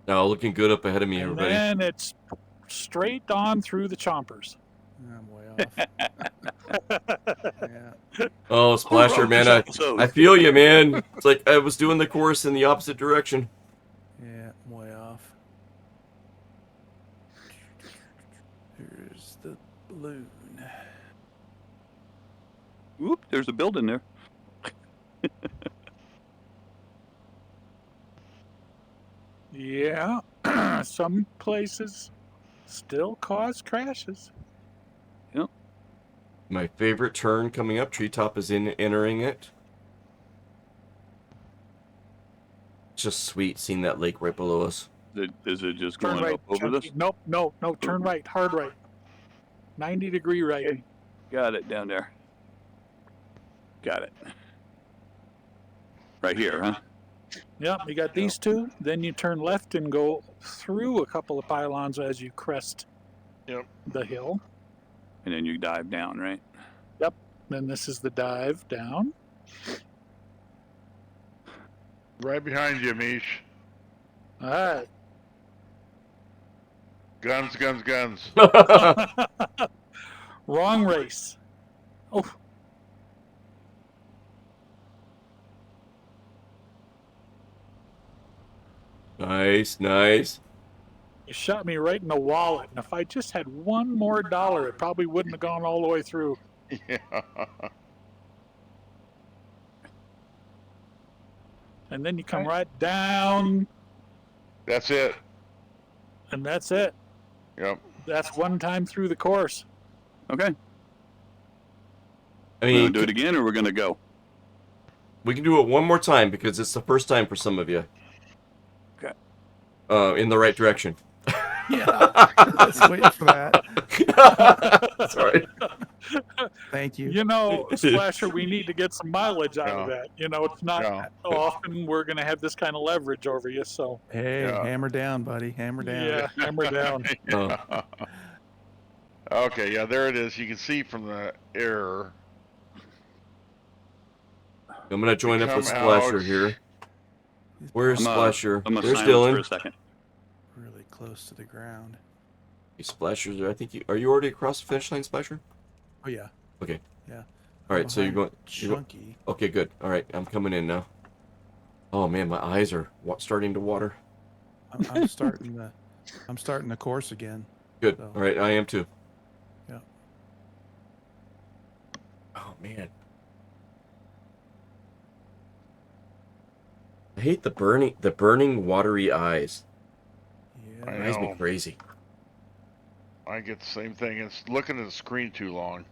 Now looking good up ahead of me, And everybody. then it's straight on through the chompers. I'm way off. Yeah. Oh, Splasher, man, I feel you, man. It's like I was doing the course in the opposite direction. Yeah, I'm way off. Here's the balloon. Whoop! There's a building there. Yeah, some places still cause crashes. My favorite turn coming up. Treetop is entering it. It's just sweet seeing that lake right below us. Is it just Turn going right. up over this? Nope, no, turn right, hard right. 90-degree right. Okay. Got it down there. Got it. Right here, huh? Yep, you got these two. Then you turn left and go through a couple of pylons as you crest the hill. And then you dive down, right? Yep. Then this is the dive down. Right behind you, Mish. All right. Guns, guns, guns. Wrong race. Oh. Nice. You shot me right in the wallet, and if I just had one more dollar, it probably wouldn't have gone all the way through. Yeah. And then you come right down, That's it. and that's it. Yep. That's one time through the course. Okay. I We're mean, gonna do it again, or we're gonna go. we can do it one more time because it's the first time for some of you. Okay. In the right direction. Yeah. I was waiting for that. Sorry. Thank you. You know, Splasher, we need to get some mileage out of Yeah. that. You know, it's not Yeah. often we're going to have this kind of leverage over you. So, Hey, Yeah. hammer down, buddy. Hammer down. yeah, hammer down. Oh. Okay, yeah, there it is. You can see from the air. I'm gonna join up with Come Splasher out. here. Where's I'm Splasher? gonna There's silence for Dylan. a second. Really close to the ground. Hey, Splasher's there. I think are you already across the finish line, Splasher? Oh yeah. Okay. Yeah. All right, so you're going. Chunky. Okay, good. All right, I'm coming in now. Oh man, my eyes are starting to water. I'm starting the. I'm starting the course again. Good. So. All right, I am too. Yeah. Oh man. I hate the burning watery eyes. Yeah. It drives me know. crazy. I get the same thing. It's looking at the screen too long.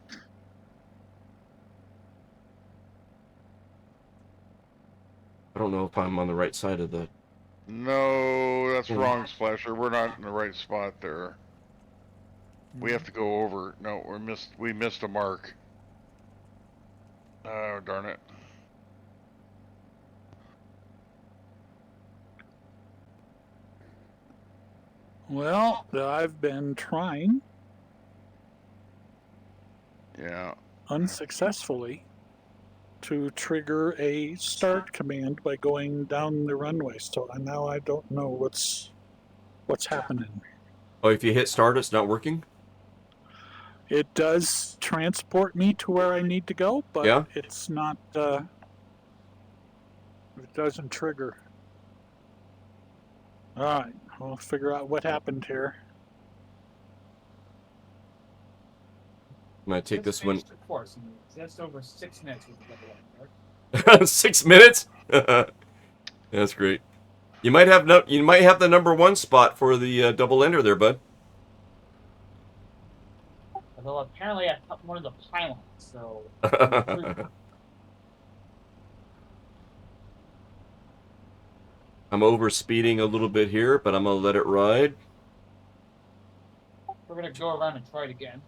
I don't know if I'm on the right side of the. No, that's Hmm. wrong, Splasher. We're not in the right spot there. We have to go over. No, we missed a mark. Oh, darn it. Well, I've been trying Yeah. unsuccessfully to trigger a start command by going down the runway. So now I don't know what's happening. Oh, if you hit start, it's not working. It does transport me to where I need to go, but Yeah? it's not. It doesn't trigger. All right, we'll figure out what happened here. I'm gonna take Let's this one. finish the course in just over 6 minutes with the double ender. 6 minutes. That's great. You might have You might have the number one spot for the double ender there, bud. Although apparently I cut one of the pylons, so. I'm over speeding a little bit here, but I'm gonna let it ride. We're gonna go around and try it again.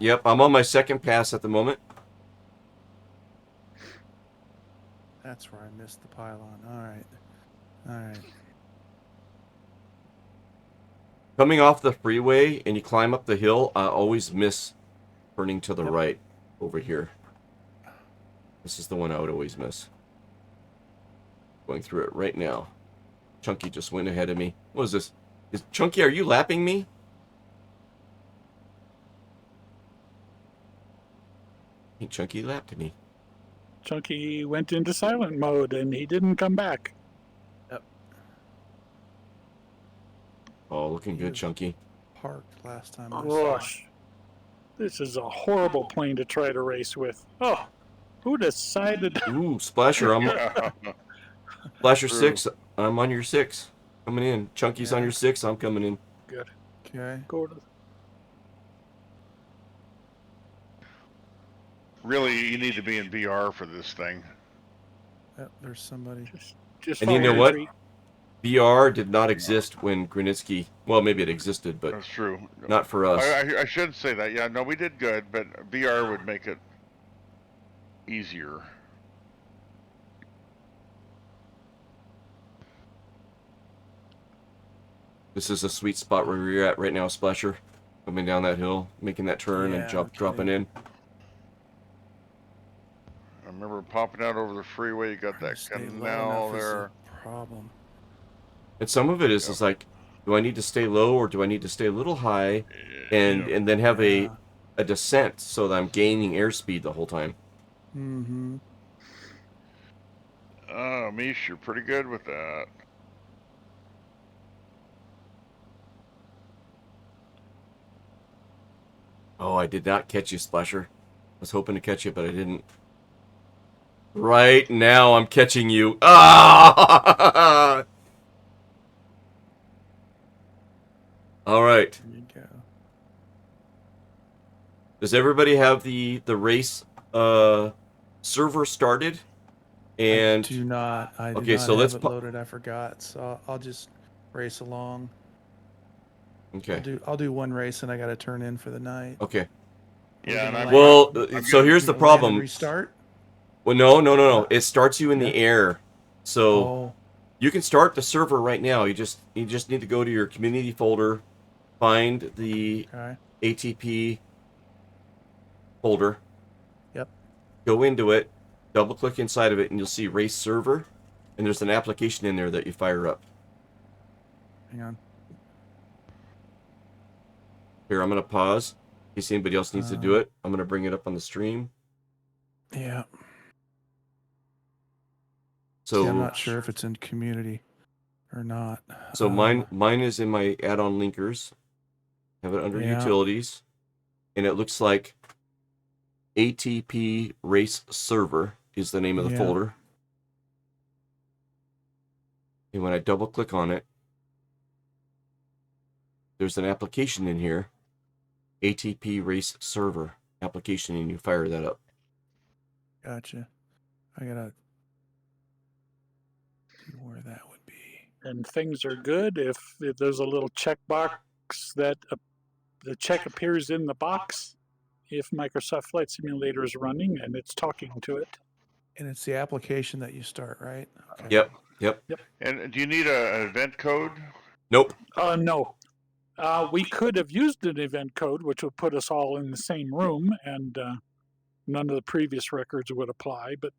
Yep, I'm on my second pass at the moment. That's where I missed the pylon. All right. All right. Coming off the freeway and you climb up the hill, I always miss turning to the right over here. This is the one I would always miss. Going through it right now. Chunky just went ahead of me. What is this? Chunky, are you lapping me? Hey, Chunky lapped me. Chunky went into silent mode and he didn't come back. Yep. Oh, looking good, Chunky. Parked last time I saw. Gosh, this is a horrible plane to try to race with. Oh, who decided? Ooh, Splasher, Splasher 6. I'm on your 6. Coming in. Chunky's on your 6. I'm coming in. Good. Okay. Go to. Really, you need to be in VR for this thing. Yep, there's somebody. Just And you follow know the what? tree. VR did not exist when Grunitzky. Well, maybe it existed, but That's true. not for us. I should say that. Yeah, no, we did good, but VR would make it easier. This is a sweet spot where we're at right now, Splasher. Coming down that hill, making that turn and dropping in. I remember popping out over the freeway. You got that Stay low canal enough is there. the problem. And some of it is like, do I need to stay low or do I need to stay a little high, and then have a descent so that I'm gaining airspeed the whole time. Mm-hmm. Oh, Mish, you're pretty good with that. Oh, I did not catch you, Splasher. I was hoping to catch you, but I didn't. Right now, I'm catching you. Ah! All right. There you go. Does everybody have the race server started? And I do not. I do okay, not so have let's it loaded. I forgot. So I'll just race along. okay. I'll do one race and I got to turn in for the night. Okay. Yeah, and I'm Well, I'm so getting- here's the Land and problem. restart. Well, no. It starts you in the air. So Oh, you can start the server right now. You just need to go to your community folder, find the okay. ATP folder, Yep. go into it, double click inside of it, and you'll see race server. And there's an application in there that you fire up. Hang on. Here, I'm gonna pause in case anybody else needs to do it. I'm gonna bring it up on the stream. Yeah. So See, I'm not sure if it's in community or not. So mine is in my add-on linkers. Have it under Yeah. utilities, and it looks like ATP Race Server is the name of the Yeah. folder. And when I double click on it, there's an application in here, ATP Race Server application, and you fire that up. Gotcha. I gotta see where that would be. And things are good if there's a little checkbox that the check appears in the box if Microsoft Flight Simulator is running and it's talking to it. And it's the application that you start, right? Okay. Yep. And do you need an event code? Nope. No. We could have used an event code, which would put us all in the same room, and none of the previous records would apply. But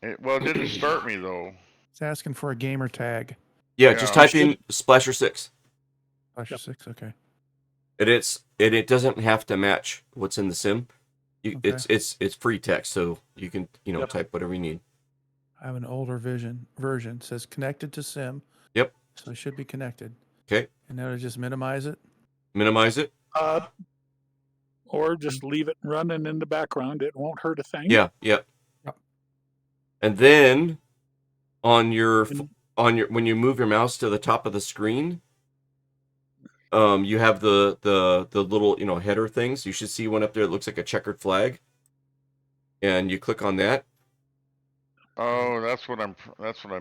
It didn't start me though. It's asking for a gamer tag. Yeah, just type in Splasher6. Flasher 6, okay. And it doesn't have to match what's in the sim. Okay. It's free text, so you can type whatever you need. I have an older version. It says connected to sim. Yep. So it should be connected. Okay. And now to just minimize it. Minimize it. Or just leave it running in the background. It won't hurt a thing. Yeah. Yep. And then on your when you move your mouse to the top of the screen, you have the little header things. You should see one up there that looks like a checkered flag, and you click on that. Oh, that's what I'm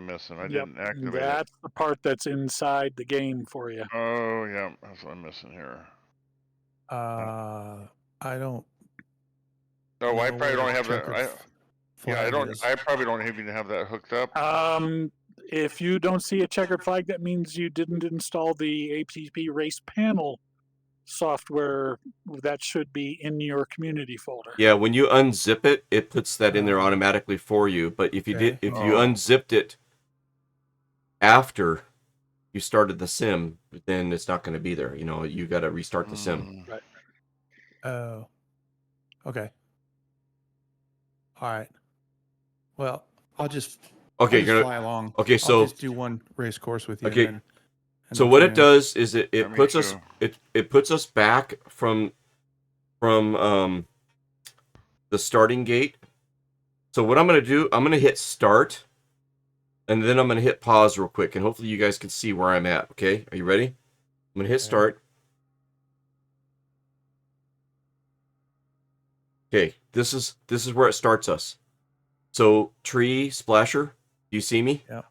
missing. I didn't activate it. That's the part that's inside the game for you. Oh yeah, that's what I'm missing here. I don't. Oh, I probably don't have that. I I probably don't even have that hooked up. If you don't see a checkered flag, that means you didn't install the ATP Race Panel software. That should be in your community folder. Yeah, when you unzip it, it puts that in there automatically for you. But if you you unzipped it after you started the sim, then it's not going to be there. You got to restart the sim. Right. Oh. Okay. All right. Well, I'll just fly along. Okay, so I'll just do one race course with you. Okay. And So what it does is it puts us it puts us back from the starting gate. So what I'm going to do, I'm going to hit start, and then I'm going to hit pause real quick, and hopefully you guys can see where I'm at. Okay, are you ready? I'm going to hit start. Okay, this is where it starts us. So tree splasher, do you see me? Yeah.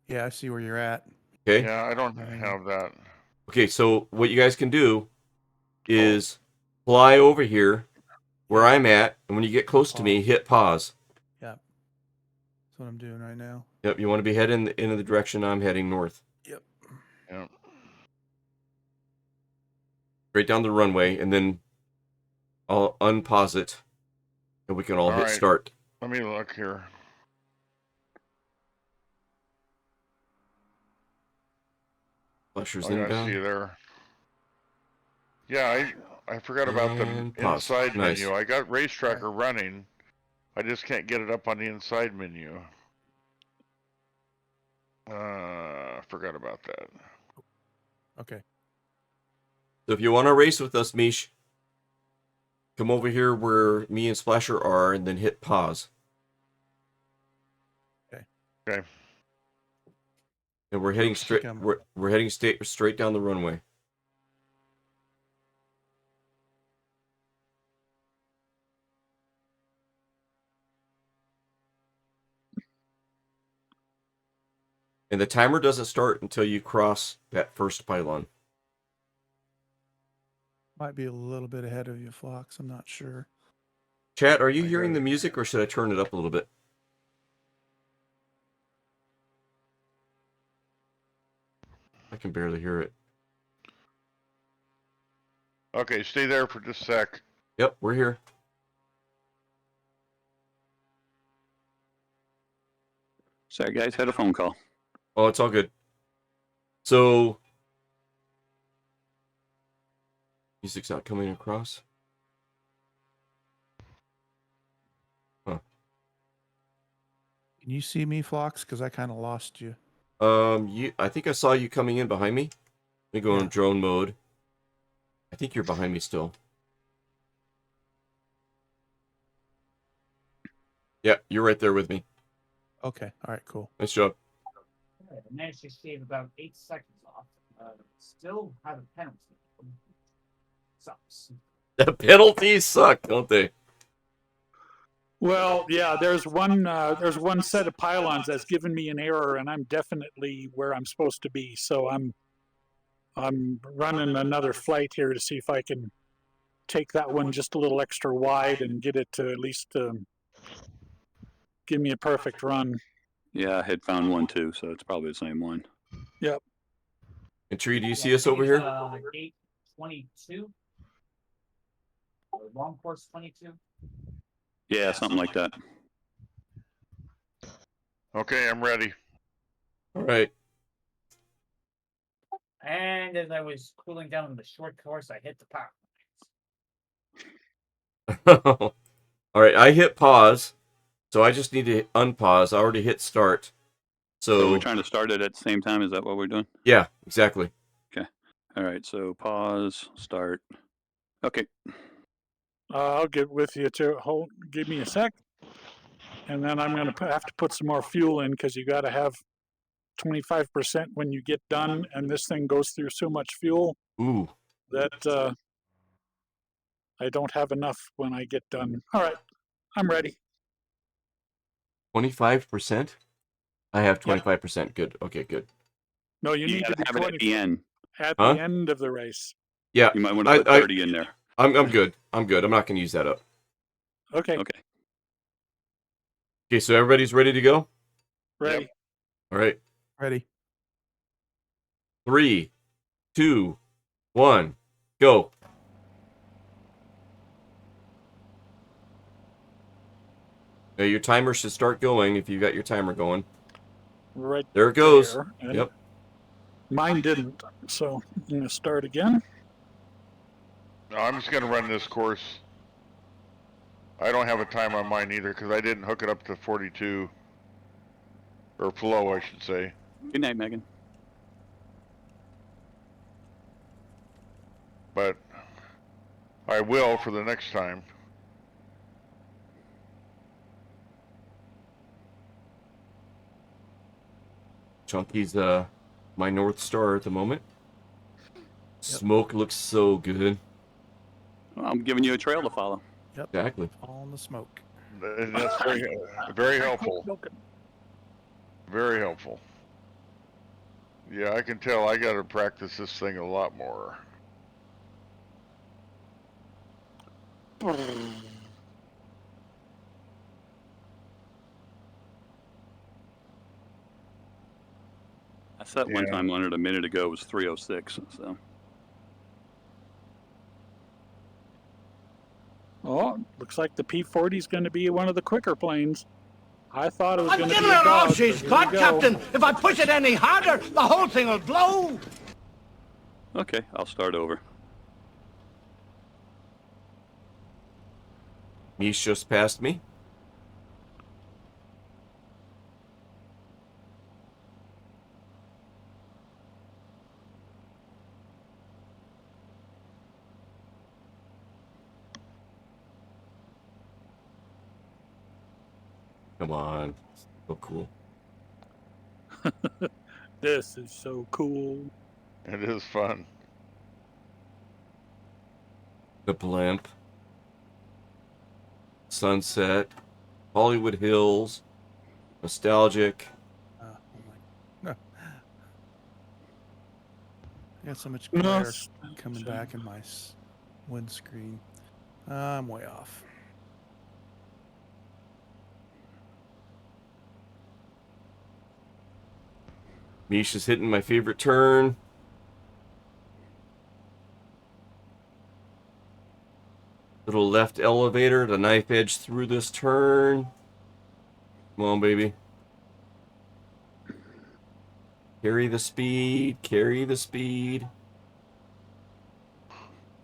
Yeah, I see where you're at. Okay. Yeah, I don't have that. Okay, so what you guys can do is fly over here where I'm at, and when you get close to me, hit pause. Yeah. That's what I'm doing right now. Yep, you want to be heading in the direction I'm heading, north. Yep. Yep. Straight down the runway, and then I'll unpause it, and we can all hit start. Let me look here. Flushers I inbound. see you there. Yeah, I forgot about the And pause. inside Nice. menu. I got Race Tracker running. I just can't get it up on the inside menu. Forgot about that. Okay. So if you want to race with us, Mish, come over here where me and Splasher are, and then hit pause. Okay. And we're heading Looks straight. like I'm- We're heading straight down the runway. And the timer doesn't start until you cross that first pylon. Might be a little bit ahead of you, Flox. I'm not sure. Chat, are you I hearing heard the it. music, or should I turn it up a little bit? I can barely hear it. Okay, stay there for just a sec. Yep, we're here. Sorry, guys, had a phone call. Oh, it's all good. So, music's not coming across. Huh. Can you see me, Flox? Because I kind of lost you. I think I saw you coming in behind me. Let me go in drone mode. I think you're behind me still. Yeah, you're right there with me. Okay. All right. Cool. Nice job. I managed to shave about 8 seconds off. Still have a penalty. Sucks. The penalties suck, don't they? Well, yeah, there's one set of pylons that's given me an error, and I'm definitely where I'm supposed to be. So I'm running another flight here to see if I can take that one just a little extra wide and get it to at least give me a perfect run. Yeah, I had found one too, so it's probably the same one. Yep. And Tree, do you see us over here? 822. Long course 22. Yeah, something like that. Okay, I'm ready. All right. And as I was cooling down on the short course, I hit the power lines. All right, I hit pause, so I just need to unpause. I already hit start. So we're So trying to start it at the same time. Is that what we're doing? yeah, exactly. All right. So pause, start. Okay. I'll get with you to hold. Give me a sec, and then I'm going to have to put some more fuel in because you got to have 25% when you get done, and this thing goes through so much fuel Ooh, that I don't have enough when I get done. All right, I'm ready. 25%. I have 25%. Good. Okay, good. No, you need gotta to be have it 20 at the end. at Huh? the end of the race. Yeah, You might want to put 30 in there. I'm good. I'm good. I'm not gonna use that up. Okay, Okay. Okay, so everybody's ready to go. ready. All right, Ready. 3, 2, 1, go. Now your timer should start going if you got your timer going. Right There it goes. there. And Yep. mine didn't, so I'm going to start again. No, I'm just gonna run this course. I don't have a time on mine either because I didn't hook it up to 42 or flow, I should say. Good night, Megan. But I will for the next time. Chunky's my North Star at the moment. Smoke looks so good. Well, I'm giving you a trail to follow. Yep. Exactly. All in the smoke. And that's very helpful. Very helpful. Yeah, I can tell I gotta practice this thing a lot more. I set one Yeah. time on it a minute ago. It was 306. So Oh, looks like the P-40 is going to be one of the quicker planes. I thought it was I'm going to be giving a her dog. all she's but here got, we go. Captain. If I push it any harder, the whole thing will blow. okay, I'll start over. Mish just passed me. Come on. So cool. This is so cool. It is fun. The blimp. Sunset. Hollywood Hills. Nostalgic. Oh my. No. I got so much glare coming back in my windscreen. I'm way off. Misha's hitting my favorite turn. Little left elevator, the knife edge through this turn. Come on, baby. Carry the speed, carry the speed.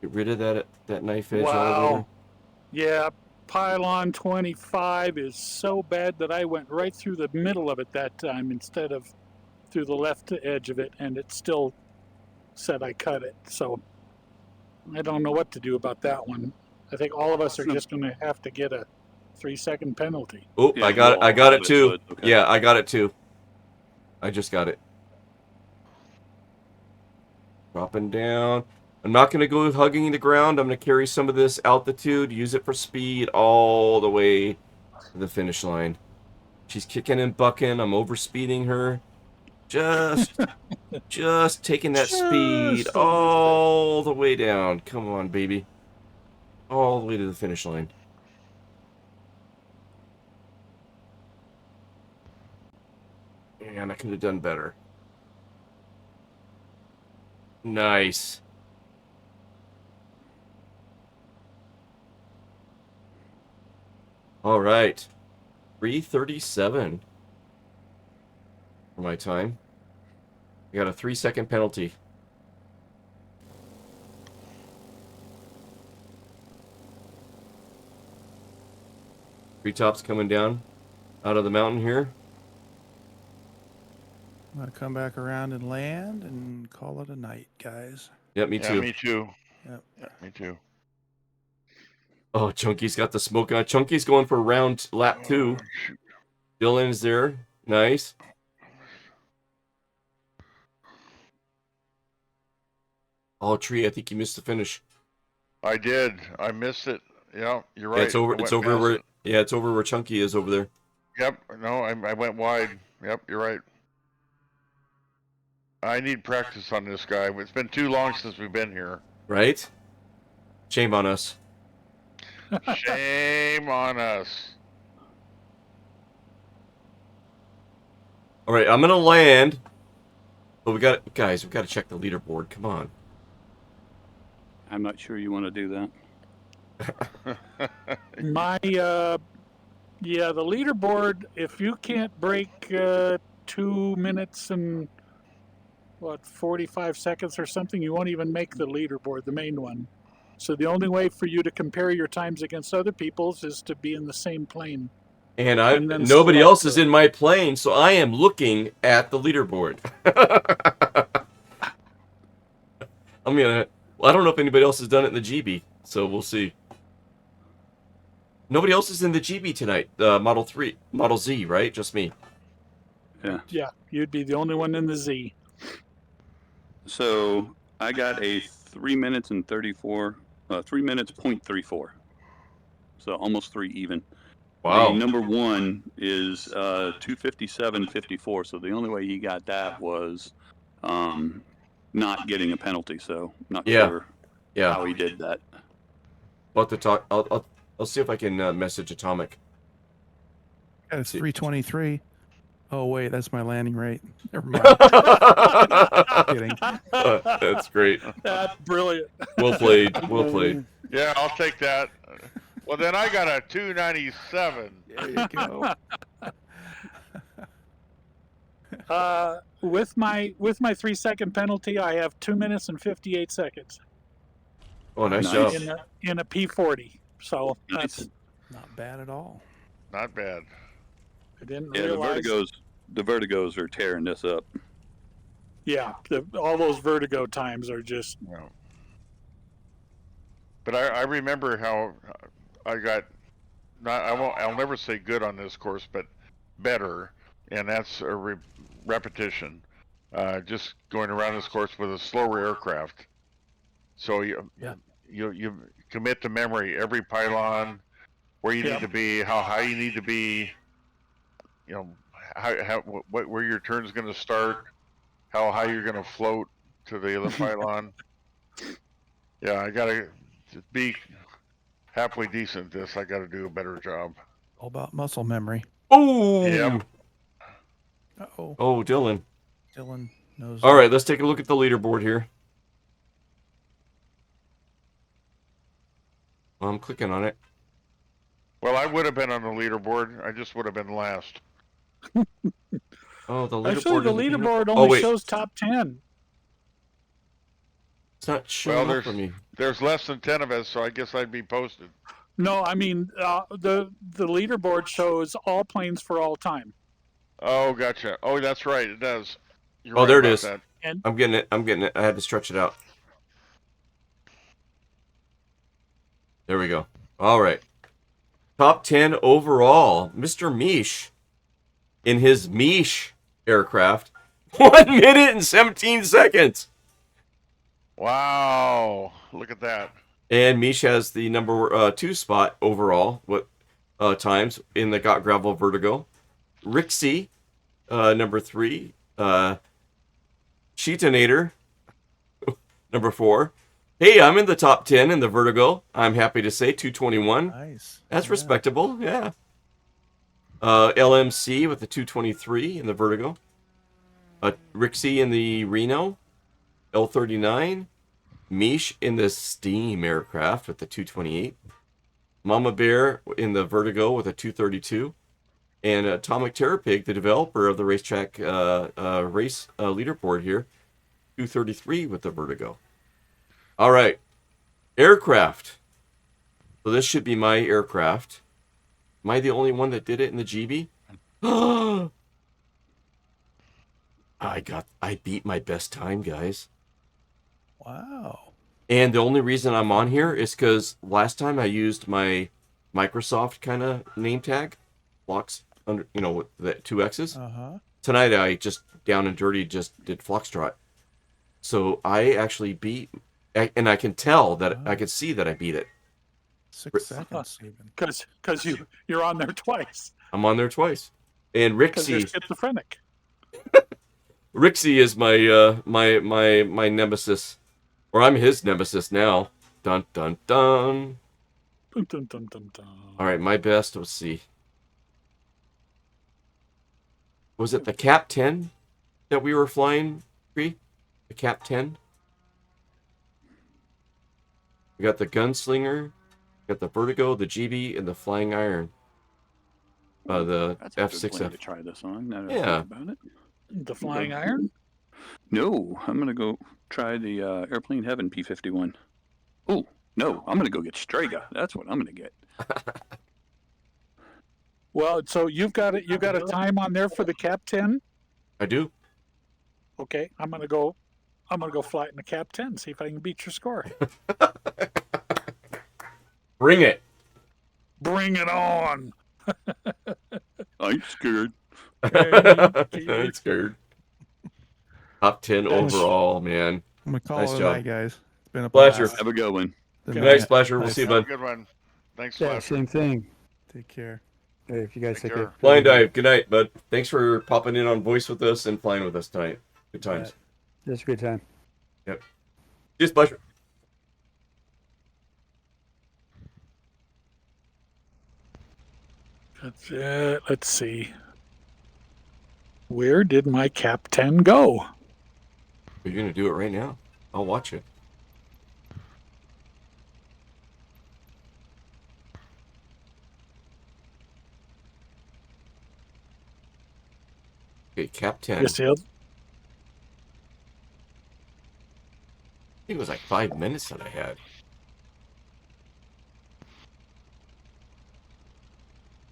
Get rid of that knife edge elevator. Wow. Yeah, pylon 25 is so bad that I went right through the middle of it that time instead of through the left edge of it, and it still said I cut it. So I don't know what to do about that one. I think all of us are just going to have to get a 3-second penalty. Oh, Yeah, I got it. I got it too. so it's okay. Yeah, I got it too. I just got it. Dropping down. I'm not going to go hugging the ground. I'm going to carry some of this altitude, use it for speed all the way to the finish line. She's kicking and bucking. I'm overspeeding her. Just taking that speed all the way down. Come on, baby. All the way to the finish line. And I could have done better. Nice. All right. 3:37 for my time. I got a 3-second penalty. Treetops coming down out of the mountain here. I'm gonna come back around and land and call it a night, guys. Yep, me too. Me too. Yep. Yeah, me too. Oh, Chunky's got the smoke on. Chunky's going for lap 2. Shoot. Dylan's there. Nice. Oh, Tree, I think you missed the finish. I did. I missed it. Yeah, you're right. Yeah, it's over. I It's went over past where. it. Yeah, it's over where Chunky is over there. Yep. No, I went wide. Yep, you're right. I need practice on this guy. It's been too long since we've been here. Right? Shame on us. Shame on us. All right, I'm gonna land. But we got to check the leaderboard. Come on. I'm not sure you want to do that. My, the leaderboard, if you can't break 2 minutes and, 45 seconds or something, you won't even make the leaderboard, the main one. So the only way for you to compare your times against other people's is to be in the same plane. And then nobody select else is in my plane, so I am looking at the leaderboard. I don't know if anybody else has done it in the GB, so we'll see. Nobody else is in the GB tonight. Model Z, right? Just me. Yeah. Yeah, you'd be the only one in the Z. So I got a 3 minutes and 34, 3 minutes .34. So almost 3 even. Wow. The number one is 2:57.54. So the only way he got that was not getting a penalty. So not sure how he did that. We'll have to talk. I'll see if I can message Atomic. It's 3:23. Oh wait, that's my landing rate. Never mind. Kidding. That's great. That's brilliant. Well played. Well played. Yeah, I'll take that. Well, then I got a 297. There you go. With my 3-second penalty, I have 2 minutes and 58 seconds. Oh, nice Nice. job. In a P40. So Nice. that's, Not bad at all. Not bad. I didn't Yeah, realize. the vertigos are tearing this up. Yeah, all those vertigo times are just. No. But I remember how I got I'll never say good on this course, but better, and that's a repetition. Just going around this course with a slower aircraft. So you commit to memory every pylon, where you need to be, how high you need to be, where your turn's going to start, how high you're going to float to the other pylon. Yeah, I gotta be halfway decent at this. I gotta do a better job. All about muscle memory. Oh. Yep. Uh-oh. Oh, Dylan. Dylan knows. All right, let's take a look at the leaderboard here. I'm clicking on it. Well, I would have been on the leaderboard. I just would have been last. Oh, the leaderboard. Actually, the leaderboard Oh, only wait. shows top 10. It's not showing up for me. There's less than 10 of us, so I guess I'd be posted. No, I mean the leaderboard shows all planes for all time. Oh, gotcha. Oh, that's right. It does. You're Oh, right there it about is. that. And I'm getting it. I had to stretch it out. There we go. All right. Top 10 overall. Mr. Mish in his Mish aircraft. 1 minute and 17 seconds. Wow. Look at that. And Mish has the number 2 spot overall. What times in the Got Gravel Vertigo. Rixie, number 3. Cheetanator, number 4. Hey, I'm in the top 10 in the Vertigo. I'm happy to say 221. Nice. That's respectable, yeah. LMC with the 223 in the Vertigo. Rixie in the Reno. L39. Mish in the Steam aircraft with the 228. Mama Bear in the Vertigo with a 232. And Atomic Terror Pig, the developer of the racetrack race leaderboard here, 233 with the Vertigo. All right. Aircraft. So this should be my aircraft. Am I the only one that did it in the GB? I beat my best time, guys. Wow. And the only reason I'm on here is because last time I used my Microsoft kind of name tag, blocks under, with the 2 X's. Tonight I just down and dirty just did Foxtrot. So I actually beat, and I can tell that I could see that I beat it. 6 seconds even. Because you're on there twice. I'm on there twice. And Because you're Rixie. schizophrenic. Rixie is my nemesis, or I'm his nemesis now. Dun dun dun. Dun, dun, dun, dun, dun. All right, my best. Let's see. Was it the Cap 10 that we were flying? The Cap 10. We got the Gunslinger, got the Vertigo, the GB, and the Flying Iron. The That's a good F6F. plane to try this on. Now that I Yeah. think about it. The Flying Iron? No, I'm gonna go try the Airplane Heaven P-51. Oh no, I'm gonna go get Strega. That's what I'm gonna get. Well, so you've got it. You got a time on there for the Cap 10. I do. Okay, I'm gonna go fly it in the Cap 10. See if I can beat your score. Bring it. Bring it on. I'm scared. I ain't scared. Top 10 overall, man. I'm going to call Nice it a job. night, guys. It's been a Pleasure. blast. Have a good one. Good Good night. night, Splasher. We'll see you, Have a bud. good one. Thanks, Yeah, Flash. same thing. Take care. Hey, if you guys Take take care. care. Flying Dive, good night, bud. Thanks for popping in on voice with us and flying with us tonight. Good times. It's a good time. Yep. Just Splasher. That's it. Let's see. Where did my Cap 10 go? You're going to do it right now. I'll watch it. Okay, Cap 10. Yes, I think it was like 5 minutes that I had.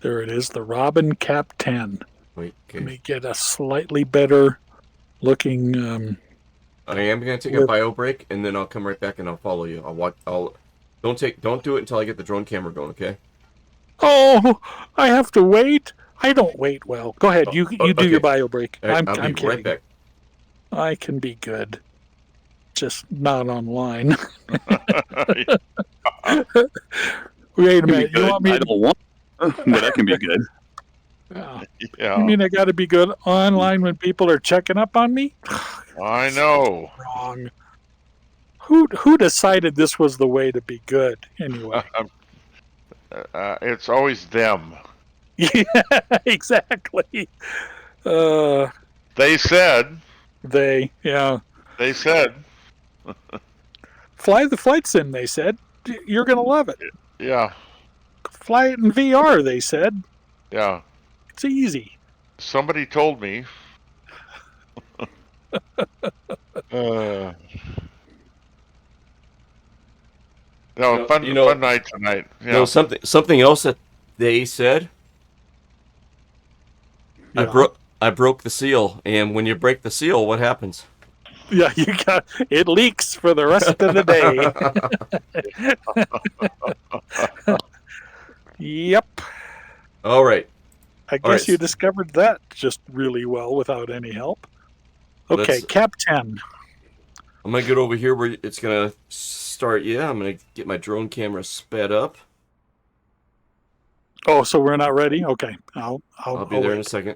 there it is. The Robin Cap 10. Wait, Let okay. me get a slightly better looking. I am going to take a bio break, and then I'll come right back and I'll follow you. I'll watch. Don't do it until I get the drone camera going, okay? Oh, I have to wait. I don't wait well. Go ahead. You do your Okay. bio break. All right, I'm I'll be right kidding. back. I can be good. Just not online. Wait a Can be minute. You good. want me I to? don't want, but that can be good. You Yeah, mean I got to be good online when people are checking up on me? I know. Wrong. Who decided this was the way to be good anyway? It's always them. Yeah, exactly. Uh, They said. yeah. They said. Fly the flight sim, they said. You're going to love it. Yeah, Fly it in VR, they said. yeah. It's easy. Somebody told me. Uh, no, No, fun night tonight. no, Yeah. something else that they said. Yeah. I broke the seal, and when you break the seal, what happens? Yeah, it leaks for the rest of the day. Yep. All right. I All guess right. you discovered that just really well without any help. Okay, Let's. Cap 10. I'm gonna get over here where it's gonna start. Yeah, I'm gonna get my drone camera sped up. Oh, so we're not ready? Okay. I'll Be there in a wait. second.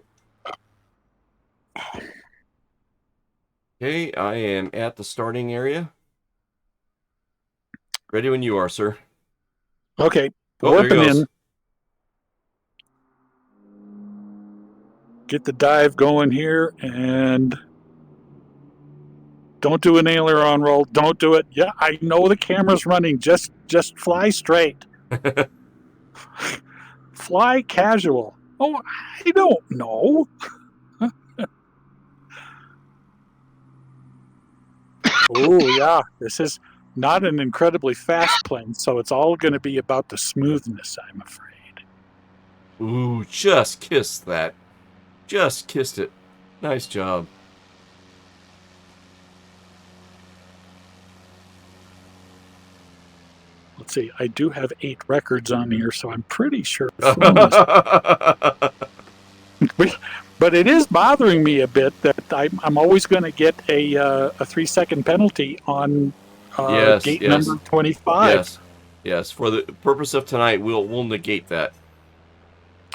Okay, I am at the starting area. Ready when you are, sir. Okay. Oh, there he Warping goes. in. Get the dive going here and don't do an aileron roll. Don't do it. Yeah, I know the camera's running. Just fly straight. Fly casual. Oh, I don't know. Oh, yeah. This is not an incredibly fast plane, so it's all going to be about the smoothness, I'm afraid. Ooh, just kissed that. Just kissed it. Nice job. Let's see. I do have 8 records on here, so I'm pretty sure. But it is bothering me a bit that I'm always going to get a 3-second penalty on gate number 25. Yes. For the purpose of tonight, we'll negate that.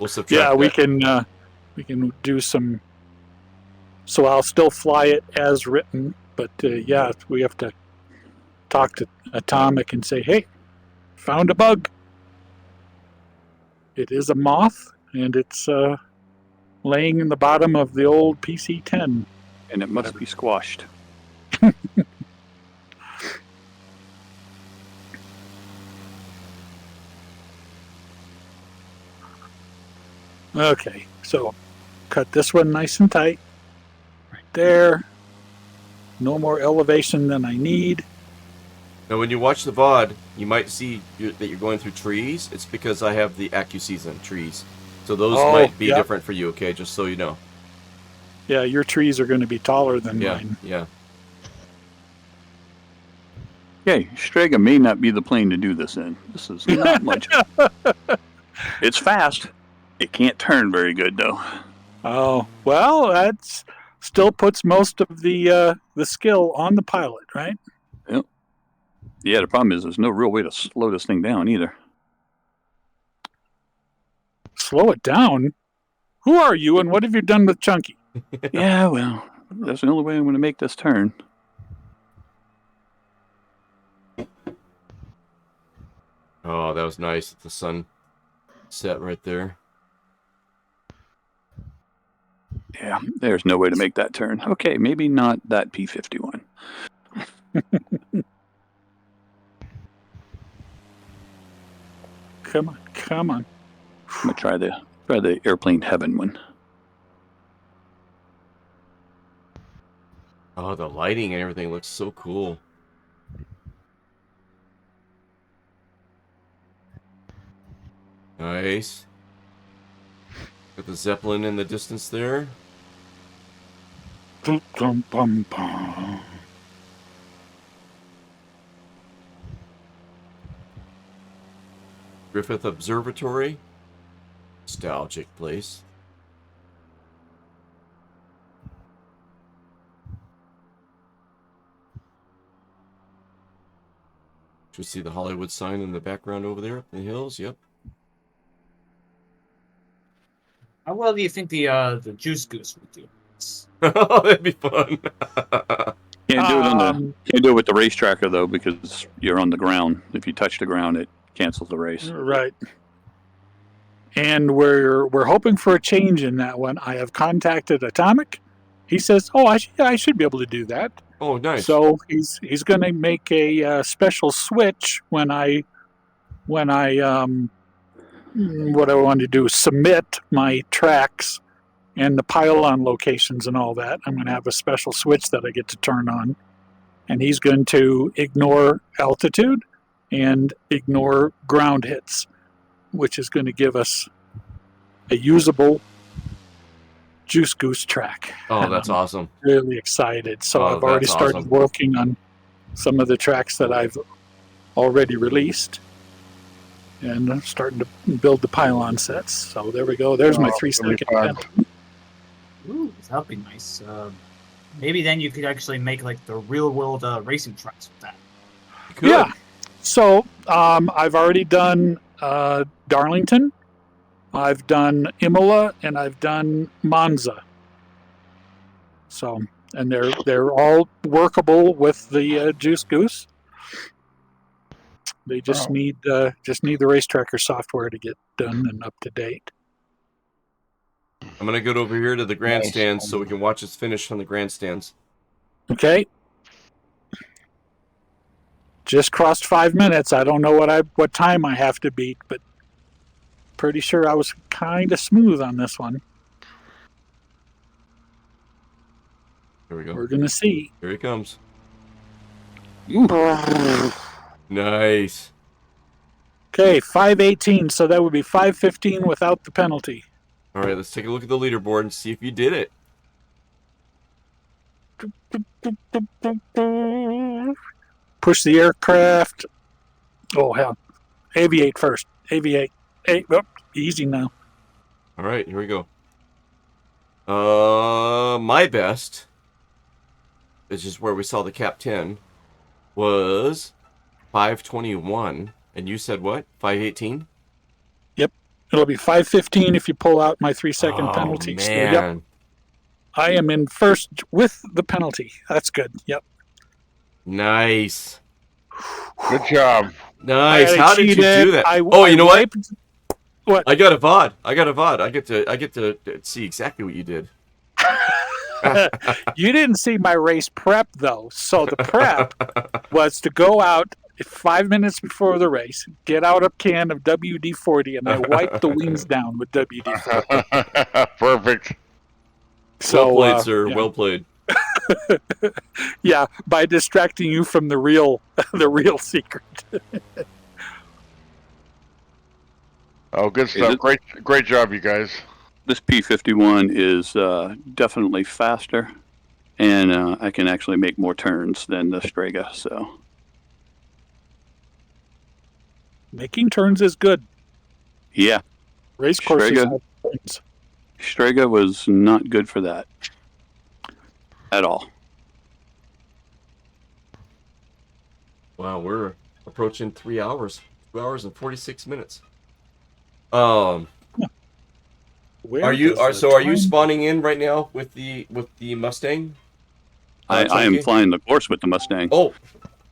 We'll subtract Yeah, that. we can do some. So I'll still fly it as written, but yeah, we have to talk to Atomic and say, hey, found a bug. It is a moth, and it's laying in the bottom of the old PC-10. And it must be squashed. Okay, so cut this one nice and tight. Right there. No more elevation than I need. Now, when you watch the VOD, you might see that you're going through trees. It's because I have the AccuSeason trees. So those might be different for you, okay? Just so you know. Yeah, your trees are going to be taller than mine. Yeah. Okay, Strega may not be the plane to do this in. This is not much. It's fast. It can't turn very good, though. Oh, well, that still puts most of the skill on the pilot, right? Yep. Yeah, the problem is there's no real way to slow this thing down either. Slow it down? Who are you and what have you done with Chunky? Yeah, well, that's the only way I'm going to make this turn. Oh, that was nice. The sun set right there. Yeah, there's no way to make that turn. Okay, maybe not that P-51. Come on. I'm gonna try the airplane heaven one. Oh, the lighting and everything looks so cool. Nice. Got the Zeppelin in the distance there. Griffith Observatory. nostalgic place. Should we see the Hollywood sign in the background over there up in the hills? Yep. How well do you think the Juice Goose would do? That'd be fun. Can't do it on the can't do it with the race tracker though because you're on the ground. If you touch the ground, it cancels the race. Right. And we're hoping for a change in that one. I have contacted Atomic. He says, "Oh, I should be able to do that." Oh, nice. So he's going to make a special switch when I what I want to do is submit my tracks and the pylon locations and all that. I'm going to have a special switch that I get to turn on, and he's going to ignore altitude and ignore ground hits, which is going to give us a usable Juice Goose track. Oh, that's awesome. Really excited. So Oh, I've already that's started awesome. working on some of the tracks that I've already released. And I'm starting to build the pylon sets. So there we go. There's my 3-second event. Ooh, that'd be nice. Maybe then you could actually make like the real world racing tracks with that. Could. Yeah. So I've already done Darlington, I've done Imola, and I've done Monza. So, and they're all workable with the Juice Goose. They just need the race tracker software to get done and up to date. I'm gonna go over here to the grandstands so we can watch us finish on the grandstands. Okay. Just crossed 5 minutes. I don't know what time I have to beat, but pretty sure I was kind of smooth on this one. Here we go. We're gonna see. Here he comes. Ooh. Nice. Okay, 5:18. So that would be 5:15 without the penalty. All right, let's take a look at the leaderboard and see if you did it. Push the aircraft. Oh hell! Aviate first. Aviate. Oh, easy now. All right, here we go. My best, which is where we saw the Cap 10, was 5:21, and you said what? 5:18? Yep. It'll be 5:15 if you pull out my 3-second penalty. Man. So, yep. I am in first with the penalty. That's good. Yep. Nice. Good job. Nice. I How did you cheated. do that? I you know what? What? I got a VOD. I get to see exactly what you did. You didn't see my race prep though. So the prep was to go out 5 minutes before the race, get out a can of WD-40, and I wiped the wings down with WD-40. Perfect. So, Well played, sir. yeah. Well played. Yeah, by distracting you from the real secret. Oh, good stuff. Great job, you guys. This P51 is definitely faster, and I can actually make more turns than the Strega. So Making turns is good. yeah, Race courses Strega. have turns. Strega was not good for that at all. Wow, we're approaching 3 hours. 2 hours and 46 minutes. Where Are you does are the you time- spawning in right now with the Mustang? I am Chunky? flying the course with the Mustang. Oh,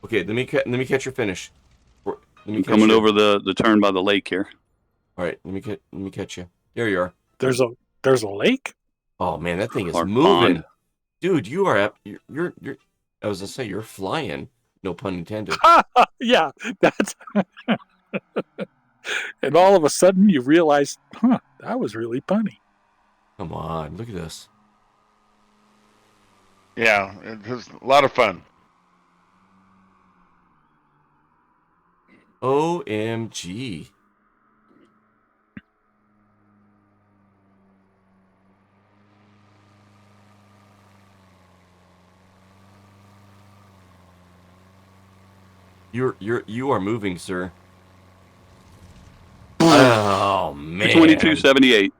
okay. Let me catch your finish. Let me I'm catch coming you. over the turn by the lake here. All right, let me catch you. There you are. There's a lake? Oh man, that thing is Or moving, pond. dude. You are up. You're. I was gonna say you're flying. No pun intended. Yeah, that's. And all of a sudden you realize, that was really punny. Come on, look at this. Yeah, it was a lot of fun. OMG. You are moving, sir. Oh man. Man. 2278.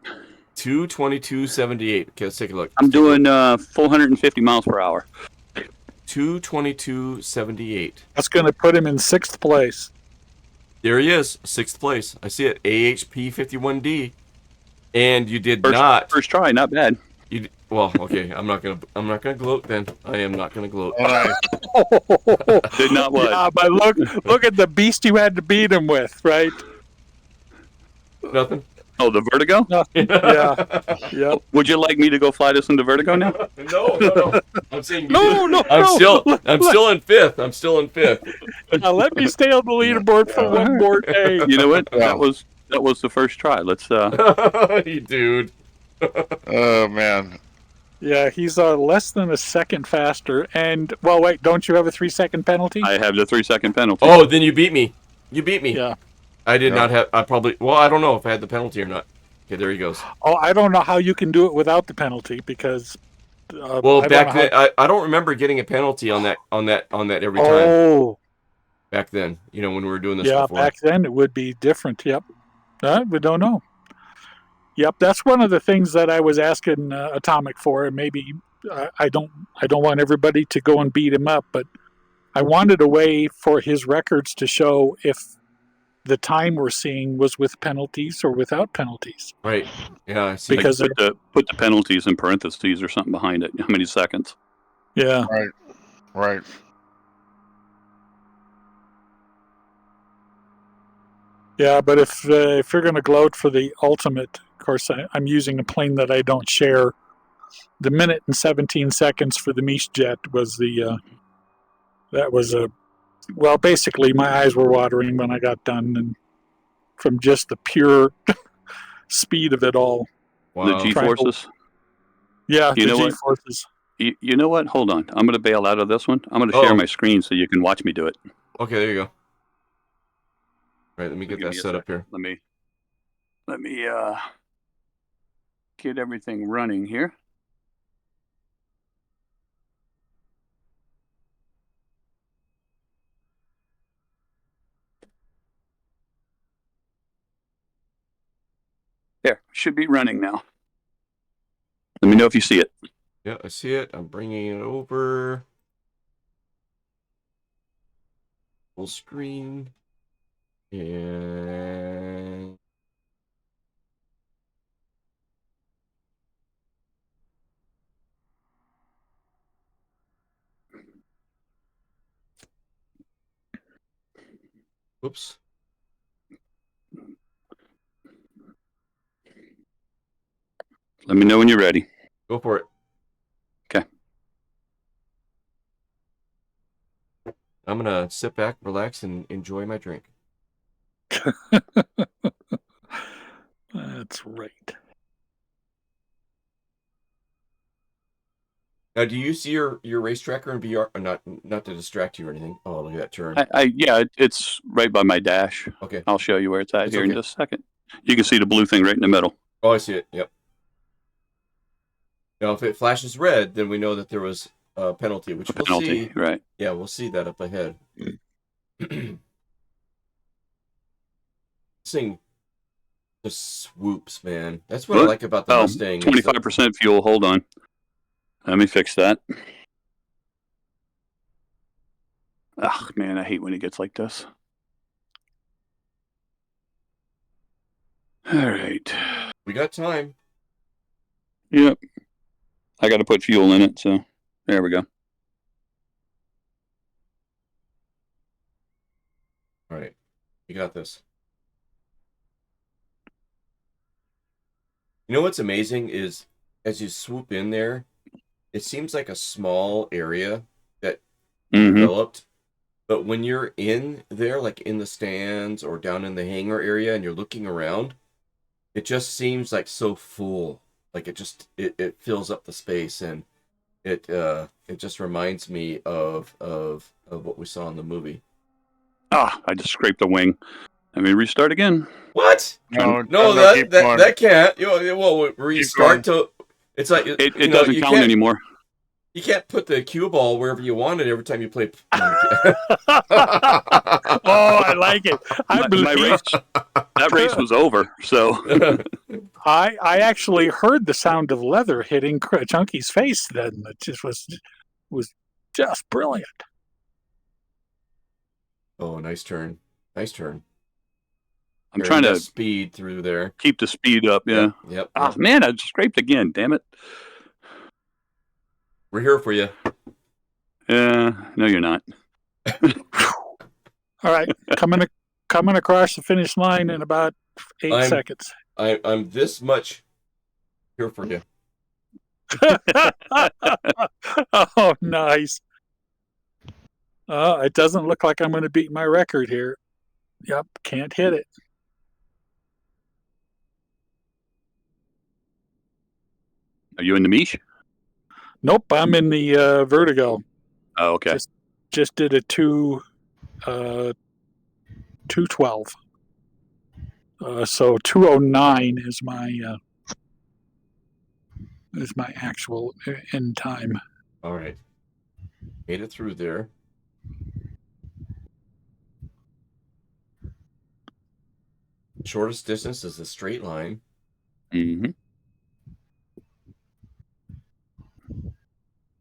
222.78. Okay, let's take a look. I'm doing 450 miles per hour. 222.78. That's going to put him in 6th place. There he is, 6th place. I see it. AHP 51D. And you did First try, not bad. Well, okay. I'm not gonna gloat then. I am not gonna gloat. All right. Did not what? Yeah, but look at the beast you had to beat him with, right? Nothing. Oh, the Vertigo? Yeah. Yep. Would you like me to go fly this into Vertigo now? No. I'm saying No. I'm still in 5th. I'm still in 5th. Now let me stay on the leaderboard for one more day. You know what? Yeah. That was the first try. Let's Dude. Oh man. Yeah, he's less than a second faster. And, well, wait, don't you have a 3-second penalty? I have the 3-second penalty. Oh, then you beat me. Yeah. I did not have. I probably. Well, I don't know if I had the penalty or not. Okay, there he goes. Oh, I don't know how you can do it without the penalty because. Well, back then, I don't remember getting a penalty on that every time. Oh. Back then, when we were doing this Yeah, before. back then it would be different. Yep. We don't know. Yep, that's one of the things that I was asking Atomic for. And maybe I don't want everybody to go and beat him up, but I wanted a way for his records to show if the time we're seeing was with penalties or without penalties. Right. Yeah, I see. Because put the penalties in parentheses or something behind it. How many seconds? Yeah. Right. Yeah, but if you're going to gloat for the ultimate, of course, I'm using a plane that I don't share. The minute and 17 seconds for the Mish jet was well, basically my eyes were watering when I got done, and from just the pure speed of it all. Wow. The G-forces? Yeah, You the know what? G-forces. You know what? Hold on. I'm going to bail out of this one. I'm going to share my screen so you can watch me do it. Okay, there you go. All right, let me get that set up here. Let me get everything running here. There, should be running now. Let me know if you see it. Yeah, I see it. I'm bringing it over. Full screen. And... Oops. Let me know when you're ready. Go for it. Okay. I'm going to sit back, relax, and enjoy my drink. That's right. Now, do you see your race tracker in VR? Or not to distract you or anything. Oh, look at that turn. Yeah, it's right by my dash. Okay. I'll show you where it's at in just a second. You can see the blue thing right in the middle. Oh, I see it. Yep. Now, if it flashes red, then we know that there was a penalty, which we'll see. Right. Yeah, we'll see that up ahead. This thing just swoops, man. That's what I like about the Mustang. 25% fuel. Hold on. Let me fix that. Oh, man, I hate when it gets like this. All right. We got time. Yep. I got to put fuel in it, so there we go. All right. You got this. You know what's amazing is as you swoop in there, it seems like a small area that developed. But when you're in there, like in the stands or down in the hangar area and you're looking around, it just seems like so full. Like it fills up the space, and it just reminds me of what we saw in the movie. I just scraped the wing. Let me restart again. What? No, that can't. Well, restart to. It's like it doesn't count anymore. You can't put the cue ball wherever you want it every time you play. Oh, I like it. I that race was over. So I actually heard the sound of leather hitting Chunky's face. Then it just was just brilliant. Oh, nice turn. Nice turn. I'm Carrying trying that to speed through there. keep the speed up. Yeah. Yep. Ah, man, I scraped again. Damn it. We're here for you. Yeah. No, you're not. All right, coming across the finish line in about 8 seconds. I'm this much here for you. Oh, nice. It doesn't look like I'm going to beat my record here. Yep, can't hit it. Are you in the Mish? Nope, I'm in the Vertigo. Oh, okay. Just did a 212. So 209 is my actual end time. All right. Made it through there. Shortest distance is a straight line. Mm-hmm.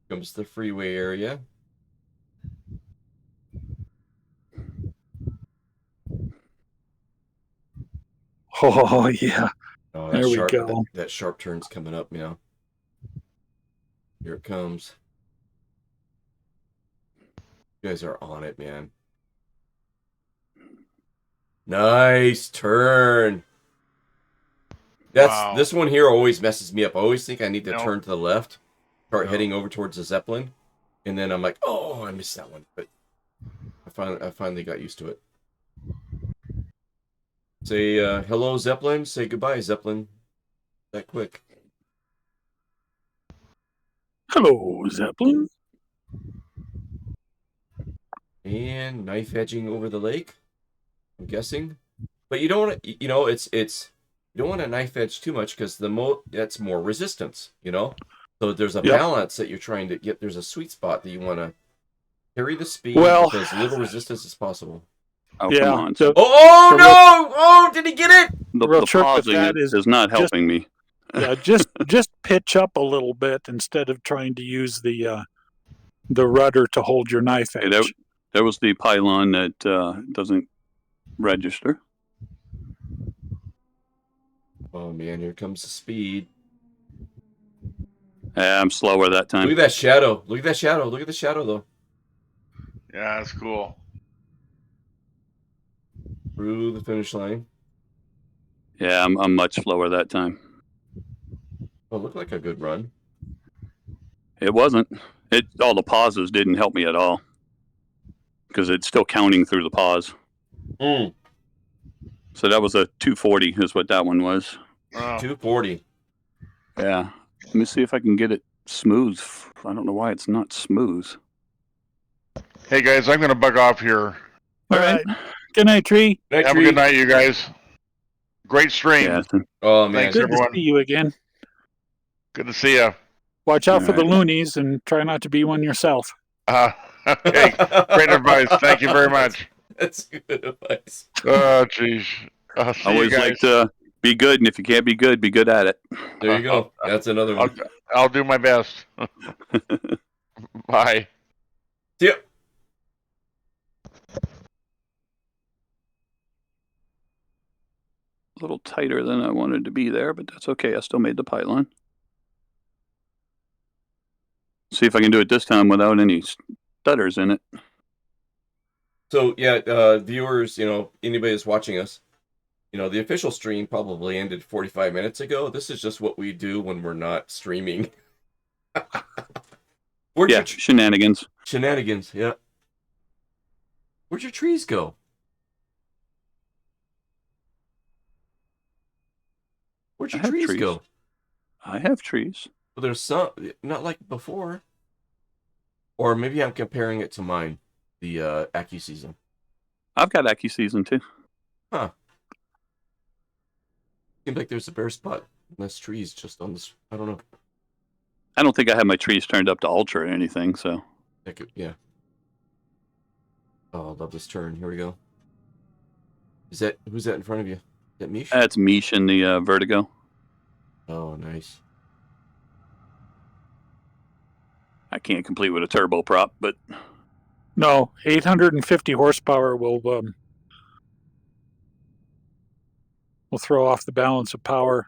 Comes the freeway area. Oh, yeah. Oh, there we sharp, go. That sharp turn's coming up now. Here it comes. You guys are on it, man. Nice turn. This one here always messes me up. I always think I need to turn to the left, start heading over towards the Zeppelin, and then I'm like, oh, I missed that one. But I finally got used to it. Say hello, Zeppelin. Say goodbye, Zeppelin. That quick. Hello, Zeppelin. And knife edging over the lake, I'm guessing. But you don't want to, it's you don't want to knife edge too much because that's more resistance, So there's a balance that you're trying to get. There's a sweet spot that you want to carry the speed with as little resistance as possible. Oh, come on. No! Oh, did he get it? The pausing is not helping me. Yeah, just pitch up a little bit instead of trying to use the rudder to hold your knife edge. Hey, that was the pylon that doesn't register. Oh man, here comes the speed. I'm slower that time. Look at that shadow. Look at that shadow. Look at the shadow though. Yeah, that's cool. Through the finish line. Yeah, I'm much slower that time. Oh, it looked like a good run. It wasn't. All the pauses didn't help me at all because it's still counting through the pause. Mm. So that was a 240 is what that one was. 240. Yeah. Let me see if I can get it smooth. I don't know why it's not smooth. Hey guys, I'm going to bug off here. All right. Good night, Tree. Have a good night, you guys. Great stream. Yeah. Oh man, thanks good everyone. to see you again. Good to see you. Watch out for the loonies and try not to be one yourself. Okay. Great advice. Thank you very much. That's good advice. Oh, jeez. Always like to be good, and if you can't be good at it. There you go. That's another one. I'll do my best. Bye. See ya. A little tighter than I wanted to be there, but that's okay. I still made the pylon. See if I can do it this time without any stutters in it. So yeah, viewers, anybody that's watching us, the official stream probably ended 45 minutes ago. This is just what we do when we're not streaming. Shenanigans. Shenanigans, yeah. Where'd your trees go? Where'd your trees go? I have trees. Well, there's some, not like before. Or maybe I'm comparing it to mine, the AccuSeason. I've got AccuSeason too. Huh. Seems like there's a bare spot. Less trees just on this. I don't know. I don't think I have my trees turned up to ultra or anything, so. Yeah. Oh, I love this turn. Here we go. Who's that in front of you? that Mish? That's Mish in the Vertigo. Oh, nice. I can't complete with a turbo prop, but No, 850 horsepower will throw off the balance of power.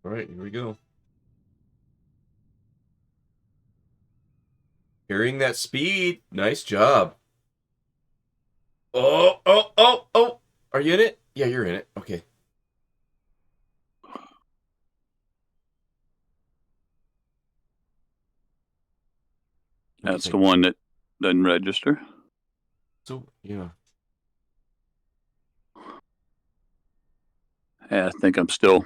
All right, here we go. Carrying that speed. Nice job. Oh. Are you in it? Yeah, you're in it. Okay. that's the one that doesn't register. So, yeah. Yeah, I think I'm still,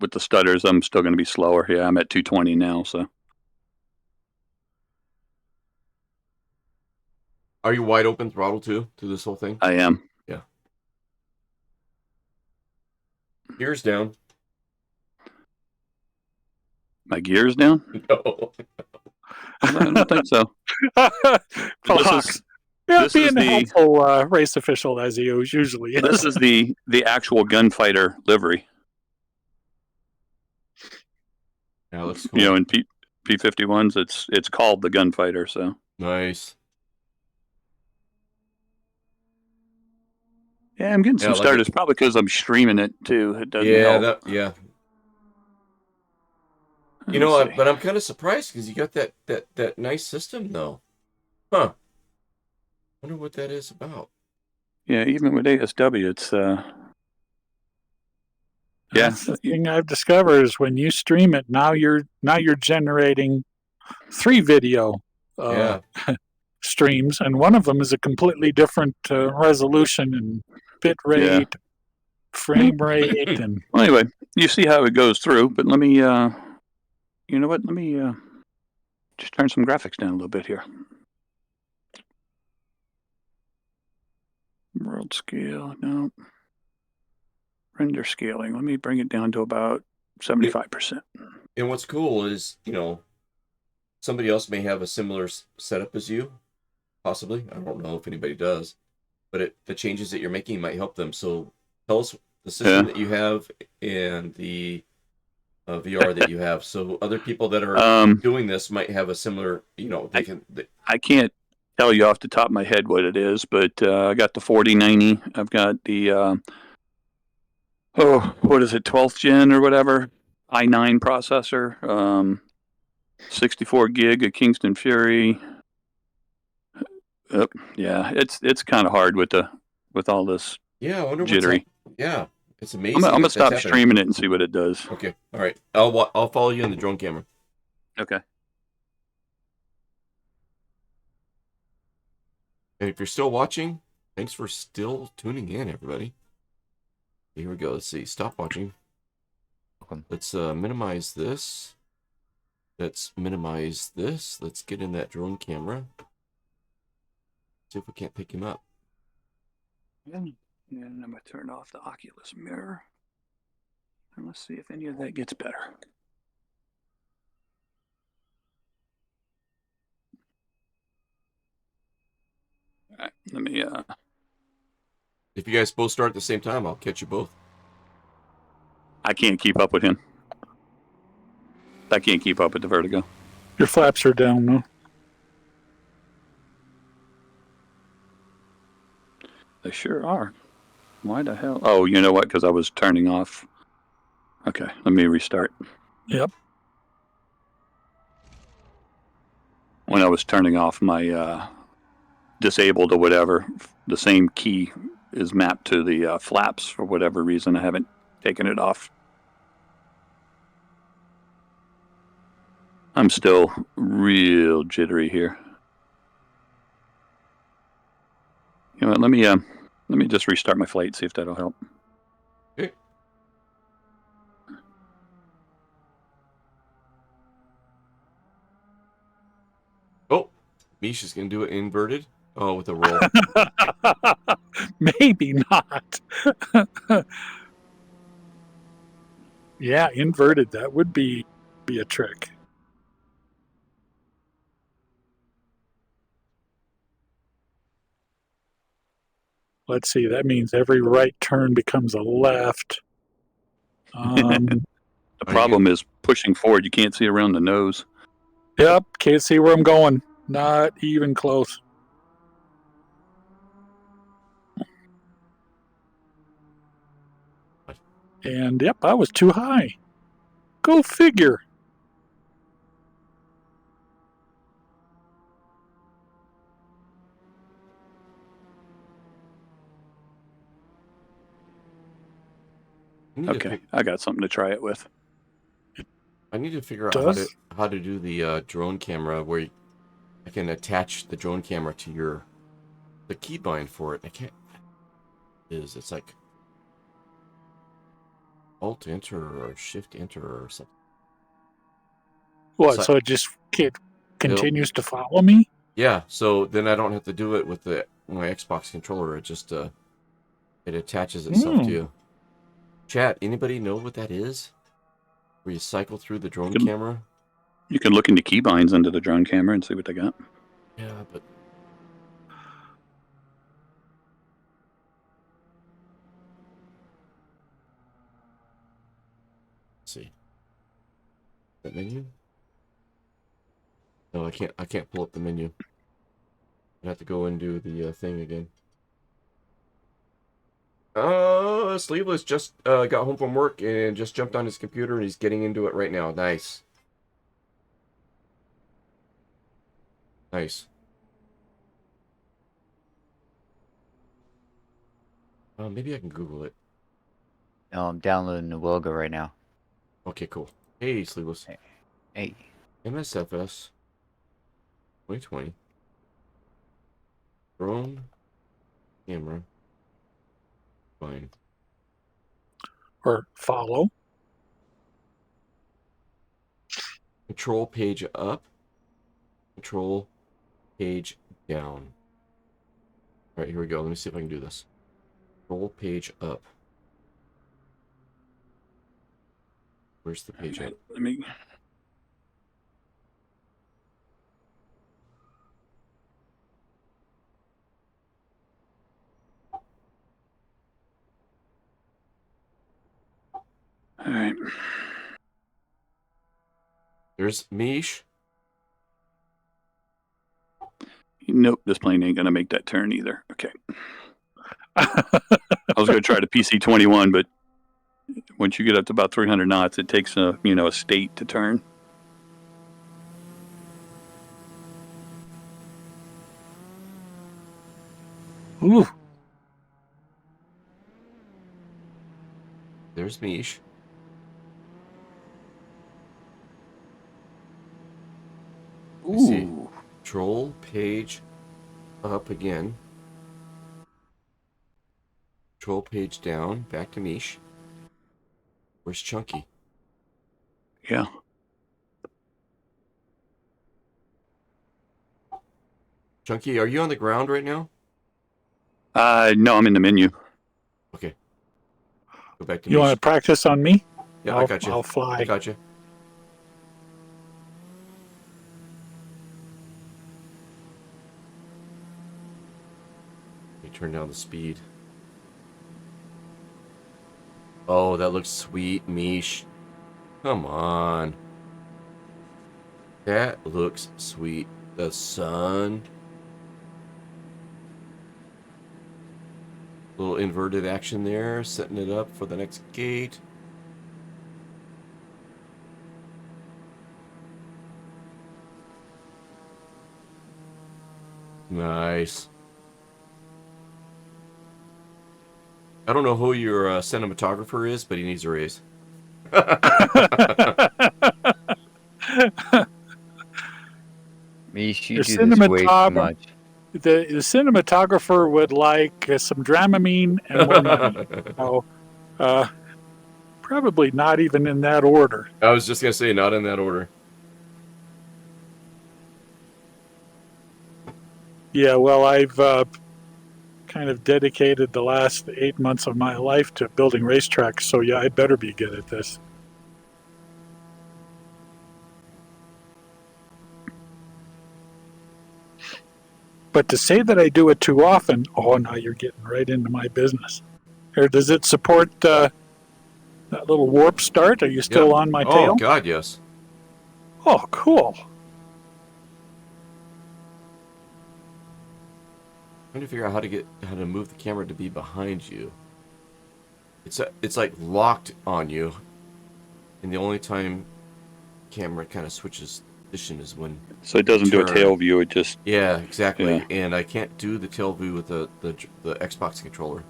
with the stutters, I'm still going to be slower. Yeah, I'm at 220 now, so. Are you wide open throttle too to this whole thing? I am. Yeah. Gears down. My gear's down? No. I don't think so. Fox. Being a helpful race official as he usually is. This is the actual gunfighter livery. Yeah, that's cool. You know, in P51s, it's called the gunfighter. So nice. Yeah, I'm getting some starters. Probably because I'm streaming it too. It doesn't help. Yeah. You know, but I'm kind of surprised because you got that nice system though. Huh. Wonder what that is about. Yeah, even with ASW, it's That's the thing I've discovered is when you stream it, now you're generating 3 video streams, and one of them is a completely different resolution and bit rate, frame rate, and well, anyway, you see how it goes through. But let me, you know what? Let me just turn some graphics down a little bit here. World scale, no. Render scaling. Let me bring it down to about 75%. And what's cool is, you know, somebody else may have a similar setup as you, possibly. I don't know if anybody does, but the changes that you're making might help them. So tell us the system that you have and the VR that you have. So other people that are doing this might have a similar, you know, I can't tell you off the top of my head what it is, but I got the 4090. I've got the what is it, 12th gen or whatever, i9 processor, 64 gig of Kingston Fury. Yeah, it's kind of hard with all this. Yeah, I wonder jittery. Yeah, it's amazing. I'm gonna stop streaming it and see what it does. Okay, all right. I'll follow you on the drone camera. Okay. And if you're still watching, thanks for still tuning in, everybody. Here we go. Let's see. Stop watching. Let's minimize this. Let's minimize this. Let's get in that drone camera. See if we can't pick him up. And I'm going to turn off the Oculus mirror. And let's see if any of that gets better. All right, let me... If you guys both start at the same time, I'll catch you both. I can't keep up with him. I can't keep up with the Vertigo. Your flaps are down, no? They sure are. Why the hell? Oh, you know what? Because I was turning off. Okay, let me restart. Yep. When I was turning off my disabled or whatever, the same key is mapped to the flaps for whatever reason. I haven't taken it off. I'm still real jittery here. You know what? Let me just restart my flight, see if that'll help. Okay. Oh, Misha's gonna do it inverted. Oh, with a roll. Maybe not. Yeah, inverted. That would be a trick. Let's see. That means every right turn becomes a left. The Are you problem is pushing forward. You can't see around the nose. Yep, can't see where I'm going. Not even close. And yep, I was too high. Go figure. I need to Okay, I got something to try it with. I need to figure out Does how to do the drone camera where I can attach the drone camera to the keybind for it. I can't. It's like Alt Enter or Shift Enter or something. what? So- So it just continues to follow me? Yeah, so then I don't have to do it with my Xbox controller. It just it attaches itself to you. Chat, anybody know what that is? Where you cycle through the drone camera? You can look into keybinds under the drone camera and see what they got. Yeah, but let's see. That menu? No, I can't pull up the menu. I have to go and do the thing again. Sleeveless just got home from work and just jumped on his computer and he's getting into it right now. Nice. Nice. Maybe I can Google it. No, I'm downloading the Wilga right now. Okay, cool. Hey, Sleeveless. Hey. MSFS 2020. Drone camera. Fine. Or follow? Control page up. Control page down. All right, here we go. Let me see if I can do this. Control page up. Where's the page up? Let me. All right. There's Mish. Nope, this plane ain't gonna make that turn either. Okay. I was gonna try the PC-21, but once you get up to about 300 knots, it takes a state to turn. Ooh. There's Mish. See. Control page up again. Control page down. Back to Mish. Where's Chunky? Yeah. Chunky, are you on the ground right now? No, I'm in the menu. Okay. Go back to You Mish. want to practice on me? Yeah, I got you. I'll fly. I got you. Let me turn down the speed. Oh, that looks sweet, Mish. Come on. That looks sweet. The sun. Little inverted action there, setting it up for the next gate. Nice. I don't know who your cinematographer is, but he needs a raise. Mish, you do this way too much. The cinematographer would like some Dramamine and more money. So, probably not even in that order. I was just going to say, not in that order. Yeah, well, I've kind of dedicated the last 8 months of my life to building racetracks, so yeah, I'd better be good at this. But to say that I do it too often, oh, now you're getting right into my business. Here, does it support that little warp start? Are you still Yep. on my Oh, tail? God, yes. Oh, cool. Trying to figure out how to move the camera to be behind you. It's like locked on you, and the only time camera kind of switches position is when. So it doesn't do a turn. tail view. It just Yeah, exactly. Yeah. And I can't do the tail view with the Xbox controller.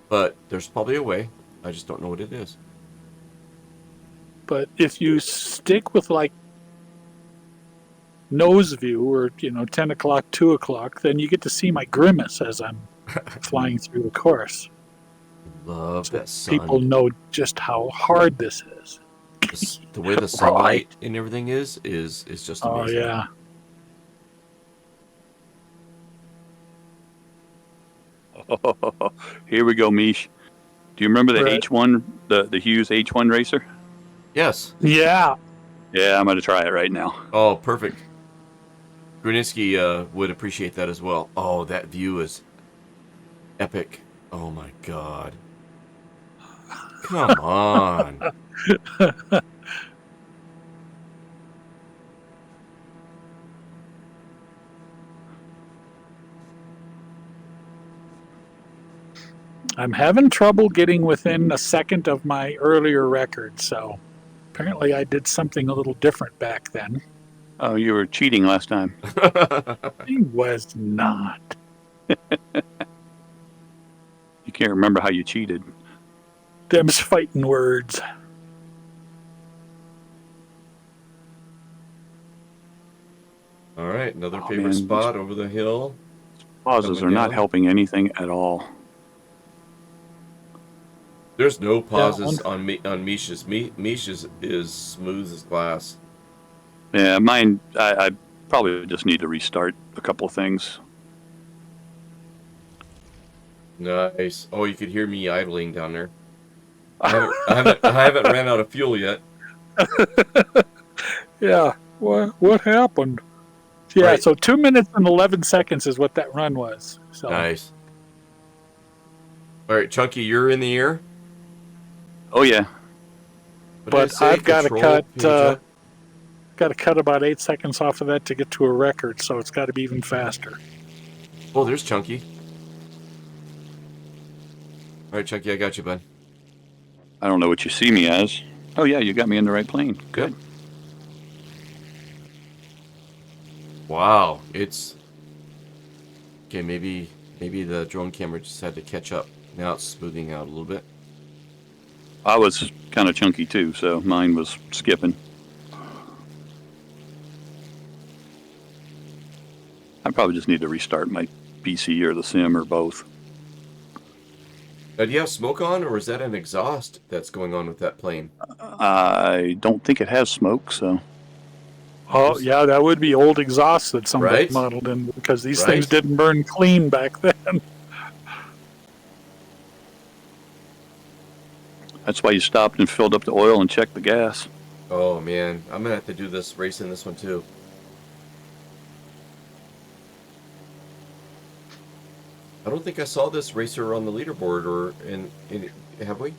But there's probably a way. I just don't know what it is. But if you stick with like nose view or 10 o'clock, 2 o'clock, then you get to see my grimace as I'm flying through the course. Love So that sun. people know just how hard this is. The way the sunlight and everything is just amazing. Oh yeah. Here we go, Mish. Do you remember the Right. H1, the Hughes H1 racer? Yes. Yeah. Yeah, I'm going to try it right now. Oh, perfect. Gruniski would appreciate that as well. Oh, that view is epic. Oh my God. Come on. I'm having trouble getting within a second of my earlier record, so apparently I did something a little different back then. Oh, you were cheating last time. I was not. You can't remember how you cheated. Them's fighting words. All right, another Oh, favorite man, spot over the hill. Pauses Coming are not down. helping anything at all. There's no pauses Yeah, on Misha's. Misha's is smooth as glass. Yeah, mine, I probably just need to restart a couple of things. Nice. Oh, you could hear me idling down there. I haven't ran out of fuel yet. Yeah. What happened? Yeah, Right. so 2 minutes and 11 seconds is what that run was. So Nice. All right, Chunky, you're in the air. Oh, yeah. What did I but say? I've got to Control cut page up? about 8 seconds off of that to get to a record, so it's got to be even faster. Oh, there's Chunky. All right, Chunky, I got you, bud. I don't know what you see me as. Oh, yeah, you got me in the right plane. Good. Wow, it's okay. Maybe the drone camera just had to catch up. Now it's smoothing out a little bit. I was kind of chunky, too, so mine was skipping. I probably just need to restart my PC or the sim or both. Do you have smoke on, or is that an exhaust that's going on with that plane? I don't think it has smoke, so... Oh, yeah, that would be old exhaust that somebody Right? modeled in, because these Right? things didn't burn clean back then. That's why you stopped and filled up the oil and checked the gas. Oh man, I'm gonna have to do this race in this one too. I don't think I saw this racer on the leaderboard or in have we?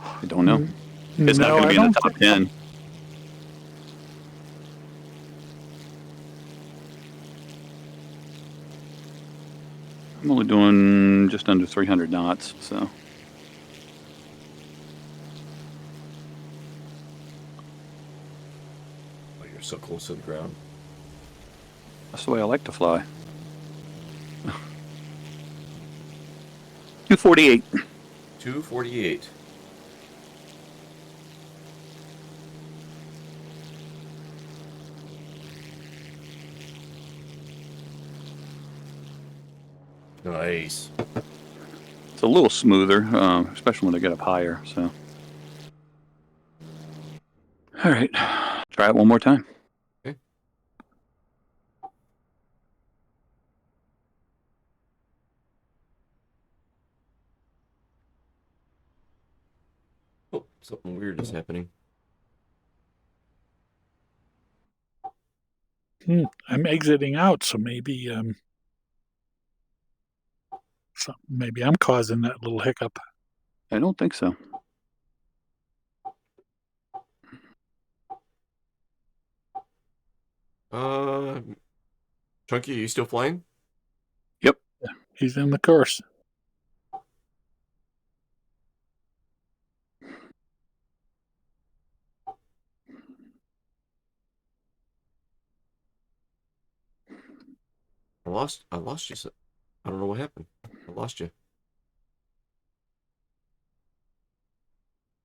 I don't know. It's not No, going to I be in don't the top think so. 10. I'm only doing just under 300 knots, so... Oh, you're so close to the ground. That's the way I like to fly. 248. 248. Nice. It's a little smoother, especially when I get up higher, so... All right. Try it one more time. Okay. something weird is happening. I'm exiting out, so maybe maybe I'm causing that little hiccup. I don't think so. Chunky, are you still flying? Yep. He's in the course. I lost you. I don't know what happened. I lost you.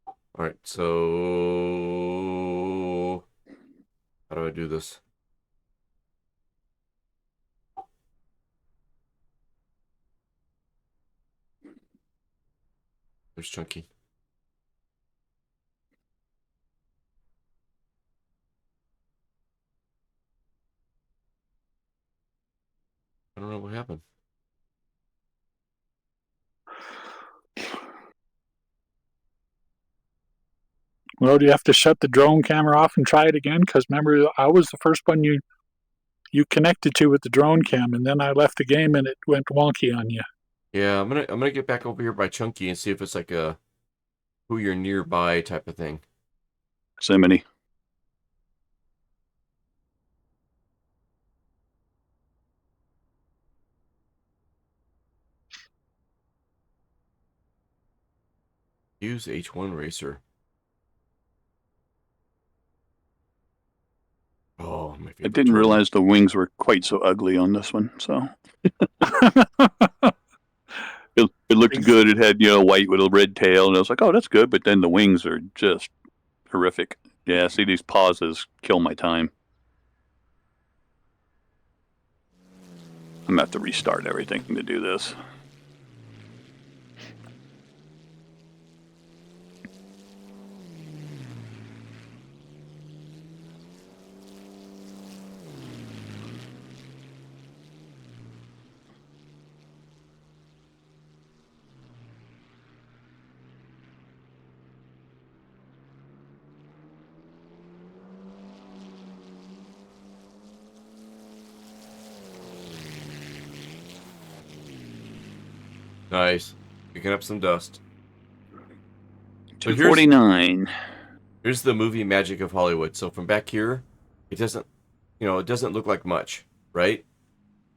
All right, so how do I do this? There's Chunky. I don't know what happened. Well, do you have to shut the drone camera off and try it again? Because remember, I was the first one you connected to with the drone cam, and then I left the game and it went wonky on you. Yeah, I'm gonna get back over here by Chunky and see if it's like a who you're nearby type of thing. Yosemite. Use H1 Racer. Oh, my favorite. I didn't realize the wings were quite so ugly on this one, so it looked good. It had, white with a red tail, and I was like, oh, that's good. But then the wings are just horrific. Yeah, see, these pauses kill my time. I'm gonna have to restart everything to do this. Nice. Picking up some dust. 249. Here's the movie magic of Hollywood. So from back here, it doesn't, it doesn't look like much, right?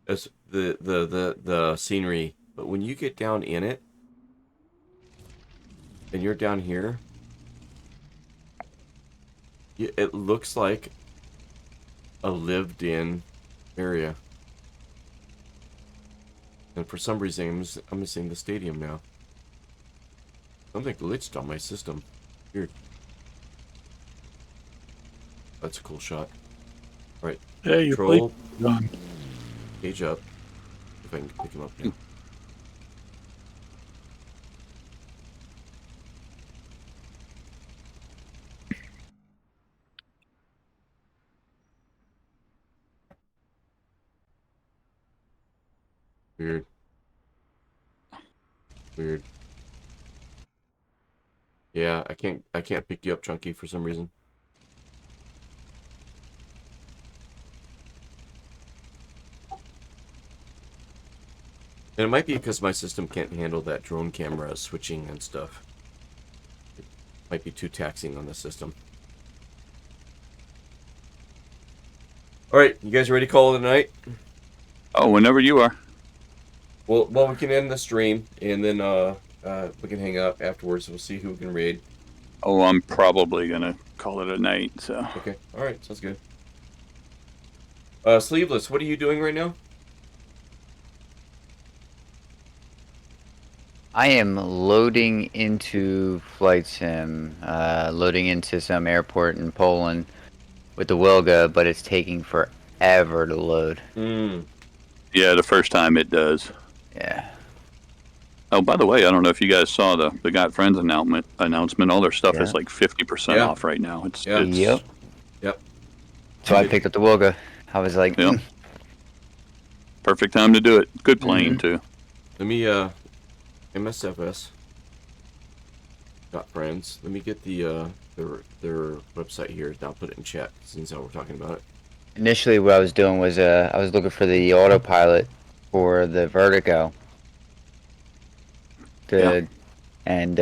As the scenery, but when you get down in it, and you're down here, it looks like a lived-in area. And for some reason, I'm missing the stadium now. Something glitched on my system. Weird. That's a cool shot. All right. Yeah, you Control. gone. Gauge up. If I can pick him up now. Weird. Weird. Yeah, I can't pick you up, Chunky, for some reason. And it might be because my system can't handle that drone camera switching and stuff. It might be too taxing on the system. Alright, you guys ready to call it a night? Oh, whenever you are. Well, we can end the stream, and then we can hang up afterwards. We'll see who we can raid. Oh, I'm probably gonna call it a night, so. Okay, alright, sounds good. Sleeveless, what are you doing right now? I am loading into Flight Sim, loading into some airport in Poland with the Wilga, but it's taking forever to load. Yeah, the first time it does. Yeah. Oh, by the way, I don't know if you guys saw the Got Friends announcement. All their stuff is like 50% off right now. It's Yep. Yep. So I picked up the Wilga. I was like, Yep. Perfect time to do it. Good plane too. Let me MSFS. Friends. Let me get their website here. I'll put it in chat since we're talking about it. Initially, what I was doing was I was looking for the autopilot for the Vertigo. And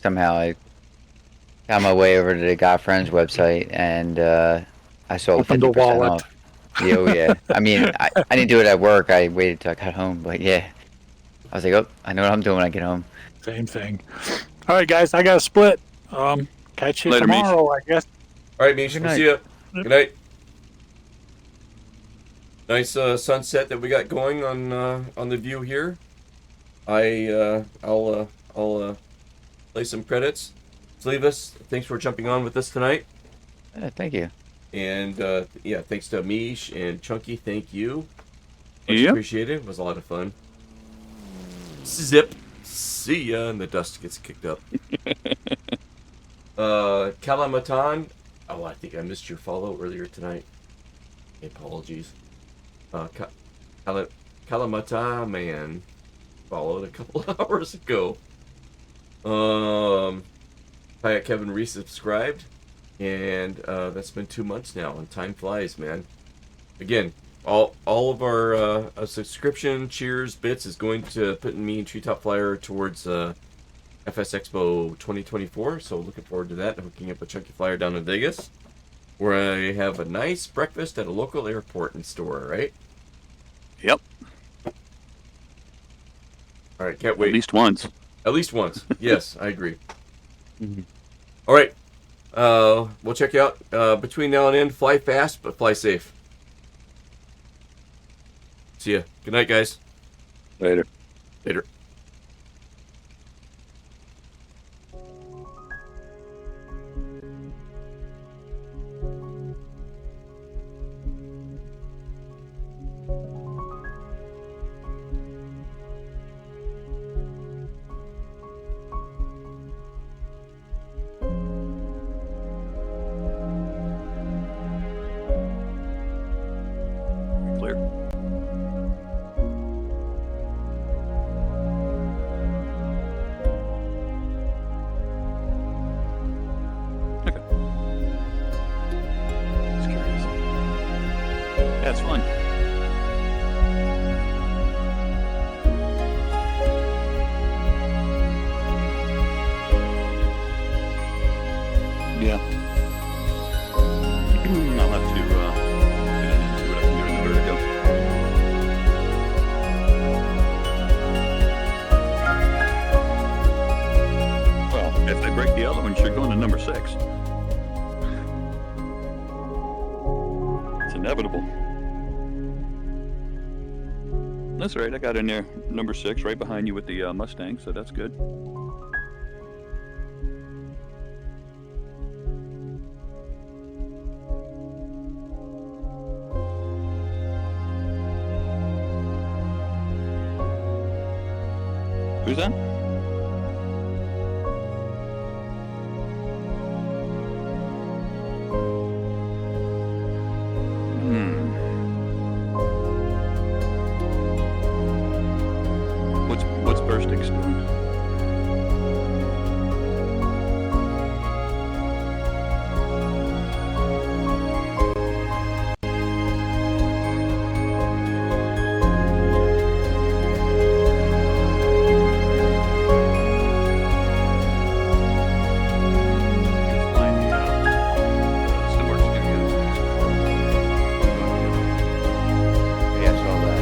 somehow I found my way over to the Got Friends website, and I saw the Opened the 50% wallet. off. Yeah, oh yeah. I mean, I didn't do it at work. I waited till I got home, but yeah. I was like, oh, I know what I'm doing when I get home. Same thing. All right, guys, I got to split. Catch you Later, tomorrow, I guess. All right, Mish. Good We'll night. see you. Good night. Nice sunset that we got going on the view here. I'll play some credits. Sleevis, thanks for jumping on with us tonight. Thank you. And yeah, thanks to Mish and Chunky. Thank you. Much Yep. appreciated. It was a lot of fun. Zip. See ya. And the dust gets kicked up. Kalamatan. Oh, I think I missed your follow earlier tonight. Apologies. Kalamata man followed a couple hours ago. Kevin resubscribed, and that's been 2 months now, and time flies, man. Again, all of our subscription cheers bits is going to putting me and Treetop Flyer towards FS Expo 2024, so looking forward to that, hooking up a Chunky Flyer down in Vegas, where I have a nice breakfast at a local airport and store, right? Yep. All right, can't wait. At least once. At least once. Yes, I agree. Mm-hmm. All right. We'll check you out. Between now and then, fly fast, but fly safe. See ya. Good night, guys. Later. Later. Clear. Okay. Just curious. Yeah, it's fun. Yeah. I'll have to get in and see what I can do in the Vertigo. Well, if they break the other one, you're going to number 6. It's inevitable. That's right. I got in there number 6 right behind you with the Mustang, so that's good. Who's that? What's Bursticks doing? He's flying the Steelworks Studios. Yeah, I saw that.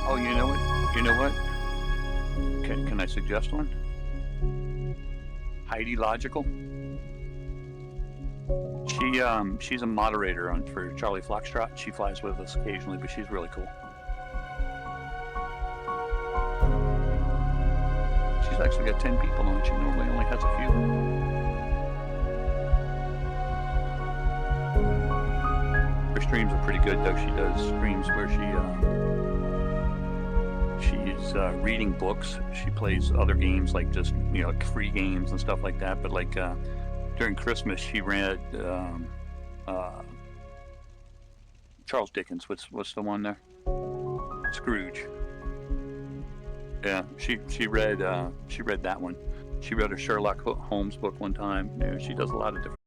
Oh, you know what? You know what? Can I suggest one? Heidi Logical. She's a moderator for Charlie Foxtrot. She flies with us occasionally, but she's really cool. She's actually got 10 people on it. She normally only has a few. Her streams are pretty good, though. She does streams where she she's reading books. She plays other games, like just like free games and stuff like that. But like during Christmas, she read Charles Dickens. What's the one there? Scrooge. Yeah, she read that one. She read a Sherlock Holmes book one time. She does a lot of different